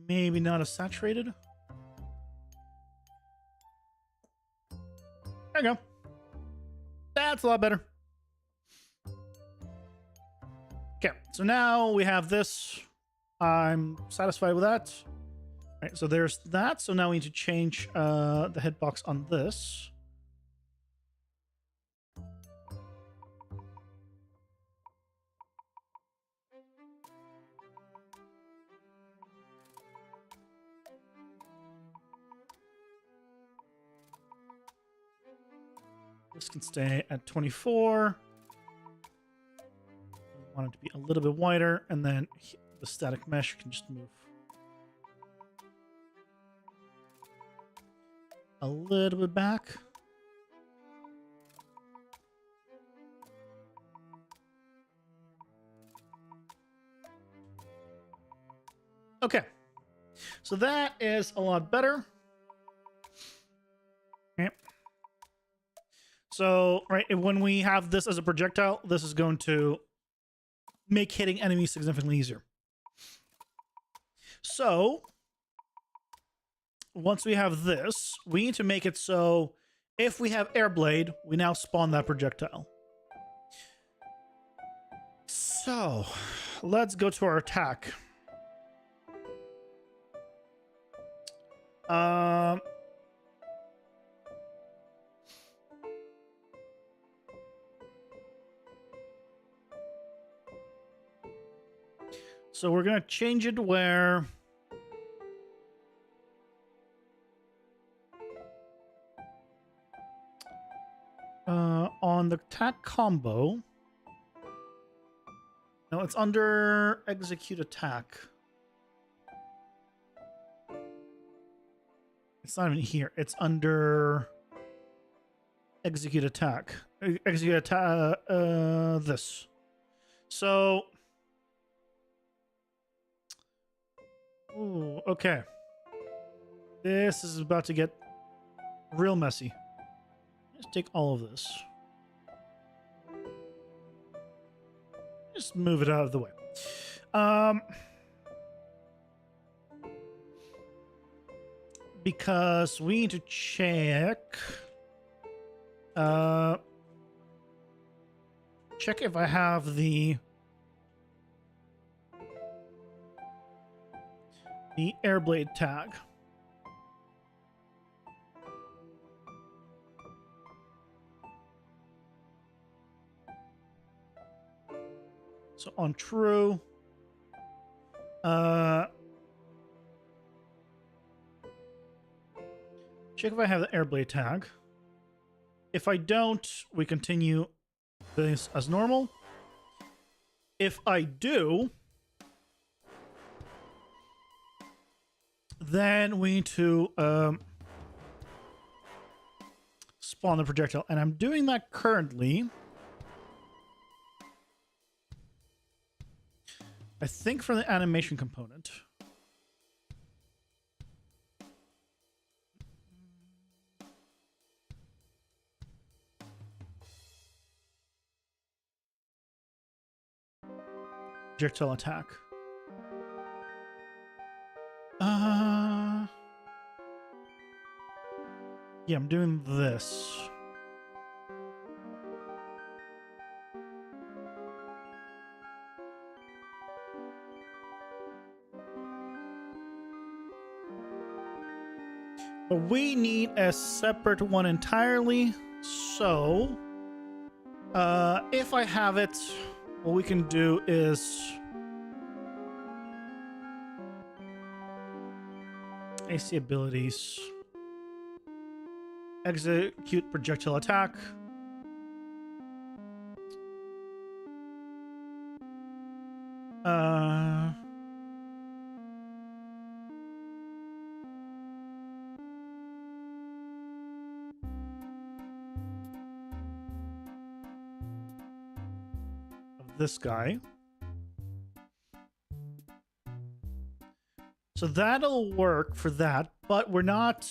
Maybe not as saturated. There you go. That's a lot better. Okay, so now we have this. I'm satisfied with that. All right, so there's that. So now we need to change the hitbox on this. This can stay at 24. I want it to be a little bit wider, and then the static mesh can just move a little bit back. Okay, so that is a lot better. Okay. So, right, when we have this as a projectile, this is going to make hitting enemies significantly easier. So, once we have this, we need to make it so if we have air blade, we now spawn that projectile. So, let's go to our attack. So we're going to change it where on the attack combo. No, it's under execute attack. It's not even here. It's under execute attack. Execute attack. This. So. Ooh, okay. This is about to get real messy. Let's take all of this. Just move it out of the way. Because we need to check. Check if I have the airblade tag. So on true, check if I have the airblade tag. If I don't, we continue this as normal. If I do, then we need to spawn the projectile. And I'm doing that currently. I think for the animation component. projectile attack. Yeah, I'm doing this. But we need a separate one entirely. So, if I have it, what we can do is AC abilities. Execute projectile attack. Of this guy. So that'll work for that, but we're not.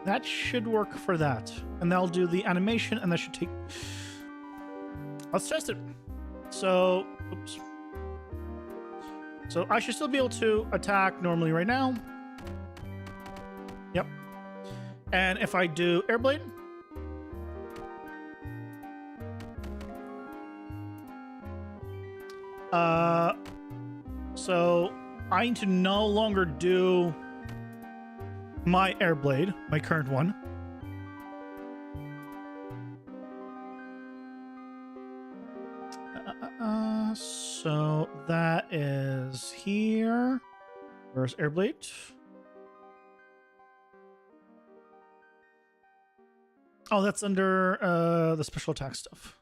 That should work for that. And that'll do the animation, and that should take... Let's test it. So, oops. So I should still be able to attack normally right now. Yep. And if I do Airblade... So I need to no longer do my Airblade, my current one. So that is here. Where's Airblade? Oh, that's under the special attack stuff.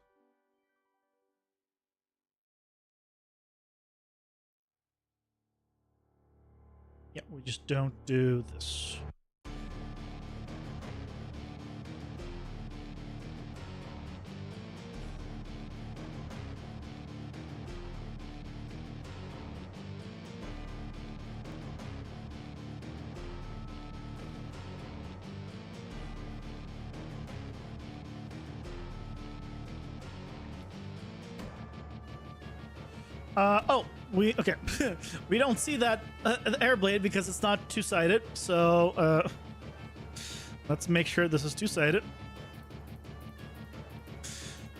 Yeah, we just don't do this. Okay. We don't see that Airblade because it's not two-sided. So let's make sure this is two-sided.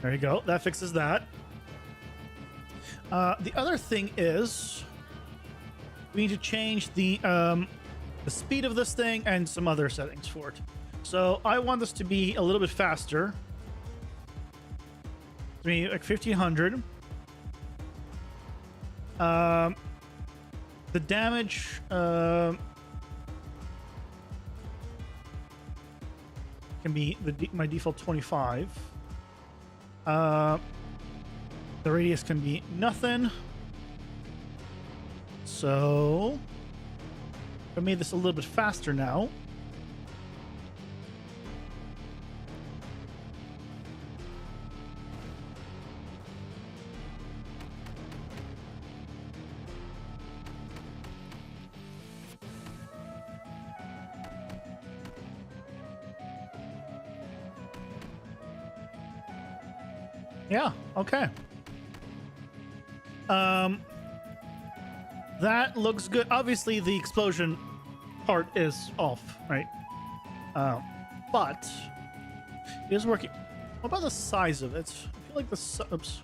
There you go. That fixes that. The other thing is we need to change the speed of this thing and some other settings for it. So I want this to be a little bit faster. To be like 1500. The damage can be my default 25. The radius can be nothing. So I made this a little bit faster now. Yeah, okay. That looks good. Obviously, the explosion part is off, right? But it is working. What about the size of it? I feel like the... Oops.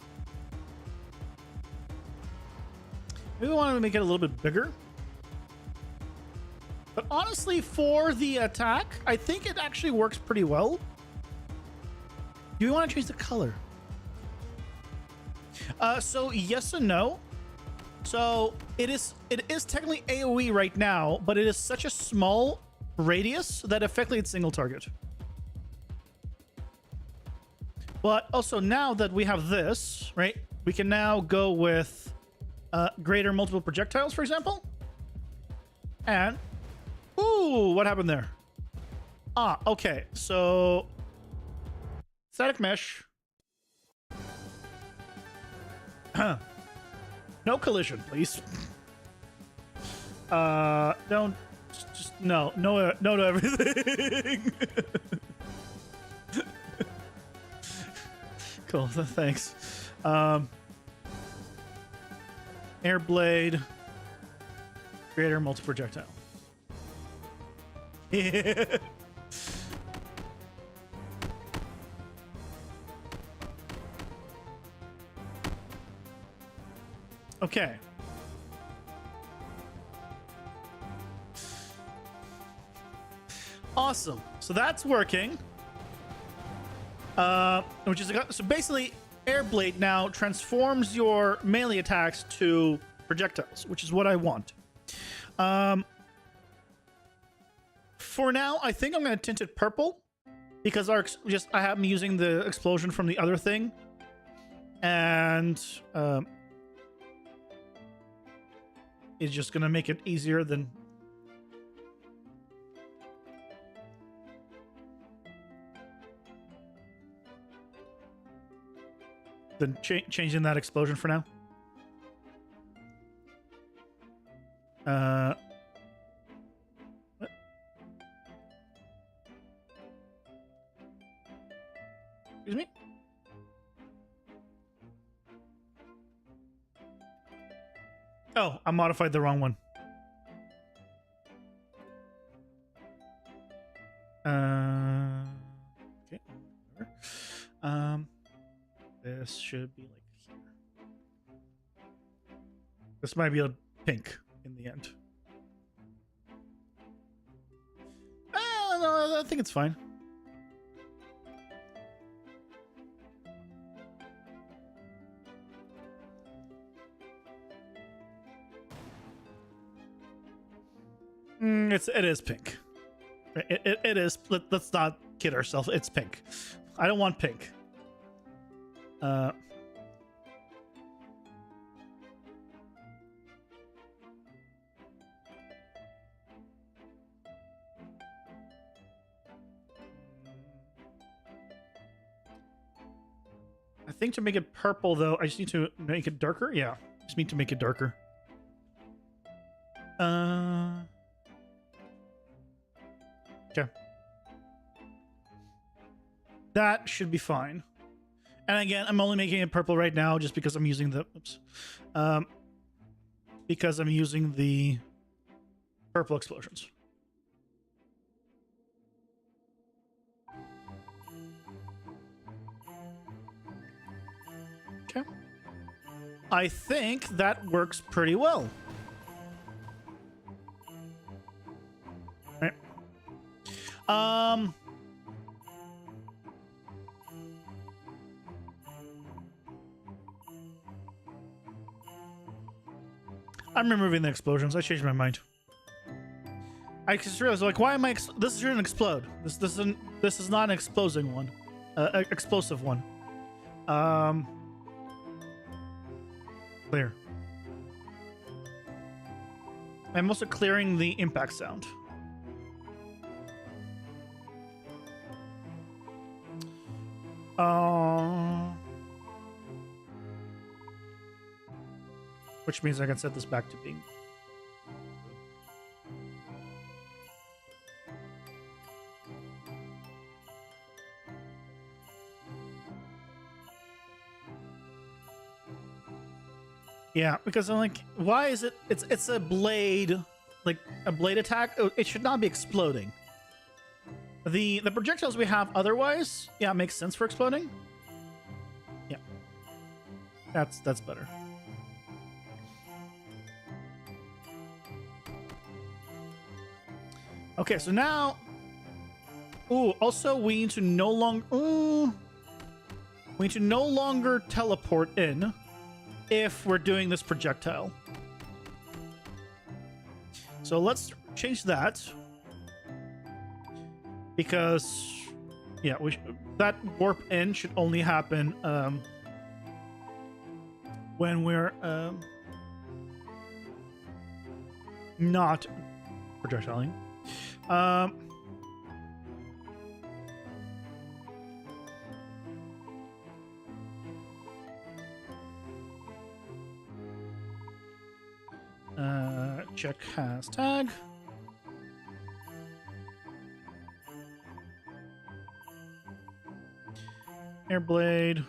Maybe we want to make it a little bit bigger. But honestly, for the attack, I think it actually works pretty well. Do we want to change the color? So yes and no. So it is technically AoE right now, but it is such a small radius that effectively it's single target. But also now that we have this, right, we can now go with greater multiple projectiles, for example. And ooh, what happened there? Ah, okay. So static mesh. No collision, please. Don't just no to everything. Cool. Thanks. Air blade. Creator multi-projectile. Okay. Awesome. So that's working. Which is so basically, Airblade now transforms your melee attacks to projectiles, which is what I want. For now, I think I'm going to tint it purple because I am using the explosion from the other thing, and it's just going to make it easier than. Changing that explosion for now. What? Excuse me? Oh, I modified the wrong one. Okay. This should be like here. This might be a pink in the end. No, I think it's fine. It is pink. It is. Let's not kid ourselves. It's pink. I don't want pink. I think to make it purple, though, I just need to make it darker. Yeah, just need to make it darker. Okay. That should be fine. And again, I'm only making it purple right now just because I'm using the because I'm using the purple explosions. Okay. I think that works pretty well. All right. I'm removing the explosions. I changed my mind. I just realized, like, why am I? This shouldn't explode. This is not an explosive one. Explosive one. Clear. I'm also clearing the impact sound. Which means I can set this back to being. Yeah, because I'm like, why is it? It's a blade, like a blade attack. It should not be exploding. The projectiles we have otherwise, yeah, makes sense for exploding. Yeah, that's better. Okay, so now, also we need to no longer teleport in if we're doing this projectile. So let's change that because, yeah, that warp in should only happen when we're not projectiling. Check hashtag. Airblade.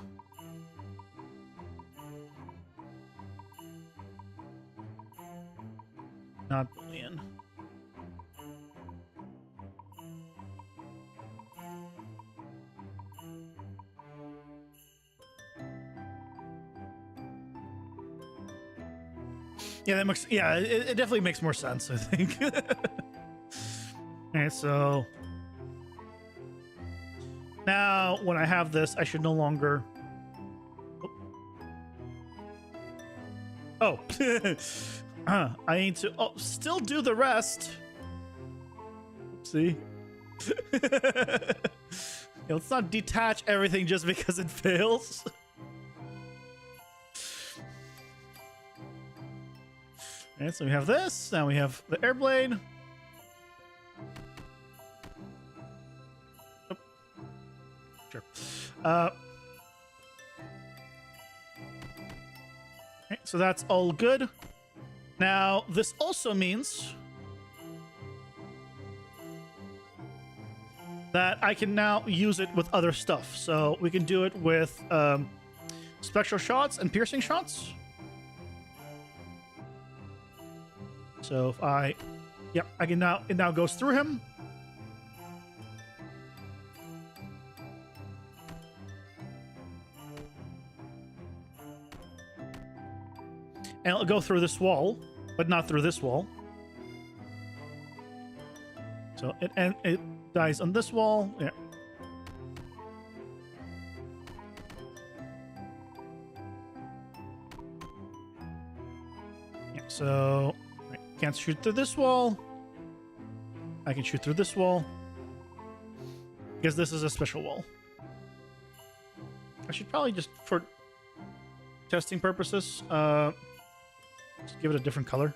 not Boolean. Yeah, that makes, yeah, it definitely makes more sense, I think. Okay, so now when I have this, I should no longer. Oh, I need to still do the rest. See, let's not detach everything just because it fails. Okay, so we have this. Now we have the airblade. Oh. Sure. Okay, so that's all good. Now, this also means that I can now use it with other stuff. So we can do it with spectral shots and piercing shots. So if I, yep, I can now, it now goes through him. And it'll go through this wall, but not through this wall. So it dies on this wall. Yeah. Yeah, so I can't shoot through this wall. I can shoot through this wall. Because this is a special wall. I should probably just, for testing purposes, just give it a different color.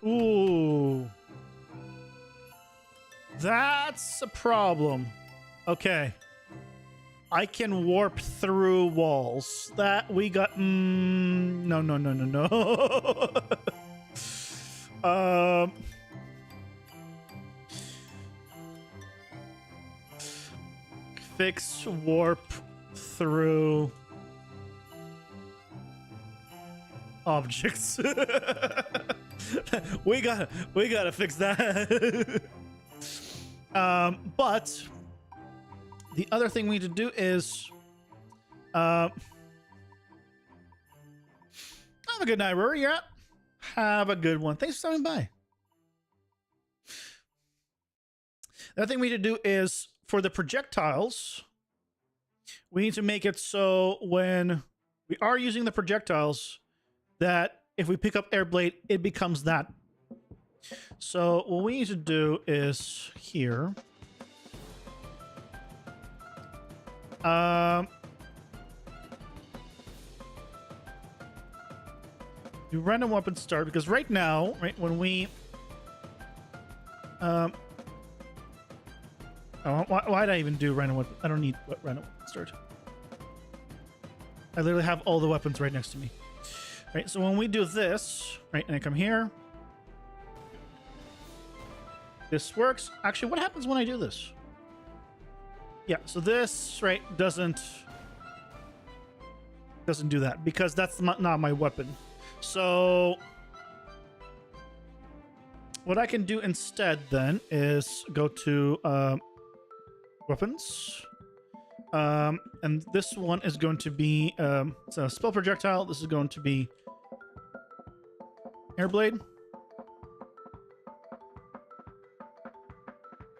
Ooh. That's a problem. Okay. I can warp through walls. That we got... no, no, no, no, no. Fix warp through objects. we gotta fix that. But the other thing we need to do is have a good night, Rory. Yeah, have a good one. Thanks for stopping by. The other thing we need to do is, for the projectiles, we need to make it so when we are using the projectiles, that if we pick up Airblade, it becomes that. So what we need to do is here. Do random weapon start, because right now, right when we why'd I even do random weapon? I don't need random weapon start. I literally have all the weapons right next to me. Right, so when we do this, right, and I come here, this works. Actually, what happens when I do this? Yeah, so this, right, doesn't do that, because that's not my weapon. So what I can do instead then is go to weapons. And this one is going to be it's a spell projectile. This is going to be Airblade.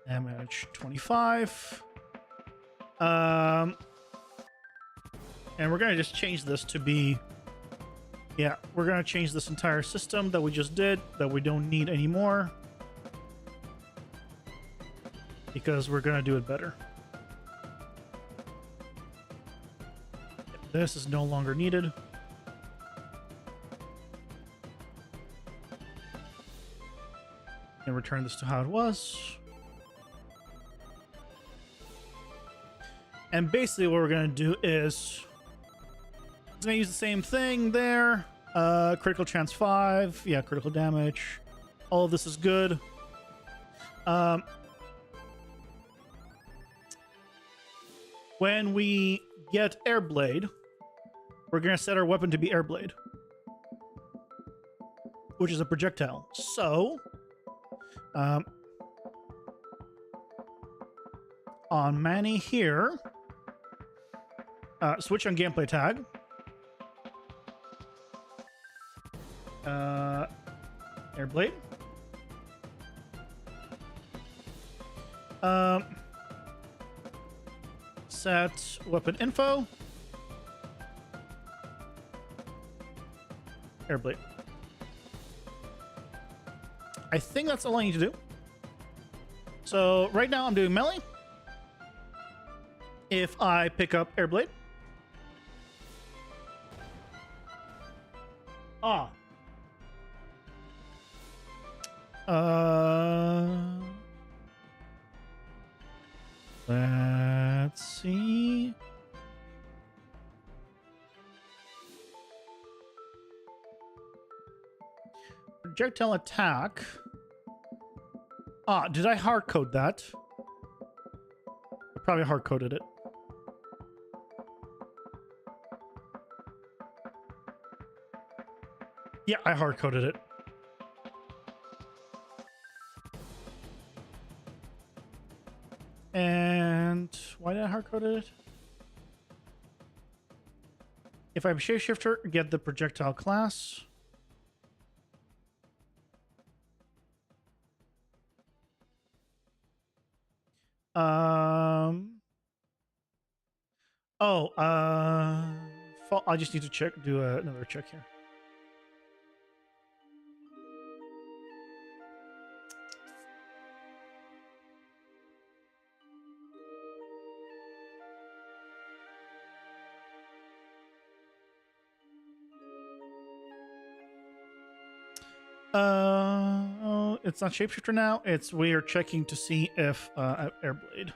Damage 25. And we're gonna just change this to be, yeah, we're gonna change this entire system that we just did, that we don't need anymore, because we're gonna do it better. This is no longer needed. And return this to how it was. And basically what we're going to do is, it's going to use the same thing there. Critical chance 5. Yeah, critical damage. All of this is good. when we get Airblade, we're going to set our weapon to be Airblade, which is a projectile. So, on Manny here, switch on gameplay tag. Airblade. Set weapon info. Airblade. I think that's all I need to do. So right now I'm doing melee. If I pick up Airblade. Ah. Let's see. Projectile attack. Ah, did I hard code that? I probably hard coded it. Yeah, I hard coded it. And why did I hard code it? If I'm shapeshifter, get the projectile class. I just need to check, do another check here. It's not shapeshifter now. It's we are checking to see if Airblade.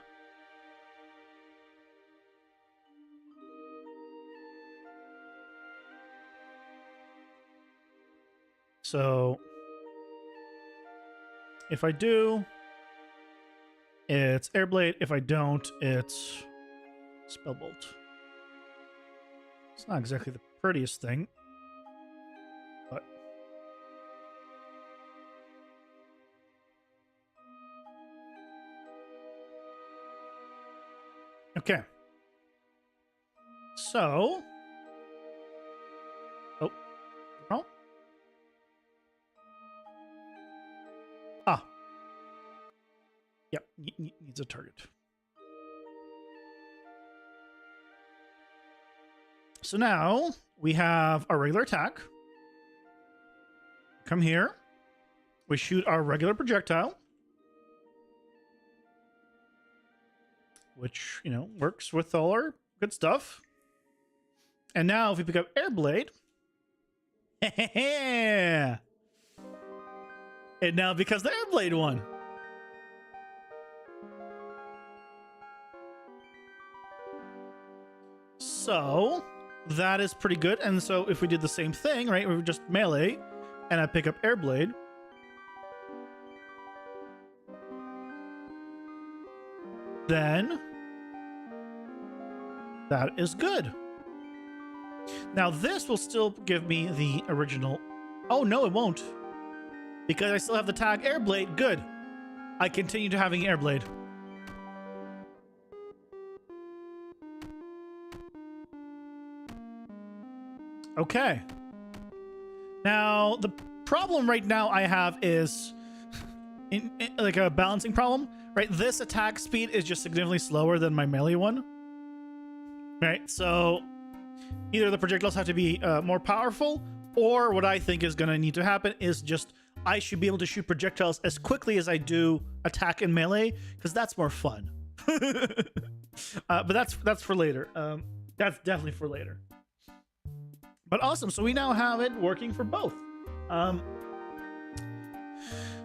So if I do, it's Airblade. If I don't, it's Spellbolt. It's not exactly the prettiest thing, but okay. So, oh, wrong. Ah, yep, needs a target. So now we have our regular attack. Come here. We shoot our regular projectile, which, you know, works with all our good stuff. And now if we pick up Airblade, it now becomes the Airblade one. So that is pretty good. And so if we did the same thing, right, we just melee and I pick up Airblade, then that is good. Now this will still give me the original. Oh no, it won't, because I still have the tag Airblade. Good. I continue to having Airblade. Okay. Now the problem right now I have is in like a balancing problem, right? This attack speed is just significantly slower than my melee one, right? So either the projectiles have to be more powerful, or what I think is going to need to happen is just I should be able to shoot projectiles as quickly as I do attack and melee, because that's more fun. But that's for later. That's definitely for later. But awesome. So we now have it working for both.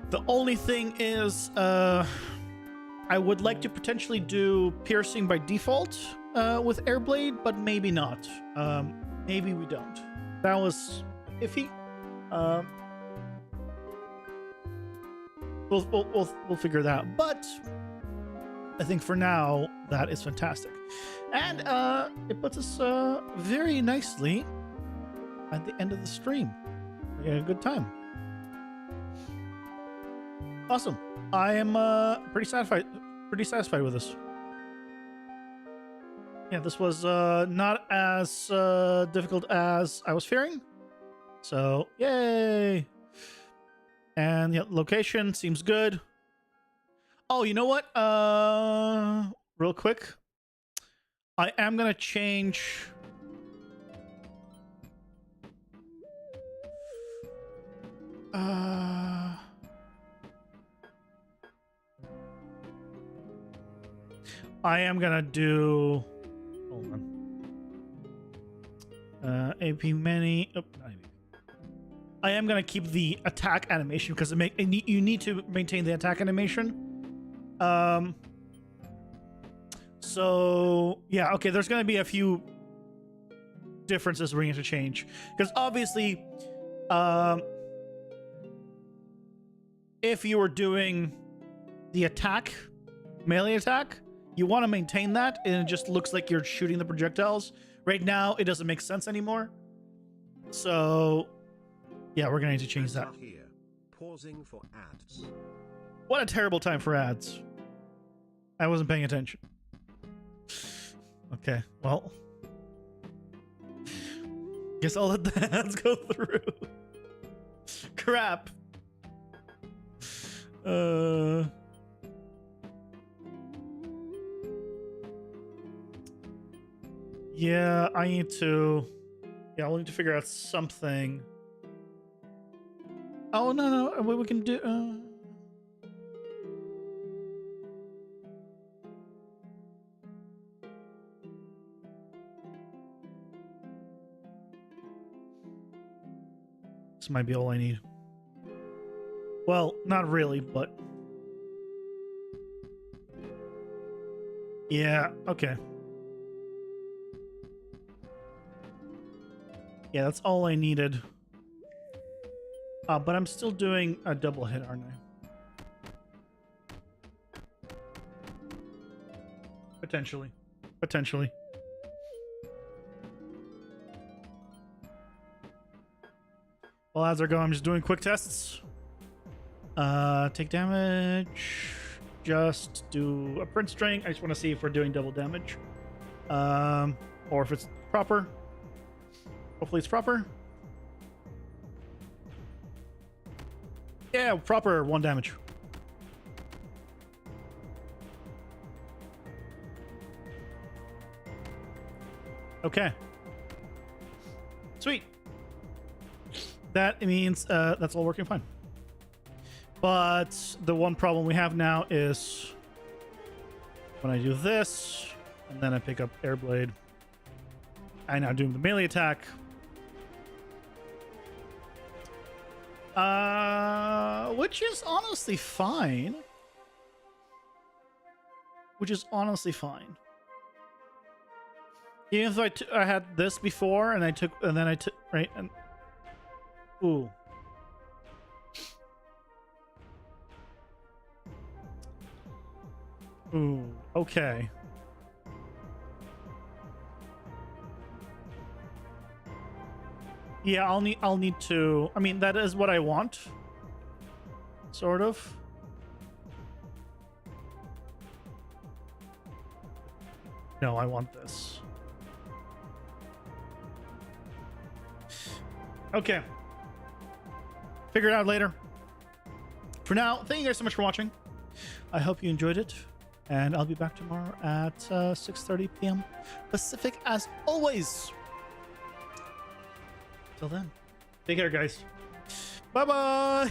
The only thing is, I would like to potentially do piercing by default with Airblade, but maybe not. Maybe we don't. That was iffy. We'll figure that out. But I think for now that is fantastic. And it puts us very nicely at the end of the stream. We had a good time. Awesome. I am pretty satisfied with this. Yeah, this was not as difficult as I was fearing. So, yay! And yeah, location seems good. Oh, you know what? Real quick, I am gonna change. I am gonna do. Hold on. AP many. Oh, not AP. I am gonna keep the attack animation because you need to maintain the attack animation. So yeah, okay. There's gonna be a few differences we're going to change because obviously, if you were doing the attack, melee attack, you want to maintain that, and it just looks like you're shooting the projectiles. Right now, it doesn't make sense anymore. So, yeah, we're going to need to change that. Here. Pausing for ads. What a terrible time for ads. I wasn't paying attention. Okay, well. Guess I'll let the ads go through. Crap. Yeah, I need to. Yeah, we'll need to figure out something. Oh no! What we can do? This might be all I need. Well, not really, but yeah. Okay. Yeah, that's all I needed. But I'm still doing a double hit, aren't I? Potentially. Potentially. Well, as I go, I'm just doing quick tests. Take damage. Just do a print string. I just want to see if we're doing double damage. Or if it's proper. Hopefully it's proper. Yeah, proper 1 damage. Okay. Sweet. That means that's all working fine. But the one problem we have now is when I do this, and then I pick up Airblade, I now do the melee attack. Which is honestly fine. Even if I had this before, and then I took right and ooh. Ooh. Okay. Yeah, I'll need to. I mean, that is what I want. Sort of. No, I want this. Okay. Figure it out later. For now, thank you guys so much for watching. I hope you enjoyed it. And I'll be back tomorrow at 6:30 p.m. Pacific as always. Till then, take care, guys. Bye-bye.